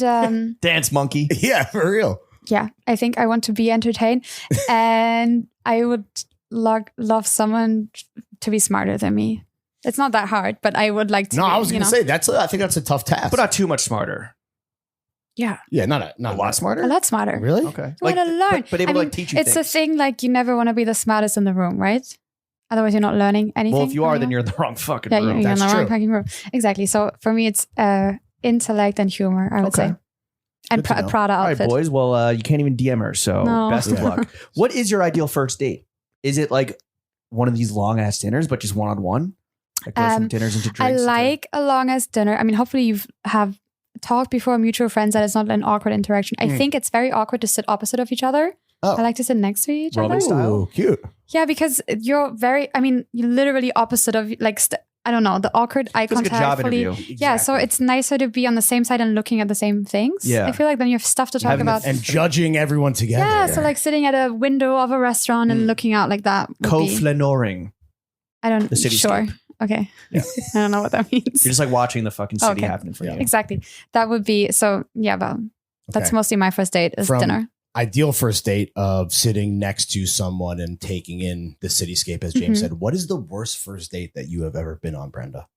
Dance monkey. Yeah, for real. yeah, I think I want to be entertained, and I would love someone to be smarter than me. It's not that hard, but I would like to. No, be, I was you gonna know. say I think that's a tough task. But not too much smarter. Yeah, yeah, not A lot smarter? a lot smarter. Really? Okay. You want to learn, But able I to mean, like teach you it's things. a thing. Like you never want to be the smartest in the room, right? Otherwise, you're not learning anything. Well, if you are, then know? you're in the wrong fucking yeah, room. you're in That's the wrong true. fucking room. Exactly. So for me, it's intellect and humor. I would Okay. say, and Good to know. Prada All right, outfit. boys. Well, you can't even DM her, so No. best of Yeah. luck. What is your ideal first date? Is it like one of these long ass dinners, but just one on one? Like go from dinners into I drinks. into- like a long as dinner. I mean, hopefully you've have talked before, mutual friends, that it's not an awkward interaction. I think it's very awkward to sit opposite of each other. Oh. I like to sit next to each Roman other. style. Ooh, cute. Yeah, because you're literally opposite of I don't know, the awkward eye Feels like a contact. job fully- interview. Yeah, so it's nicer to be on the same side and looking at the same things. Yeah. I feel like then you have stuff to talk Having the- about. And judging everyone together. Yeah, so like sitting at a window of a restaurant and looking out like that. Would be, Co-flanoring. I don't. the cityscape. Sure. Okay. Yeah. I don't know what that means. You're just like watching the fucking city Okay. happen for you. Exactly. That would be so. Yeah, well, that's Okay. mostly my first date is From- dinner. Ideal first date of sitting next to someone and taking in the cityscape, as James said. What is the worst first date that you have ever been on, Brenda?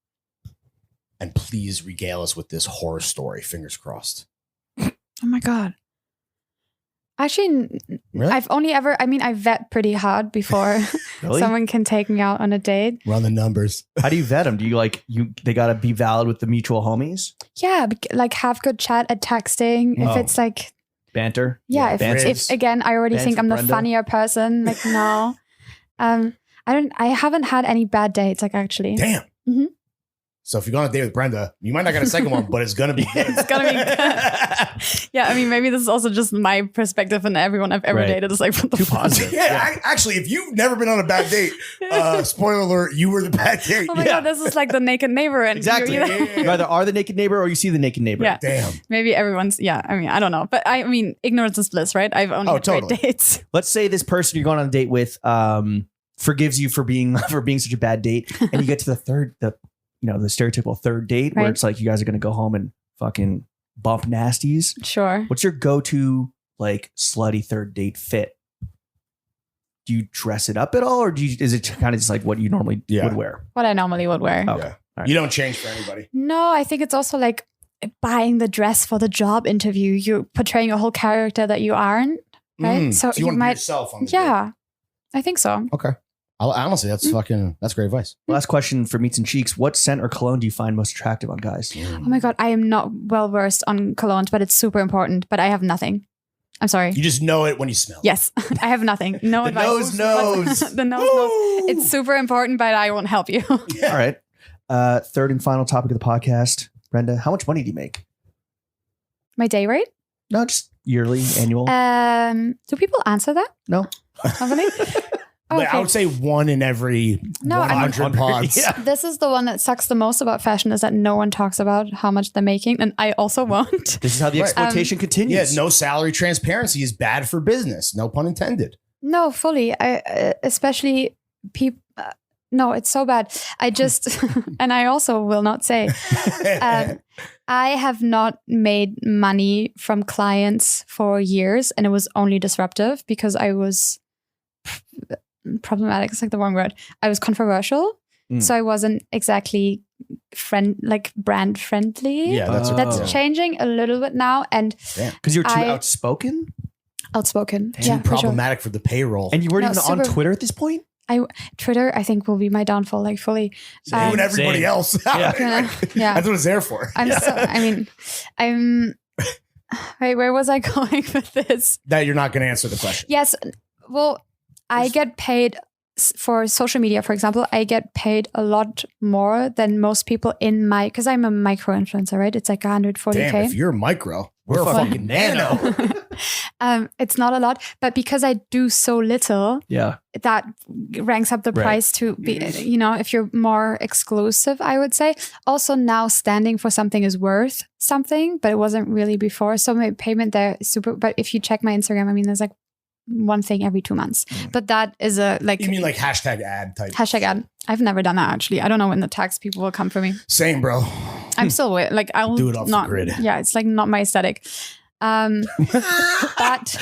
And please regale us with this horror story. Fingers crossed. Oh my god. Actually, Really? I've only ever. I mean, I vet pretty hard before Really? someone can take me out on a date. Run the numbers. How do you vet them? Do you they got to be valid with the mutual homies? Yeah, like have good chat at texting. If Oh. it's like, Banter? yeah, if, Banter. if again, I already Banter think I'm the Brenda. funnier person. Like, no, I haven't had any bad dates. Like, actually, Damn. Mhm. So if you go on a date with Brenda, you might not get a second one, but it's going to be good. it's gonna be good. Yeah, I mean, maybe this is also just my perspective, and everyone I've ever Right. dated is like, what the Too fuck? positive. Actually, if you've never been on a bad date, spoiler alert, you were the bad date. Oh my god, this is like the naked neighbor, and Exactly. you know, You either are the naked neighbor or you see the naked neighbor. Yeah. Damn. maybe everyone's. Yeah, I mean, I don't know, but I mean, ignorance is bliss, right? I've only Oh, had great totally. dates. Let's say this person you're going on a date with forgives you for being such a bad date, and you get to the stereotypical third date where Right. it's like you guys are going to go home and fucking bump nasties. Sure. What's your go-to like slutty third date fit? Do you dress it up at all, or is it kind of just like what you normally Yeah. would wear? What I normally would wear. Oh. Yeah. right. You don't change for anybody. No, I think it's also like buying the dress for the job interview. You're portraying a whole character that you aren't, right? So you you want to be might, yourself on the yeah, I think so. date. Okay. Honestly, that's that's great advice. Last question for Meats and Cheeks: what scent or cologne do you find most attractive on guys? Oh my god, I am not well versed on colognes, but it's super important. But I have nothing. I'm sorry. You just know it when you smell it. Yes, I have nothing. No The advice. nose knows. The nose knows. It's super important, but I won't help you. All right. Third and final topic of the podcast, Brenda. How much money do you make? My day rate? No, just yearly, annual. Do people answer that? No. Haven't they? But I would say one in every No, I mean- 100 pods. Yeah. This is the one that sucks the most about fashion is that no one talks about how much they're making, and I also won't. This is how the Right. exploitation Yeah, continues. no salary transparency is bad for business. No pun intended. No, fully. I especially people. No, it's so bad. I just, and I also will not say. I have not made money from clients for years, and it was only disruptive because I was problematic. It's like the wrong word. I was controversial, so I wasn't exactly brand friendly. Yeah, that's That's changing a little bit now, and Because you're too I- outspoken outspoken. too Yeah, for sure. problematic for the payroll. and you weren't No, even on super- Twitter at this point? Twitter, I think, will be my downfall, like fully. You and everybody Same. else. Yeah. Yeah. That's what it's there for. I'm wait, where was I going with this? That you're not going to answer the question. Yes. Well, I get paid for social media, for example. I get paid a lot more than most people in because I'm a micro influencer, right? It's like 140K. Damn, if you're micro, we're fucking nano. It's not a lot, but because I do so little, Yeah. that ranks up the Right. price to be, if you're more exclusive, I would say. Also now standing for something is worth something, but it wasn't really before. So my payment there is super, but if you check my Instagram, I mean, there's like one thing every 2 months, but that is a You mean like hashtag ad type? hashtag ad. I've never done that actually. I don't know when the tax people will come for me. Same, bro. I'm still like I'll Do it off the not grid. Yeah, it's like not my aesthetic. But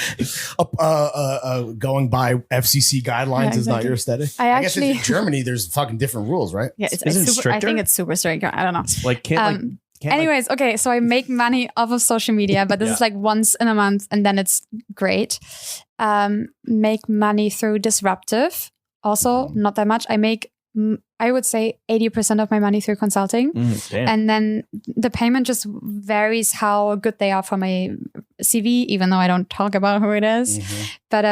Going by FCC guidelines Yeah, is not exactly. your aesthetic. I guess actually- in Germany, there's fucking different rules, right? yeah, Isn't it super, I stricter? think it's super strict. I don't know. Like, can't Anyways, okay, so I make money off of social media, but this is like once in a month, and then it's great. Make money through disruptive, also not that much. I make, I would say, 80% of my money through consulting, damn. and then the payment just varies how good they are for my CV, even though I don't talk about who it is. But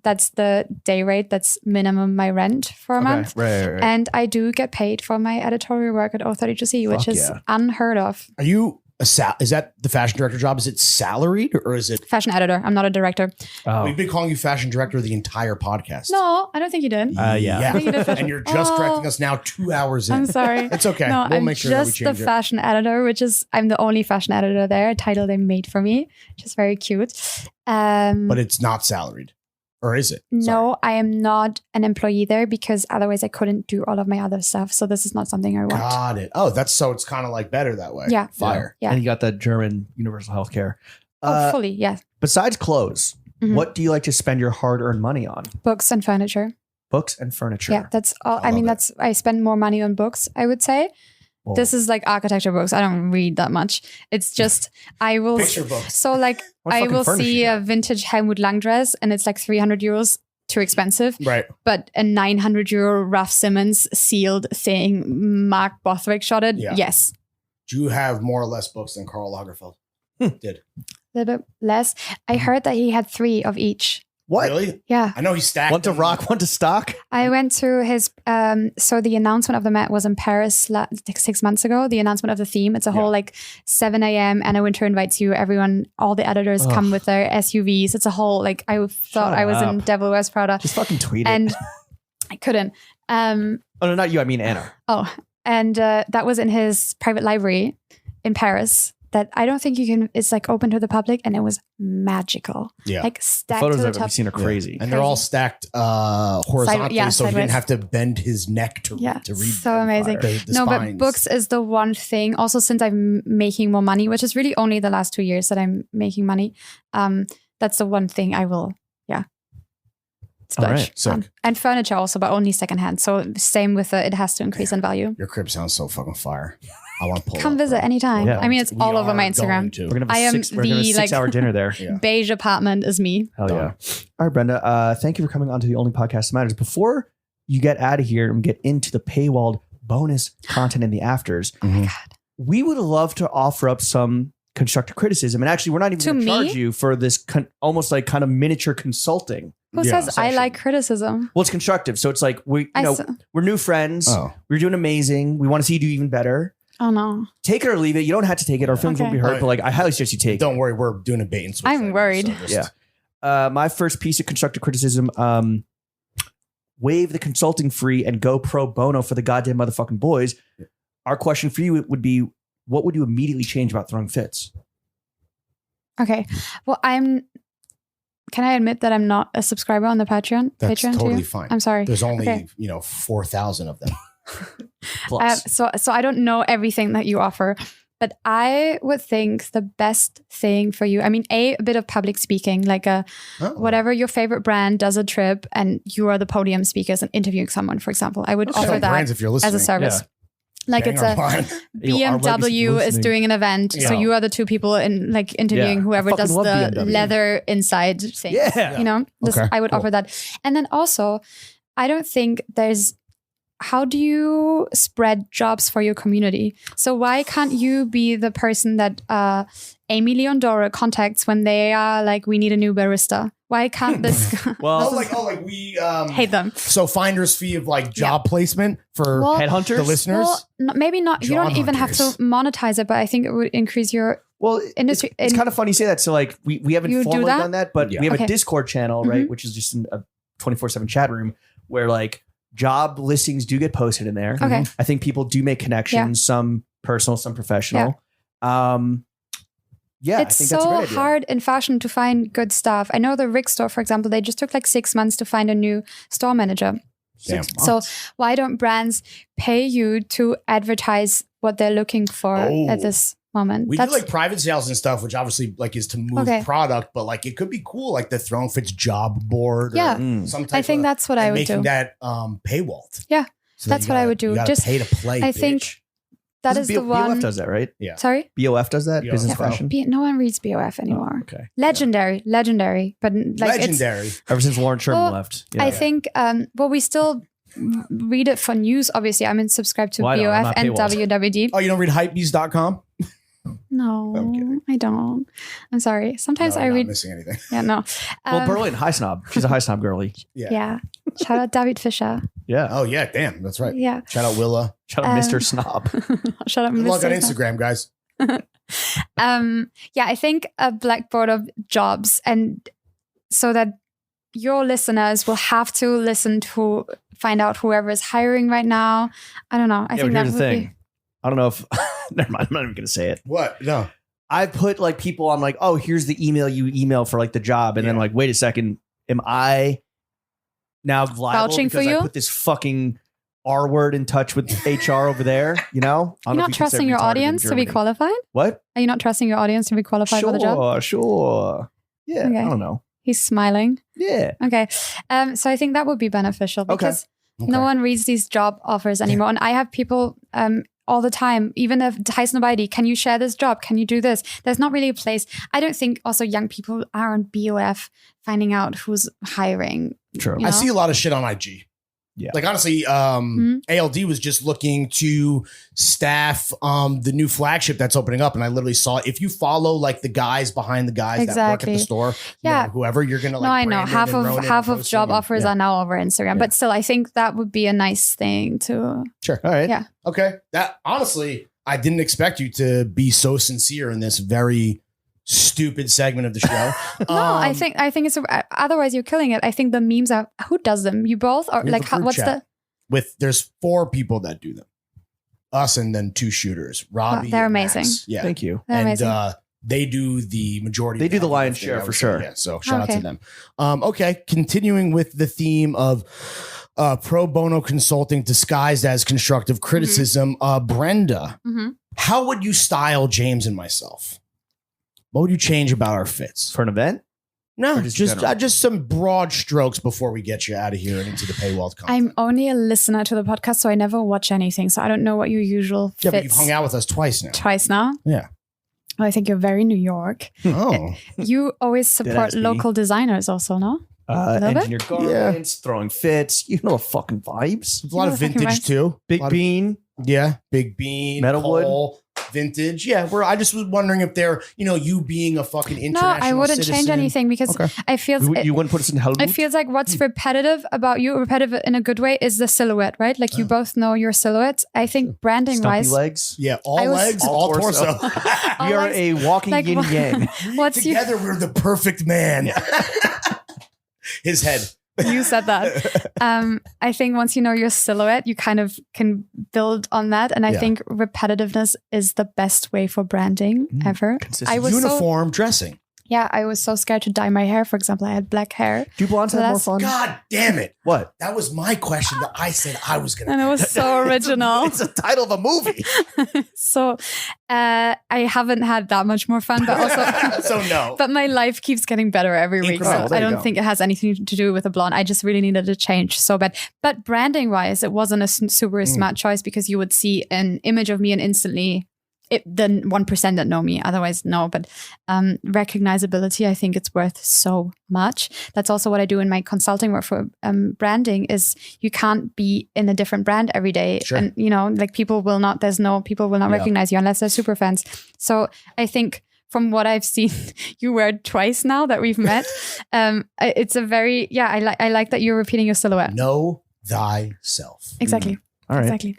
that's the day rate. That's minimum my rent for a month. Right. And I do get paid for my editorial work at 032c, which Fuck is yeah. unheard of. Are you Is that the fashion director job? Is it salaried or is it? Fashion editor. I'm not a director. Oh. We've been calling you fashion director the entire podcast. No, I don't think you did. Yeah. I think you did fashion- And you're just Oh. correcting us now 2 hours in. I'm sorry. It's okay. No, We'll I'm make sure that we just the change it. fashion editor, I'm the only fashion editor there, a title they made for me, which is very cute. But it's not salaried. Or is it? No, I am not an employee there because otherwise I couldn't do all of my other stuff. So this is not something I want. Got it. Oh, it's kind of like better that way. Yeah. Fire. Yeah. And you got that German universal health care. Fully, yeah. Besides clothes, Mhm. what do you like to spend your hard-earned money on? Books and furniture. Books and furniture. Yeah, that's all. I I mean, love it. I spend more money on books, I would say. Whoa. This is like architecture books. I don't read that much. It's just, I will. Picture books. So like, What I fucking will furniture see you a got? vintage Helmut Lang dress and it's like 300 euros, too expensive. Right. But a 900 euro Ralph Simmons sealed thing, Mark Bothwick shotted. Yeah. Yes. Do you have more or less books than Karl Lagerfeld did? A little bit less. I heard that he had 3 of each. What? Really? Yeah. I know he stacked One to them. rock, one to stock? I went to his, so the announcement of the Met was in Paris like 6 months ago. The announcement of the theme. It's a whole like 7 a.m. Anna Wintour invites you. Everyone, all the editors come with their SUVs. It's a whole, like, I thought Shut I was in up. Devil Wears Prada. Just fucking tweet it. And I couldn't. Oh, no, not you. I mean Anna. And that was in his private library in Paris. That I don't think you can. It's like open to the public, and it was magical. Yeah. Like The stacked photos to the I've top. seen are crazy. And they're all stacked horizontally, so he sideways. didn't have to bend his neck to Yeah, read. so them. amazing. The No, but spines. books is the one thing. Also, since I'm making more money, which is really only the last 2 years that I'm making money, that's the one thing I will, All right, splurge sick. on. And furniture also, but only secondhand. So same with it has to increase in value. Your crib sounds so fucking fire. I want to pull Come up, visit bro. anytime. Yeah. I mean, it's We all over are my going Instagram. to. We're gonna have I am a 6-hour dinner there. Yeah. Beige apartment is me. Hell yeah. Done. All right, Brenda. Thank you for coming on to the only podcast that matters. Before you get out of here and get into the paywalled bonus content in the afters, Mhm. we would love to offer up some constructive criticism. And actually, we're not even To going to charge me? you for this almost like kind of miniature consulting. Who Yeah, says I like criticism? Well, it's constructive. So it's like we're new friends. Oh. We're doing amazing. We want to see you do even better. Oh no. Take it or leave it. You don't have to take it. Our feelings won't be Okay. hurt, but like I highly suggest you take it. Don't worry, we're doing a bait and switch. I'm right now, worried. so just- Yeah. My first piece of constructive criticism, waive the consulting fee and go pro bono for the goddamn motherfucking boys. Our question for you would be, what would you immediately change about throwing fits? Okay. Well, can I admit that I'm not a subscriber on the Patreon? That's Patreon totally too? fine. I'm sorry. There's only, Okay. 4,000 of them. Plus. So I don't know everything that you offer, but I would think the best thing for you, I mean, a bit of public speaking, like Oh. whatever your favorite brand does a trip and you are the podium speakers and interviewing someone, for example, I would Okay. offer that Brands, if you're listening. as a service. Like Bang it's our a line. Yo, our legacy BMW is listening. doing an event, so Yeah. you are the two people in like interviewing Yeah. whoever I fucking does love the BMW. leather inside thing. Yeah. You know, Okay, I would cool. offer that. And then also, I don't think how do you spread jobs for your community? So why can't you be the person that Amy Leondora contacts when they are like, we need a new barista? Why can't this Well, like we hate them? so finder's fee of like job placement for Well, headhunters? the listeners. Well, maybe not. You don't Job even have hunters. to monetize it, but I think it would increase your Well, industry. It's kind of funny you say that. So like we haven't You do formally that? done that, but Yeah. we have a Okay. Discord channel, right? Which is just a 24/7 chat room where like job listings do get posted in there. Okay. I think people do make connections, some personal, some professional. Yeah, it's I think that's a so great idea. hard in fashion to find good stuff. I know the Rick store, for example, they just took like 6 months to find a new store manager. Damn. So why don't brands pay you to advertise what they're looking for at this moment? We do like private sales and stuff, which obviously like is to move Okay. product, but like it could be cool, like the Throne Fits job board. Yeah. Or some type I think of, that's what I and would making do. that paywalled. Yeah, So that that's you what I gotta- would do. you gotta Just pay to play. I think bitch. that is the BOF one. does that, right? Yeah. Sorry, BOF does that. BOF. Business Yeah. fashion. No one reads BOF anymore. Okay. Legendary, but like Legendary. Ever since Lauren Sherman Well, left. I think, we still read it for news. Obviously, I'm subscribed to Well, I don't. I'm BOF not and paywalled. WWD. Oh, you don't read hypebeast.com? No, I'm kidding. I don't. I'm sorry. Sometimes No, I I'm not read. missing anything. Yeah, no. well, Berlin, high snob. She's a high snob girly. Yeah. Shout out David Fisher. Yeah. Oh yeah, damn, that's right. Yeah. Shout out Willa. Shout out Mr. Um, Snob. Shout out Good luck on Mr. Instagram, guys. Yeah, I think a blackboard of jobs, and so that your listeners will have to listen to find out whoever is hiring right now. I don't know. I think that here's would the thing. be. I don't know if never mind. I'm not even gonna say it. What? No. I put like people on like, oh, here's the email you email for like the job, and then like, wait a second, am I now liable Vouching for because I you? put this fucking R word in touch with HR over there? You know, I don't You're know not if you can say trusting your retarded in audience to be Germany. qualified? What? Are you not trusting your audience to be qualified for the job? Sure. Yeah, Okay. I don't know. He's smiling. Yeah. Okay. So I think that would be beneficial because no one reads these job offers anymore. And I have people all the time, even if Heiß nobody, can you share this job? Can you do this? There's not really a place. I don't think also young people are on BOF finding out who's hiring. True. You I know? see a lot of shit on IG. Yeah. Like honestly, ALD was just looking to staff the new flagship that's opening up, and I literally saw if you follow like the guys behind the guys that work at Exactly. the store, Yeah. whoever you're gonna like. No, I know. Brandon and Ronan Half are of posting job and- offers yeah. are now over Instagram. But still, I think that would be a nice thing to. Sure. All right. Yeah. Okay. That honestly, I didn't expect you to be so sincere in this very stupid segment of the show. No, I think it's otherwise you're killing it. I think the memes are who does them? You both or We have like a group what's chat. the there's 4 people that do them, us and then 2 shooters. Robbie, they're and Max. amazing. Yeah, Thank you. They're and amazing. they do the majority. They of do the heavy lion's lifting, share I for would say. sure. Yeah, so shout out Okay. to them. Okay, continuing with the theme of pro bono consulting disguised as constructive criticism. Brenda, Mhm. how would you style James and myself? What would you change about our fits? For an event? No, Or just general? just some broad strokes before we get you out of here and into the paywalled content. I'm only a listener to the podcast, so I never watch anything. So I don't know what your usual fits. Yeah, but you've hung out with us twice now. Twice now. Yeah. Well, I think you're very New York. Oh, You always support ask me. local designers, also, no? little bit? Engineered garments, throwing fits. You know the fucking vibes. a lot of fucking vintage right. too. Big A lot of- Bean. yeah, Big Bean, Metalwood. coal, vintage. Yeah, I just was wondering if they're, you being a fucking No, international I wouldn't change citizen. anything because Okay. I feel You wouldn't put us in Helmut? it feels like what's repetitive about you, repetitive in a good way, is the silhouette, right? Like you both know your silhouette. I think branding Stumpy wise, legs. Yeah, all I was- legs, All all torso. torso. We are legs. a walking Like, yin what- yang. what's your Together, we're the perfect man. His head. you said that. I think once you know your silhouette, you kind of can build on that. And I Yeah. think repetitiveness is the best way for branding ever. I was Uniform dressing. I was so scared to dye my hair. For example, I had black hair. Do blondes So have more that's- fun? God damn it. What? That was my question that I said I was going And it to. was so original. It's the title of a movie. So I haven't had that much more fun, but also So no. but my life keeps getting better every week. So Incremental, there I you don't go. think it has anything to do with a blonde. I just really needed a change so bad. But branding wise, it wasn't a super smart choice because you would see an image of me and instantly the 1% that know me, otherwise no. But recognizability, I think it's worth so much. That's also what I do in my consulting work for branding. Is you can't be in a different brand every day, Sure. and like people will not recognize you unless they're super fans. So I think from what I've seen, you wear it twice now that we've met. It's a very I like that you're repeating your silhouette. Know thyself. Exactly. All right. Exactly.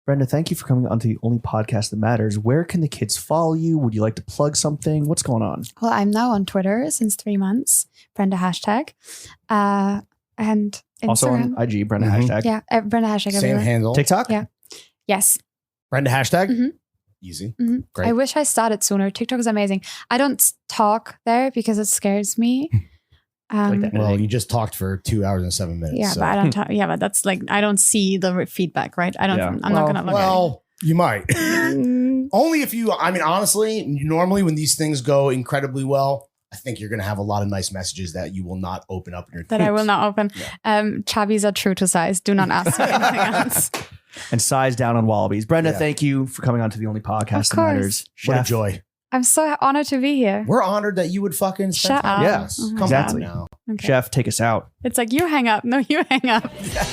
Brenda, thank you for coming onto the only podcast that matters. Where can the kids follow you? Would you like to plug something? What's going on? Well, I'm now on Twitter since 3 months. Brenda hashtag. And Instagram. Also on IG, Brenda Mhm. hashtag. Yeah, Brenda hashtag Same everywhere. handle. TikTok? Yeah. Yes. Brenda hashtag. Mhm. Easy. Mhm. Great. I wish I started sooner. TikTok is amazing. I don't talk there because it scares me. Like that. Well, you just talked for 2 hours and 7 minutes. Yeah, so. but I don't talk. Yeah, but that's like I don't see the feedback, right? I don't. Yeah. I'm not gonna look Well, you might. at it. Only if you, honestly, normally when these things go incredibly well, I think you're going to have a lot of nice messages that you will not open up in your That I will not open. Chavis are true to size. Do not ask me anything else. And size down on wallabies. Brenda, Yeah. thank you for coming onto the only podcast that course. matters. What a Chef, joy. I'm so honored to be here. We're honored that you would fucking spend Shut time up. with Yeah, us. Oh my Come exactly. on now. Okay. Chef, take us out. It's like you hang up. No, you hang up. Yeah.